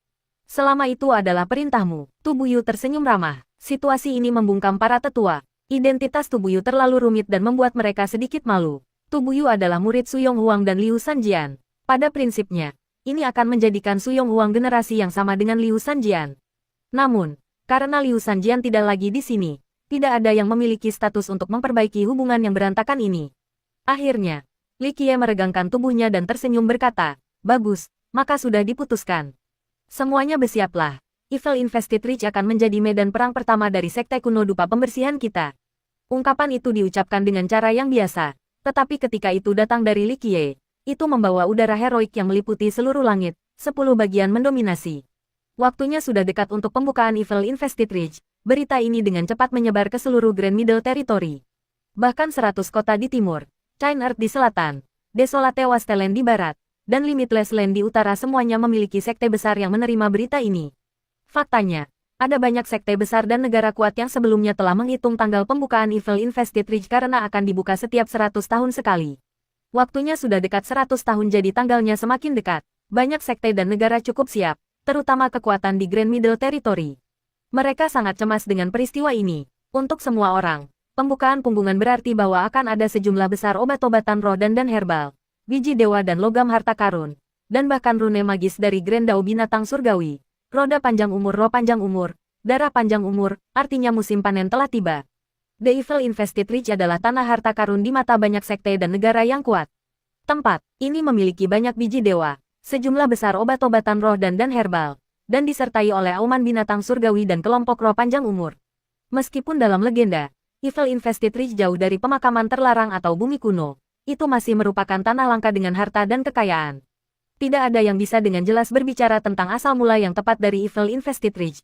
Selama itu adalah perintahmu. Tubuh Yu tersenyum ramah. Situasi ini membungkam para tetua. Identitas tubuh Yu terlalu rumit dan membuat mereka sedikit malu. Tubuh Yu adalah murid Su Yonghuang dan Liu Sanjian. Pada prinsipnya, ini akan menjadikan Su Yonghuang generasi yang sama dengan Liu Sanjian. Namun, karena Liu Sanjian tidak lagi di sini, tidak ada yang memiliki status untuk memperbaiki hubungan yang berantakan ini. Akhirnya, Li Qiye meregangkan tubuhnya dan tersenyum berkata, bagus, maka sudah diputuskan. Semuanya bersiaplah. Evil Invested Reach akan menjadi medan perang pertama dari Sekte Kuno Dupa Pembersihan kita. Ungkapan itu diucapkan dengan cara yang biasa, tetapi ketika itu datang dari Li Qiye, itu membawa udara heroik yang meliputi seluruh langit, 10 bagian mendominasi. Waktunya sudah dekat untuk pembukaan Evil Invested Reach. Berita ini dengan cepat menyebar ke seluruh Grand Middle Territory. Bahkan 100 kota di timur, Chine Earth di selatan, Desolate Wasteland di barat, dan Limitless Land di utara semuanya memiliki sekte besar yang menerima berita ini. Faktanya, ada banyak sekte besar dan negara kuat yang sebelumnya telah menghitung tanggal pembukaan Evil Invested Reach karena akan dibuka setiap 100 tahun sekali. Waktunya sudah dekat 100 tahun jadi tanggalnya semakin dekat. Banyak sekte dan negara cukup siap, terutama kekuatan di Grand Middle Territory. Mereka sangat cemas dengan peristiwa ini. Untuk semua orang, pembukaan punggungan berarti bahwa akan ada sejumlah besar obat-obatan roh dan herbal, biji dewa dan logam harta karun, dan bahkan rune magis dari Grand Dao binatang surgawi, roda panjang umur roh panjang umur, darah panjang umur, artinya musim panen telah tiba. The Evil Invested Reach adalah tanah harta karun di mata banyak sekte dan negara yang kuat. Tempat ini memiliki banyak biji dewa, sejumlah besar obat-obatan roh dan herbal, dan disertai oleh auman binatang surgawi dan kelompok roh panjang umur. Meskipun dalam legenda, Evil Invested Reach jauh dari pemakaman terlarang atau bumi kuno, itu masih merupakan tanah langka dengan harta dan kekayaan. Tidak ada yang bisa dengan jelas berbicara tentang asal mula yang tepat dari Evil Infested Ridge.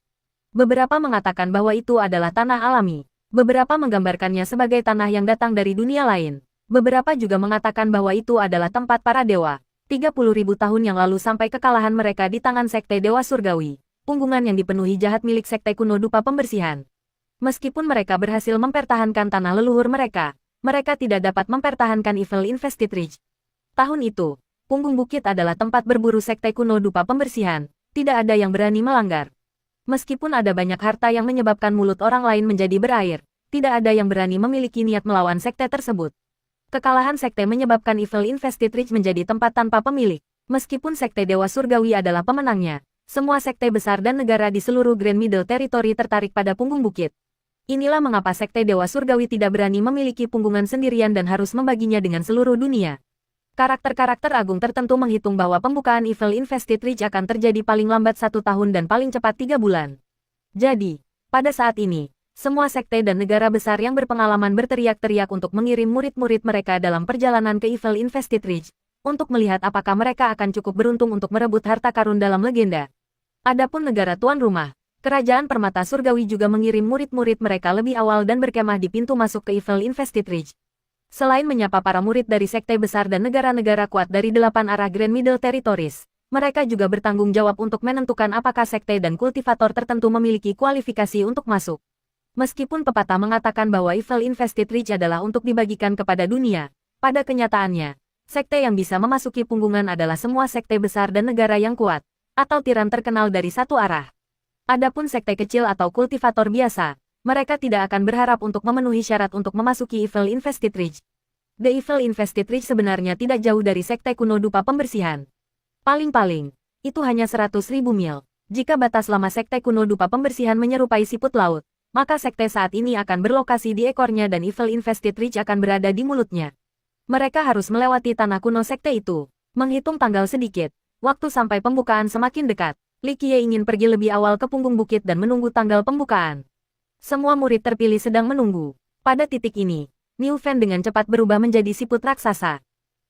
Beberapa mengatakan bahwa itu adalah tanah alami. Beberapa menggambarkannya sebagai tanah yang datang dari dunia lain. Beberapa juga mengatakan bahwa itu adalah tempat para dewa. 30.000 tahun yang lalu sampai kekalahan mereka di tangan Sekte Dewa Surgawi. Punggungan yang dipenuhi jahat milik Sekte kuno dupa pembersihan. Meskipun mereka berhasil mempertahankan tanah leluhur mereka, mereka tidak dapat mempertahankan Evil Infested Ridge. Tahun itu, punggung bukit adalah tempat berburu Sekte kuno dupa pembersihan. Tidak ada yang berani melanggar. Meskipun ada banyak harta yang menyebabkan mulut orang lain menjadi berair, tidak ada yang berani memiliki niat melawan sekte tersebut. Kekalahan sekte menyebabkan Evil Infested Ridge menjadi tempat tanpa pemilik. Meskipun Sekte Dewa Surgawi adalah pemenangnya, semua sekte besar dan negara di seluruh Grand Middle Territory tertarik pada punggung bukit. Inilah mengapa Sekte Dewa Surgawi tidak berani memiliki punggungan sendirian dan harus membaginya dengan seluruh dunia. Karakter-karakter agung tertentu menghitung bahwa pembukaan Evil Infested Ridge akan terjadi paling lambat 1 tahun dan paling cepat 3 bulan. Jadi, pada saat ini, semua sekte dan negara besar yang berpengalaman berteriak-teriak untuk mengirim murid-murid mereka dalam perjalanan ke Evil Infested Ridge, untuk melihat apakah mereka akan cukup beruntung untuk merebut harta karun dalam legenda. Adapun negara tuan rumah, Kerajaan Permata Surgawi juga mengirim murid-murid mereka lebih awal dan berkemah di pintu masuk ke Evil Infested Ridge. Selain menyapa para murid dari sekte besar dan negara-negara kuat dari 8 arah Grand Middle Territories, mereka juga bertanggung jawab untuk menentukan apakah sekte dan kultivator tertentu memiliki kualifikasi untuk masuk. Meskipun pepatah mengatakan bahwa Evil Infested Ridge adalah untuk dibagikan kepada dunia, pada kenyataannya, sekte yang bisa memasuki punggungan adalah semua sekte besar dan negara yang kuat, atau tiran terkenal dari satu arah. Adapun sekte kecil atau kultivator biasa, mereka tidak akan berharap untuk memenuhi syarat untuk memasuki Evil Infested Ridge. The Evil Infested Ridge sebenarnya tidak jauh dari sekte kuno dupa pembersihan. Paling-paling, itu hanya 100.000 mil. Jika batas lama sekte kuno dupa pembersihan menyerupai siput laut, maka sekte saat ini akan berlokasi di ekornya dan Evil Infested Ridge akan berada di mulutnya. Mereka harus melewati tanah kuno sekte itu. Menghitung tanggal sedikit, waktu sampai pembukaan semakin dekat. Li Qiye ingin pergi lebih awal ke punggung bukit dan menunggu tanggal pembukaan. Semua murid terpilih sedang menunggu. Pada titik ini, Niu Fen dengan cepat berubah menjadi siput raksasa.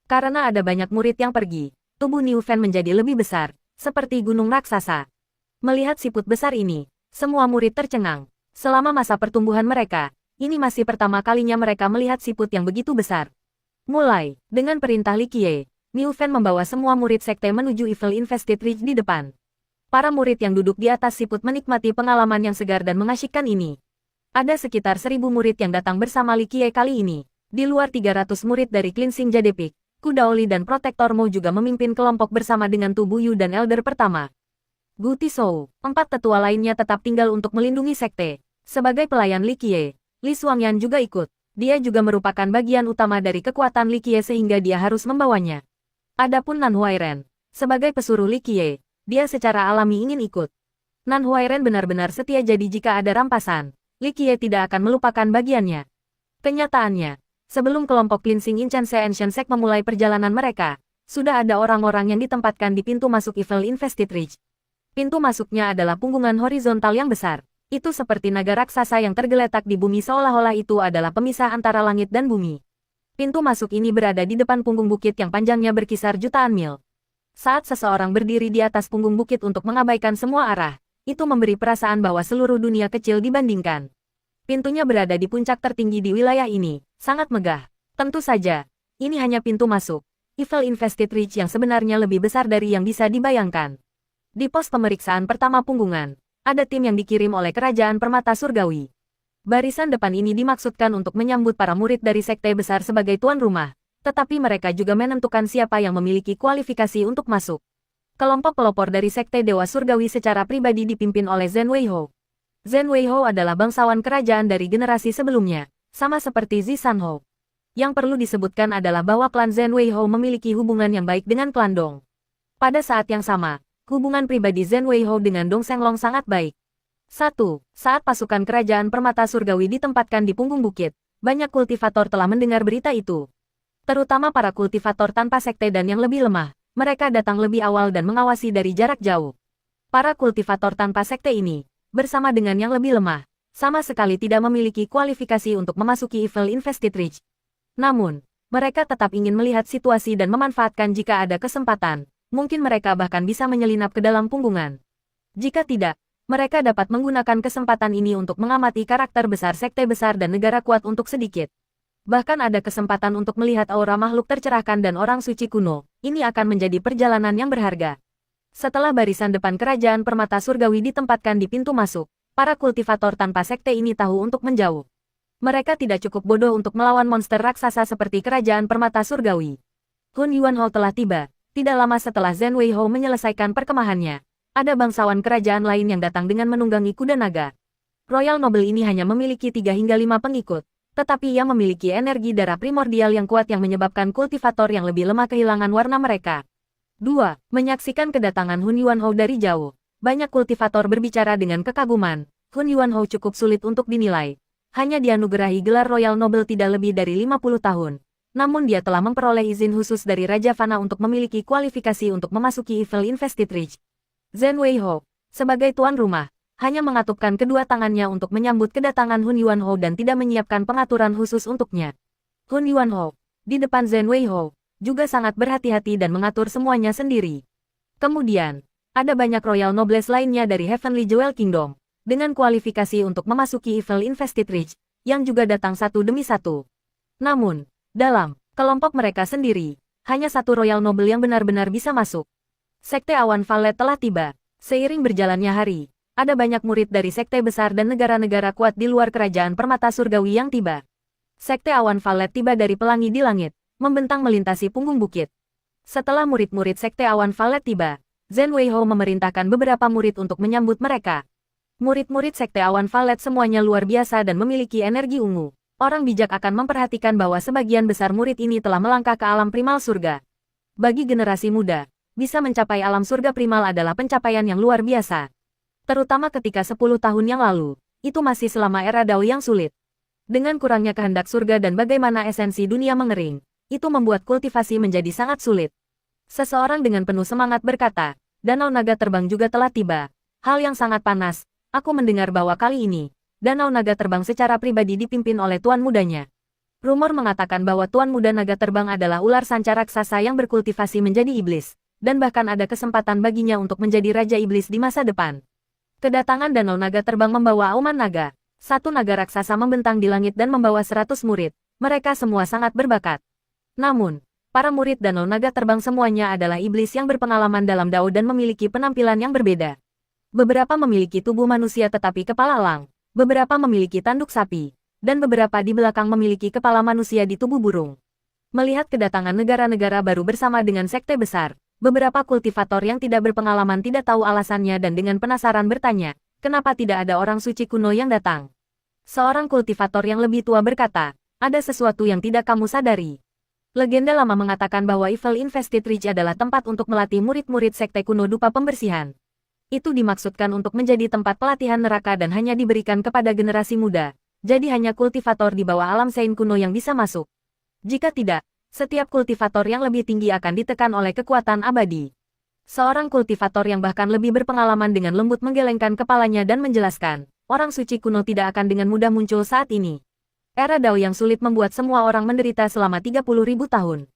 Karena ada banyak murid yang pergi, tubuh Niu Fen menjadi lebih besar, seperti gunung raksasa. Melihat siput besar ini, semua murid tercengang. Selama masa pertumbuhan mereka, ini masih pertama kalinya mereka melihat siput yang begitu besar. Mulai, dengan perintah Li Qiye, Niu Fen membawa semua murid sekte menuju Evil Infested Ridge di depan. Para murid yang duduk di atas siput menikmati pengalaman yang segar dan mengasyikkan ini. Ada sekitar 1.000 murid yang datang bersama Li Qiye kali ini. Di luar 300 murid dari Cleansing Jadepik, Kudaoli dan Protector Mo juga memimpin kelompok bersama dengan Tu Buyu dan Elder pertama. Gu Tishou, 4 tetua lainnya tetap tinggal untuk melindungi sekte. Sebagai pelayan Li Qiye, Li Xuangyan juga ikut. Dia juga merupakan bagian utama dari kekuatan Li Qiye sehingga dia harus membawanya. Adapun Nan Huairen, sebagai pesuruh Li Qiye, dia secara alami ingin ikut. Nan Huairen benar-benar setia jadi jika ada rampasan, Li Qiye tidak akan melupakan bagiannya. Kenyataannya, sebelum kelompok Cleansing Inchance Ancient Sect memulai perjalanan mereka, sudah ada orang-orang yang ditempatkan di pintu masuk Evil Infested Ridge. Pintu masuknya adalah punggungan horizontal yang besar. Itu seperti naga raksasa yang tergeletak di bumi seolah-olah itu adalah pemisah antara langit dan bumi. Pintu masuk ini berada di depan punggung bukit yang panjangnya berkisar jutaan mil. Saat seseorang berdiri di atas punggung bukit untuk mengabaikan semua arah, itu memberi perasaan bahwa seluruh dunia kecil dibandingkan. Pintunya berada di puncak tertinggi di wilayah ini, sangat megah. Tentu saja, ini hanya pintu masuk. Evil Infested Ridge yang sebenarnya lebih besar dari yang bisa dibayangkan. Di pos pemeriksaan pertama punggungan, ada tim yang dikirim oleh Kerajaan Permata Surgawi. Barisan depan ini dimaksudkan untuk menyambut para murid dari sekte besar sebagai tuan rumah, tetapi mereka juga menentukan siapa yang memiliki kualifikasi untuk masuk. Kelompok pelopor dari sekte Dewa Surgawi secara pribadi dipimpin oleh Zhen Weihou. Zhen Weihou adalah bangsawan kerajaan dari generasi sebelumnya, sama seperti Zi Sanhou. Yang perlu disebutkan adalah bahwa klan Zhen Weihou memiliki hubungan yang baik dengan klan Dong. Pada saat yang sama, hubungan pribadi Zhen Weihou dengan Dong Senglong sangat baik. 1. Saat pasukan Kerajaan Permata Surgawi ditempatkan di punggung bukit, banyak kultivator telah mendengar berita itu. Terutama para kultivator tanpa sekte dan yang lebih lemah, mereka datang lebih awal dan mengawasi dari jarak jauh. Para kultivator tanpa sekte ini, bersama dengan yang lebih lemah, sama sekali tidak memiliki kualifikasi untuk memasuki Evil Infested Ridge. Namun, mereka tetap ingin melihat situasi dan memanfaatkan jika ada kesempatan. Mungkin mereka bahkan bisa menyelinap ke dalam punggungan. Jika tidak, mereka dapat menggunakan kesempatan ini untuk mengamati karakter besar sekte besar dan negara kuat untuk sedikit. Bahkan ada kesempatan untuk melihat aura makhluk tercerahkan dan orang suci kuno. Ini akan menjadi perjalanan yang berharga. Setelah barisan depan kerajaan permata surgawi ditempatkan di pintu masuk, para kultivator tanpa sekte ini tahu untuk menjauh. Mereka tidak cukup bodoh untuk melawan monster raksasa seperti kerajaan permata surgawi. Hun Yuanhao telah tiba, tidak lama setelah Zhen Weihou menyelesaikan perkemahannya. Ada bangsawan kerajaan lain yang datang dengan menunggangi kuda naga. Royal Noble ini hanya memiliki 3 hingga 5 pengikut, tetapi ia memiliki energi darah primordial yang kuat yang menyebabkan kultivator yang lebih lemah kehilangan warna mereka. 2. Menyaksikan kedatangan Hun Yuanhao dari jauh. Banyak kultivator berbicara dengan kekaguman. Hun Yuanhao cukup sulit untuk dinilai. Hanya dianugerahi gelar Royal Noble tidak lebih dari 50 tahun. Namun dia telah memperoleh izin khusus dari Raja Fana untuk memiliki kualifikasi untuk memasuki Evil Investitrix. Zhen Weihou, sebagai tuan rumah, hanya mengatupkan kedua tangannya untuk menyambut kedatangan Hun Yuanhao dan tidak menyiapkan pengaturan khusus untuknya. Hun Yuanhao, di depan Zhen Weihou, juga sangat berhati-hati dan mengatur semuanya sendiri. Kemudian, ada banyak Royal Nobles lainnya dari Heavenly Jewel Kingdom, dengan kualifikasi untuk memasuki Evil Investitrix, yang juga datang satu demi satu. Namun, dalam kelompok mereka sendiri, hanya satu Royal Noble yang benar-benar bisa masuk. Sekte Awan Valet telah tiba. Seiring berjalannya hari, ada banyak murid dari sekte besar dan negara-negara kuat di luar kerajaan permata surgawi yang tiba. Sekte Awan Valet tiba dari pelangi di langit, membentang melintasi punggung bukit. Setelah murid-murid sekte Awan Valet tiba, Zhen Weihou memerintahkan beberapa murid untuk menyambut mereka. Murid-murid sekte Awan Valet semuanya luar biasa dan memiliki energi ungu. Orang bijak akan memperhatikan bahwa sebagian besar murid ini telah melangkah ke alam primal surga. Bagi generasi muda, bisa mencapai alam surga primal adalah pencapaian yang luar biasa. Terutama ketika 10 tahun yang lalu, itu masih selama era Dao yang sulit. Dengan kurangnya kehendak surga dan bagaimana esensi dunia mengering, itu membuat kultivasi menjadi sangat sulit. Seseorang dengan penuh semangat berkata, Danau Naga Terbang juga telah tiba. Hal yang sangat panas, aku mendengar bahwa kali ini, Danau Naga Terbang secara pribadi dipimpin oleh Tuan Mudanya. Rumor mengatakan bahwa Tuan Muda Naga Terbang adalah ular sanca raksasa yang berkultivasi menjadi iblis, dan bahkan ada kesempatan baginya untuk menjadi Raja Iblis di masa depan. Kedatangan Danau Naga Terbang membawa auman naga. Satu naga raksasa membentang di langit dan membawa 100 murid. Mereka semua sangat berbakat. Namun, para murid Danau Naga Terbang semuanya adalah iblis yang berpengalaman dalam Dao dan memiliki penampilan yang berbeda. Beberapa memiliki tubuh manusia tetapi kepala elang. Beberapa memiliki tanduk sapi, dan beberapa di belakang memiliki kepala manusia di tubuh burung. Melihat kedatangan negara-negara baru bersama dengan sekte besar, beberapa kultivator yang tidak berpengalaman tidak tahu alasannya dan dengan penasaran bertanya, kenapa tidak ada orang suci kuno yang datang? Seorang kultivator yang lebih tua berkata, ada sesuatu yang tidak kamu sadari. Legenda lama mengatakan bahwa Evil Investitrix adalah tempat untuk melatih murid-murid sekte kuno dupa pembersihan. Itu dimaksudkan untuk menjadi tempat pelatihan neraka dan hanya diberikan kepada generasi muda. Jadi hanya kultivator di bawah alam Sein kuno yang bisa masuk. Jika tidak, setiap kultivator yang lebih tinggi akan ditekan oleh kekuatan abadi. Seorang kultivator yang bahkan lebih berpengalaman dengan lembut menggelengkan kepalanya dan menjelaskan, orang suci kuno tidak akan dengan mudah muncul saat ini. Era Dao yang sulit membuat semua orang menderita selama 30.000 tahun.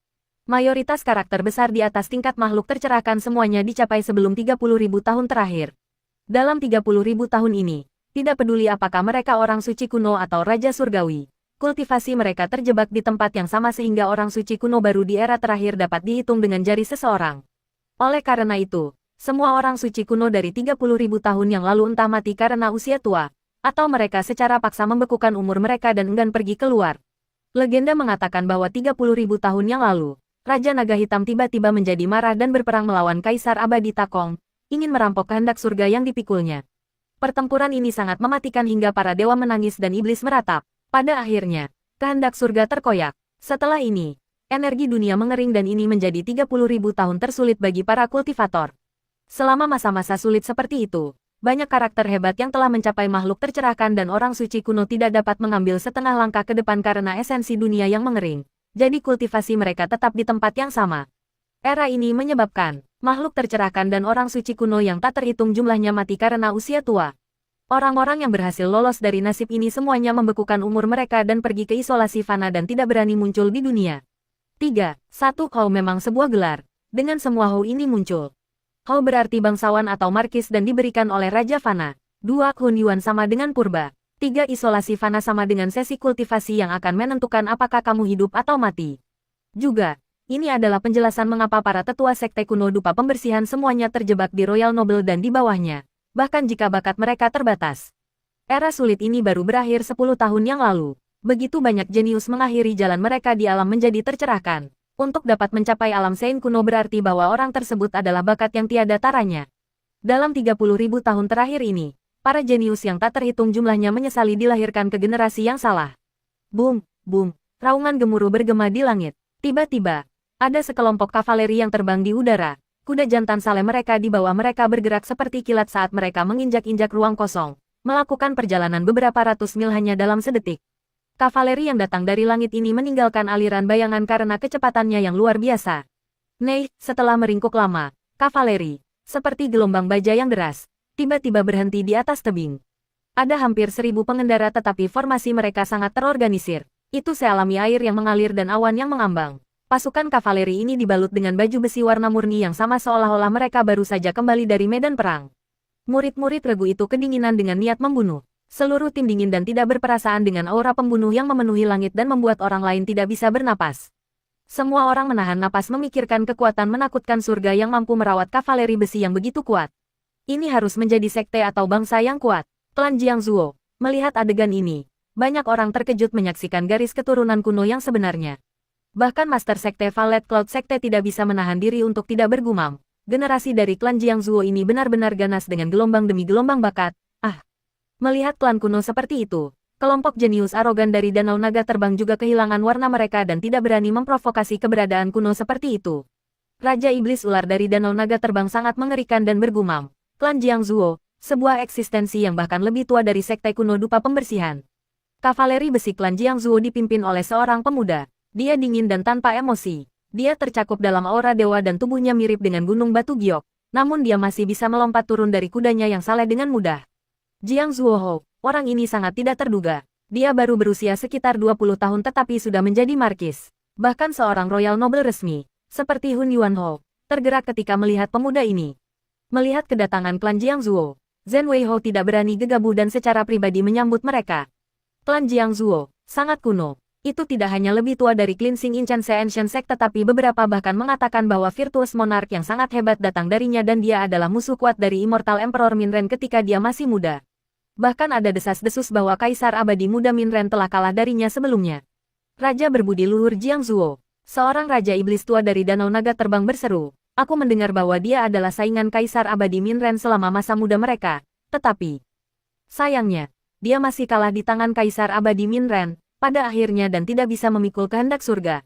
Mayoritas karakter besar di atas tingkat makhluk tercerahkan semuanya dicapai sebelum 30.000 tahun terakhir. Dalam 30.000 tahun ini, tidak peduli apakah mereka orang suci kuno atau Raja Surgawi, kultivasi mereka terjebak di tempat yang sama sehingga orang suci kuno baru di era terakhir dapat dihitung dengan jari seseorang. Oleh karena itu, semua orang suci kuno dari 30.000 tahun yang lalu entah mati karena usia tua, atau mereka secara paksa membekukan umur mereka dan enggan pergi keluar. Legenda mengatakan bahwa 30.000 tahun yang lalu, Raja Naga Hitam tiba-tiba menjadi marah dan berperang melawan Kaisar Abadi Takong, ingin merampok kehendak surga yang dipikulnya. Pertempuran ini sangat mematikan hingga para dewa menangis dan iblis meratap. Pada akhirnya, kehendak surga terkoyak. Setelah ini, energi dunia mengering dan ini menjadi 30.000 tahun tersulit bagi para kultivator. Selama masa-masa sulit seperti itu, banyak karakter hebat yang telah mencapai makhluk tercerahkan dan orang suci kuno tidak dapat mengambil setengah langkah ke depan karena esensi dunia yang mengering. Jadi kultivasi mereka tetap di tempat yang sama. Era ini menyebabkan makhluk tercerahkan dan orang suci kuno yang tak terhitung jumlahnya mati karena usia tua. Orang-orang yang berhasil lolos dari nasib ini semuanya membekukan umur mereka dan pergi ke isolasi fana dan tidak berani muncul di dunia. 3. 1. Kau memang sebuah gelar. Dengan semua Hou ini muncul. Hou berarti bangsawan atau markis dan diberikan oleh Raja Fana. 2 Kun Yuan sama dengan purba. 3 isolasi Fana sama dengan sesi kultivasi yang akan menentukan apakah kamu hidup atau mati. Juga, ini adalah penjelasan mengapa para tetua sekte kuno dupa pembersihan semuanya terjebak di Royal Noble dan di bawahnya. Bahkan jika bakat mereka terbatas. Era sulit ini baru berakhir 10 tahun yang lalu. Begitu banyak jenius mengakhiri jalan mereka di alam menjadi tercerahkan. Untuk dapat mencapai alam Sein kuno berarti bahwa orang tersebut adalah bakat yang tiada taranya. Dalam 30.000 tahun terakhir ini, para jenius yang tak terhitung jumlahnya menyesali dilahirkan ke generasi yang salah. Boom, boom, raungan gemuruh bergema di langit. Tiba-tiba, ada sekelompok kavaleri yang terbang di udara. Kuda jantan saleh mereka di bawah mereka bergerak seperti kilat saat mereka menginjak-injak ruang kosong, melakukan perjalanan beberapa ratus mil hanya dalam sedetik. Kavaleri yang datang dari langit ini meninggalkan aliran bayangan karena kecepatannya yang luar biasa. Nei, setelah meringkuk lama, kavaleri, seperti gelombang baja yang deras, tiba-tiba berhenti di atas tebing. Ada hampir 1.000 pengendara tetapi formasi mereka sangat terorganisir. Itu sealami air yang mengalir dan awan yang mengambang. Pasukan kavaleri ini dibalut dengan baju besi warna murni yang sama seolah-olah mereka baru saja kembali dari medan perang. Murid-murid regu itu kedinginan dengan niat membunuh. Seluruh tim dingin dan tidak berperasaan dengan aura pembunuh yang memenuhi langit dan membuat orang lain tidak bisa bernapas. Semua orang menahan napas memikirkan kekuatan menakutkan surga yang mampu merawat kavaleri besi yang begitu kuat. Ini harus menjadi sekte atau bangsa yang kuat. Klan Jiangzuo. Melihat adegan ini, banyak orang terkejut menyaksikan garis keturunan kuno yang sebenarnya. Bahkan Master Sekte Valet Cloud Sekte tidak bisa menahan diri untuk tidak bergumam. Generasi dari klan Jiangzuo ini benar-benar ganas dengan gelombang demi gelombang bakat. Melihat klan kuno seperti itu, kelompok jenius arogan dari Danau Naga Terbang juga kehilangan warna mereka dan tidak berani memprovokasi keberadaan kuno seperti itu. Raja Iblis Ular dari Danau Naga Terbang sangat mengerikan dan bergumam. Klan Jiangzuo, sebuah eksistensi yang bahkan lebih tua dari sekte kuno dupa pembersihan. Kavaleri besi klan Jiangzuo dipimpin oleh seorang pemuda. Dia dingin dan tanpa emosi. Dia tercakup dalam aura dewa dan tubuhnya mirip dengan gunung batu giok. Namun dia masih bisa melompat turun dari kudanya yang saleh dengan mudah. Jiangzuo Hou, orang ini sangat tidak terduga. Dia baru berusia sekitar 20 tahun tetapi sudah menjadi markis. Bahkan seorang royal noble resmi, seperti Hun Yuan Hou, tergerak ketika melihat pemuda ini. Melihat kedatangan klan Jiangzuo, Zhen Wei Hou tidak berani gegabah dan secara pribadi menyambut mereka. Klan Jiangzuo, sangat kuno. Itu tidak hanya lebih tua dari Cleansing Ancient Ancient Sect tetapi beberapa bahkan mengatakan bahwa Virtuous Monarch yang sangat hebat datang darinya dan dia adalah musuh kuat dari Immortal Emperor Minren ketika dia masih muda. Bahkan ada desas-desus bahwa Kaisar Abadi Muda Minren telah kalah darinya sebelumnya. Raja berbudi luhur Jiangzuo, seorang Raja Iblis tua dari Danau Naga Terbang berseru, "Aku mendengar bahwa dia adalah saingan Kaisar Abadi Minren selama masa muda mereka, tetapi sayangnya, dia masih kalah di tangan Kaisar Abadi Minren pada akhirnya dan tidak bisa memikul kehendak surga."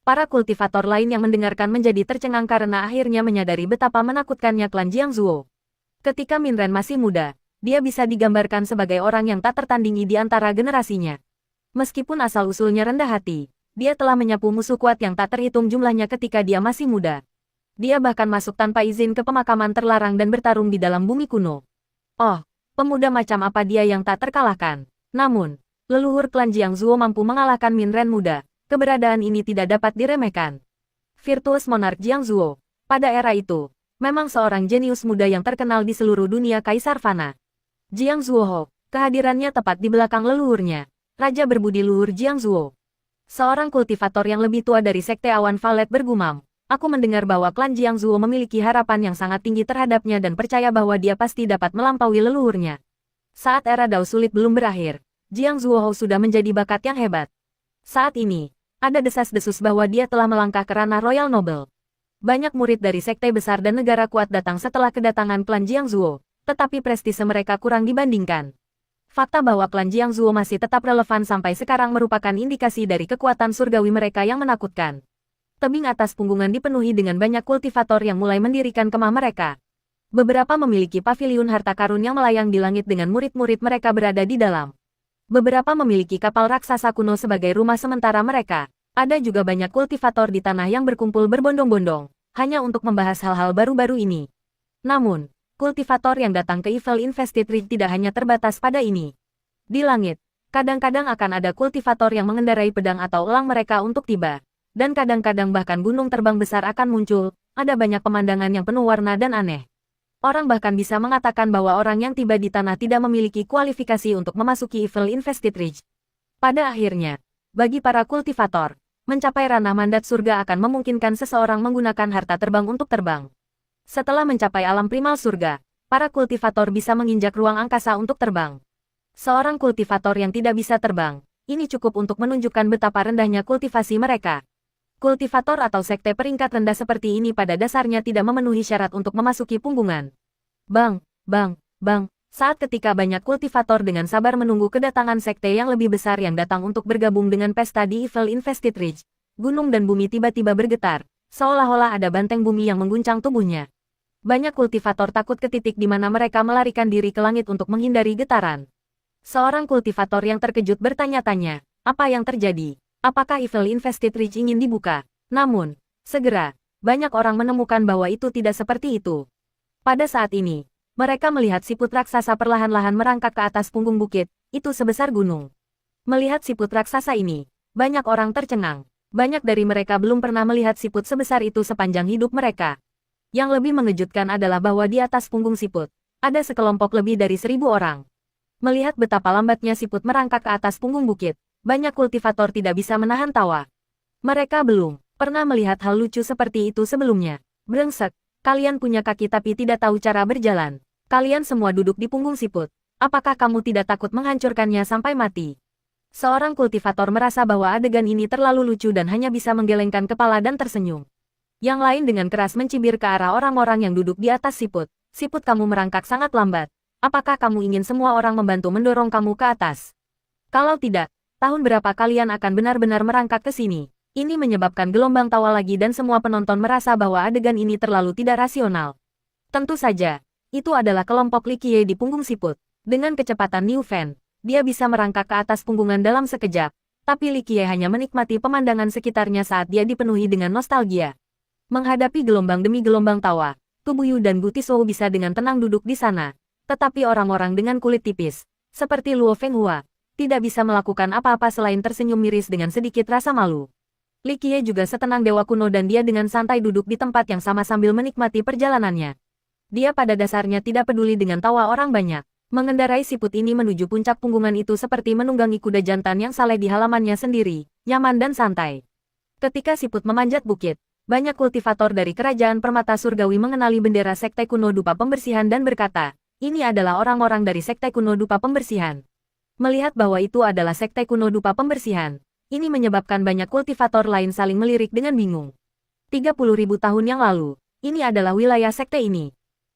Para kultivator lain yang mendengarkan menjadi tercengang karena akhirnya menyadari betapa menakutkannya klan Jiangzuo. Ketika Minren masih muda, dia bisa digambarkan sebagai orang yang tak tertandingi di antara generasinya. Meskipun asal-usulnya rendah hati, dia telah menyapu musuh kuat yang tak terhitung jumlahnya ketika dia masih muda. Dia bahkan masuk tanpa izin ke pemakaman terlarang dan bertarung di dalam bumi kuno. Oh, pemuda macam apa dia yang tak terkalahkan. Namun, leluhur klan Jiangzuo mampu mengalahkan Minren muda. Keberadaan ini tidak dapat diremehkan. Virtuous Monarch Jiangzuo, pada era itu, memang seorang jenius muda yang terkenal di seluruh dunia Kaisar Fana. Jiangzuo Hou, kehadirannya tepat di belakang leluhurnya. Raja berbudi luhur Jiangzuo. Seorang kultivator yang lebih tua dari Sekte Awan Valet bergumam, "Aku mendengar bahwa klan Jiangzuo memiliki harapan yang sangat tinggi terhadapnya dan percaya bahwa dia pasti dapat melampaui leluhurnya." Saat era Dao sulit belum berakhir, Jiangzuo Hou sudah menjadi bakat yang hebat. Saat ini, ada desas-desus bahwa dia telah melangkah ke ranah Royal Noble. Banyak murid dari sekte besar dan negara kuat datang setelah kedatangan klan Jiangzuo. Tetapi prestise mereka kurang dibandingkan. Fakta bahwa klan Jiangzuo masih tetap relevan sampai sekarang merupakan indikasi dari kekuatan surgawi mereka yang menakutkan. Tebing atas punggungan dipenuhi dengan banyak kultivator yang mulai mendirikan kemah mereka. Beberapa memiliki paviliun harta karun yang melayang di langit dengan murid-murid mereka berada di dalam. Beberapa memiliki kapal raksasa kuno sebagai rumah sementara mereka. Ada juga banyak kultivator di tanah yang berkumpul berbondong-bondong, hanya untuk membahas hal-hal baru-baru ini. Namun, kultivator yang datang ke Evil Invested Ridge tidak hanya terbatas pada ini. Di langit, kadang-kadang akan ada kultivator yang mengendarai pedang atau elang mereka untuk tiba. Dan kadang-kadang bahkan gunung terbang besar akan muncul, ada banyak pemandangan yang penuh warna dan aneh. Orang bahkan bisa mengatakan bahwa orang yang tiba di tanah tidak memiliki kualifikasi untuk memasuki Evil Invested Ridge. Pada akhirnya, bagi para kultivator, mencapai ranah mandat surga akan memungkinkan seseorang menggunakan harta terbang untuk terbang. Setelah mencapai alam primal surga, para kultivator bisa menginjak ruang angkasa untuk terbang. Seorang kultivator yang tidak bisa terbang, ini cukup untuk menunjukkan betapa rendahnya kultivasi mereka. Kultivator atau sekte peringkat rendah seperti ini pada dasarnya tidak memenuhi syarat untuk memasuki punggungan. Bang, bang, bang, saat ketika banyak kultivator dengan sabar menunggu kedatangan sekte yang lebih besar yang datang untuk bergabung dengan pesta di Evil Invested Ridge, gunung dan bumi tiba-tiba bergetar, seolah-olah ada banteng bumi yang mengguncang tubuhnya. Banyak kultivator takut ke titik di mana mereka melarikan diri ke langit untuk menghindari getaran. Seorang kultivator yang terkejut bertanya-tanya, apa yang terjadi? Apakah Evil Invested Ridge ingin dibuka? Namun, segera, banyak orang menemukan bahwa itu tidak seperti itu. Pada saat ini, mereka melihat siput raksasa perlahan-lahan merangkak ke atas punggung bukit, itu sebesar gunung. Melihat siput raksasa ini, banyak orang tercengang. Banyak dari mereka belum pernah melihat siput sebesar itu sepanjang hidup mereka. Yang lebih mengejutkan adalah bahwa di atas punggung siput, ada sekelompok lebih dari 1.000 orang. Melihat betapa lambatnya siput merangkak ke atas punggung bukit, banyak kultivator tidak bisa menahan tawa. Mereka belum pernah melihat hal lucu seperti itu sebelumnya. Brengsek, kalian punya kaki tapi tidak tahu cara berjalan. Kalian semua duduk di punggung siput. Apakah kamu tidak takut menghancurkannya sampai mati? Seorang kultivator merasa bahwa adegan ini terlalu lucu dan hanya bisa menggelengkan kepala dan tersenyum. Yang lain dengan keras mencibir ke arah orang-orang yang duduk di atas siput. Siput kamu merangkak sangat lambat. Apakah kamu ingin semua orang membantu mendorong kamu ke atas? Kalau tidak, tahun berapa kalian akan benar-benar merangkak ke sini? Ini menyebabkan gelombang tawa lagi dan semua penonton merasa bahwa adegan ini terlalu tidak rasional. Tentu saja, itu adalah kelompok Li Qiye di punggung siput. Dengan kecepatan Niu Fan, dia bisa merangkak ke atas punggungan dalam sekejap, tapi Li Qiye hanya menikmati pemandangan sekitarnya saat dia dipenuhi dengan nostalgia. Menghadapi gelombang demi gelombang tawa, tubuh Yu dan Gutisou bisa dengan tenang duduk di sana. Tetapi orang-orang dengan kulit tipis, seperti Luo Fenghua, tidak bisa melakukan apa-apa selain tersenyum miris dengan sedikit rasa malu. Li Qiye juga setenang dewa kuno dan dia dengan santai duduk di tempat yang sama sambil menikmati perjalanannya. Dia pada dasarnya tidak peduli dengan tawa orang banyak. Mengendarai siput ini menuju puncak punggungan itu seperti menunggangi kuda jantan yang saleh di halamannya sendiri, nyaman dan santai. Ketika siput memanjat bukit, banyak kultivator dari kerajaan permata surgawi mengenali bendera sekte kuno dupa pembersihan dan berkata, ini adalah orang-orang dari sekte kuno dupa pembersihan. Melihat bahwa itu adalah sekte kuno dupa pembersihan, ini menyebabkan banyak kultivator lain saling melirik dengan bingung. 30.000 tahun yang lalu, ini adalah wilayah sekte ini.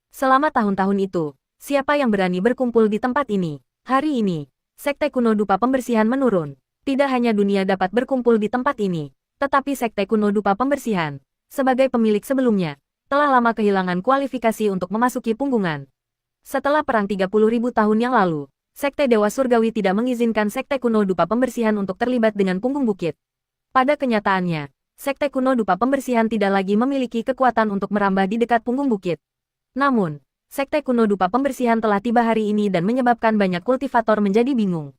Selama tahun-tahun itu, siapa yang berani berkumpul di tempat ini? Hari ini, sekte kuno dupa pembersihan menurun. Tidak hanya dunia dapat berkumpul di tempat ini, tetapi sekte kuno dupa pembersihan, sebagai pemilik sebelumnya, telah lama kehilangan kualifikasi untuk memasuki punggungan. Setelah perang 30.000 tahun yang lalu, sekte Dewa Surgawi tidak mengizinkan sekte kuno dupa pembersihan untuk terlibat dengan punggung bukit. Pada kenyataannya, sekte kuno dupa pembersihan tidak lagi memiliki kekuatan untuk merambah di dekat punggung bukit. Namun, sekte kuno dupa pembersihan telah tiba hari ini dan menyebabkan banyak kultivator menjadi bingung.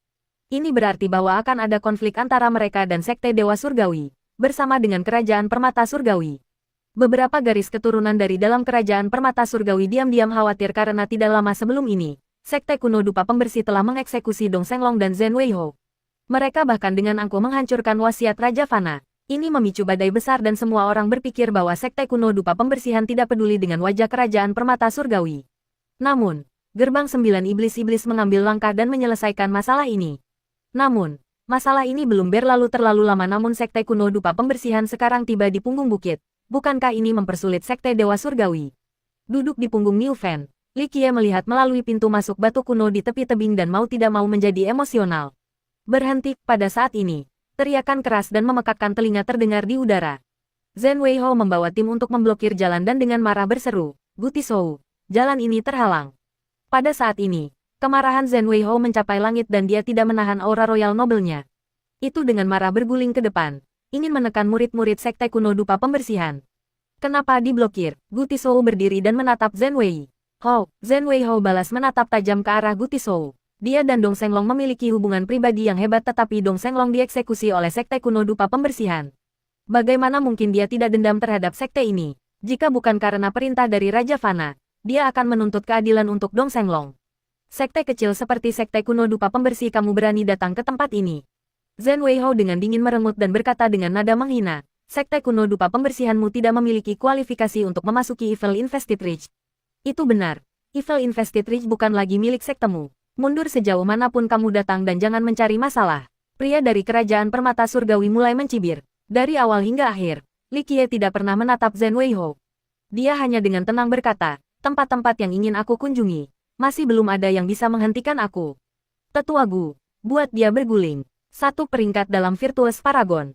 Ini berarti bahwa akan ada konflik antara mereka dan sekte Dewa Surgawi, bersama dengan kerajaan permata surgawi. Beberapa garis keturunan dari dalam kerajaan permata surgawi diam-diam khawatir karena tidak lama sebelum ini, sekte kuno dupa pembersih telah mengeksekusi Dong Senglong dan Zhen Weihou. Mereka bahkan dengan angkuh menghancurkan wasiat Raja Fana. Ini memicu badai besar dan semua orang berpikir bahwa sekte kuno dupa pembersihan tidak peduli dengan wajah kerajaan permata surgawi. Namun, gerbang 9 iblis-iblis mengambil langkah dan menyelesaikan masalah ini. Namun, masalah ini belum berlalu terlalu lama namun sekte kuno dupa pembersihan sekarang tiba di punggung bukit. Bukankah ini mempersulit sekte Dewa Surgawi? Duduk di punggung Niu Fan, Li Qiye melihat melalui pintu masuk batu kuno di tepi tebing dan mau tidak mau menjadi emosional. Berhenti, pada saat ini, teriakan keras dan memekakkan telinga terdengar di udara. Zhen Weihou membawa tim untuk memblokir jalan dan dengan marah berseru, Gutisou, jalan ini terhalang. Pada saat ini, kemarahan Zhen Weihou mencapai langit dan dia tidak menahan aura royal nobelnya. Itu dengan marah berguling ke depan, ingin menekan murid-murid sekte kuno dupa pembersihan. Kenapa diblokir? Gutisou berdiri dan menatap Zhen Weihou. Zhen Weihou balas menatap tajam ke arah Gutisou. Dia dan Dong Senglong memiliki hubungan pribadi yang hebat tetapi Dong Senglong dieksekusi oleh sekte kuno dupa pembersihan. Bagaimana mungkin dia tidak dendam terhadap sekte ini? Jika bukan karena perintah dari Raja Fana, dia akan menuntut keadilan untuk Dong Senglong. Sekte kecil seperti sekte kuno dupa pembersih kamu berani datang ke tempat ini. Zhen Weihou dengan dingin merengut dan berkata dengan nada menghina, sekte kuno dupa pembersihanmu tidak memiliki kualifikasi untuk memasuki Evil Invested Ridge. Itu benar. Evil Invested Ridge bukan lagi milik sektemu. Mundur sejauh manapun kamu datang dan jangan mencari masalah. Pria dari kerajaan permata surgawi mulai mencibir. Dari awal hingga akhir, Li Qiye tidak pernah menatap Zhen Weihou. Dia hanya dengan tenang berkata, tempat-tempat yang ingin aku kunjungi. Masih belum ada yang bisa menghentikan aku. Tetua Gu, buat dia berguling. Satu peringkat dalam Virtuous Paragon.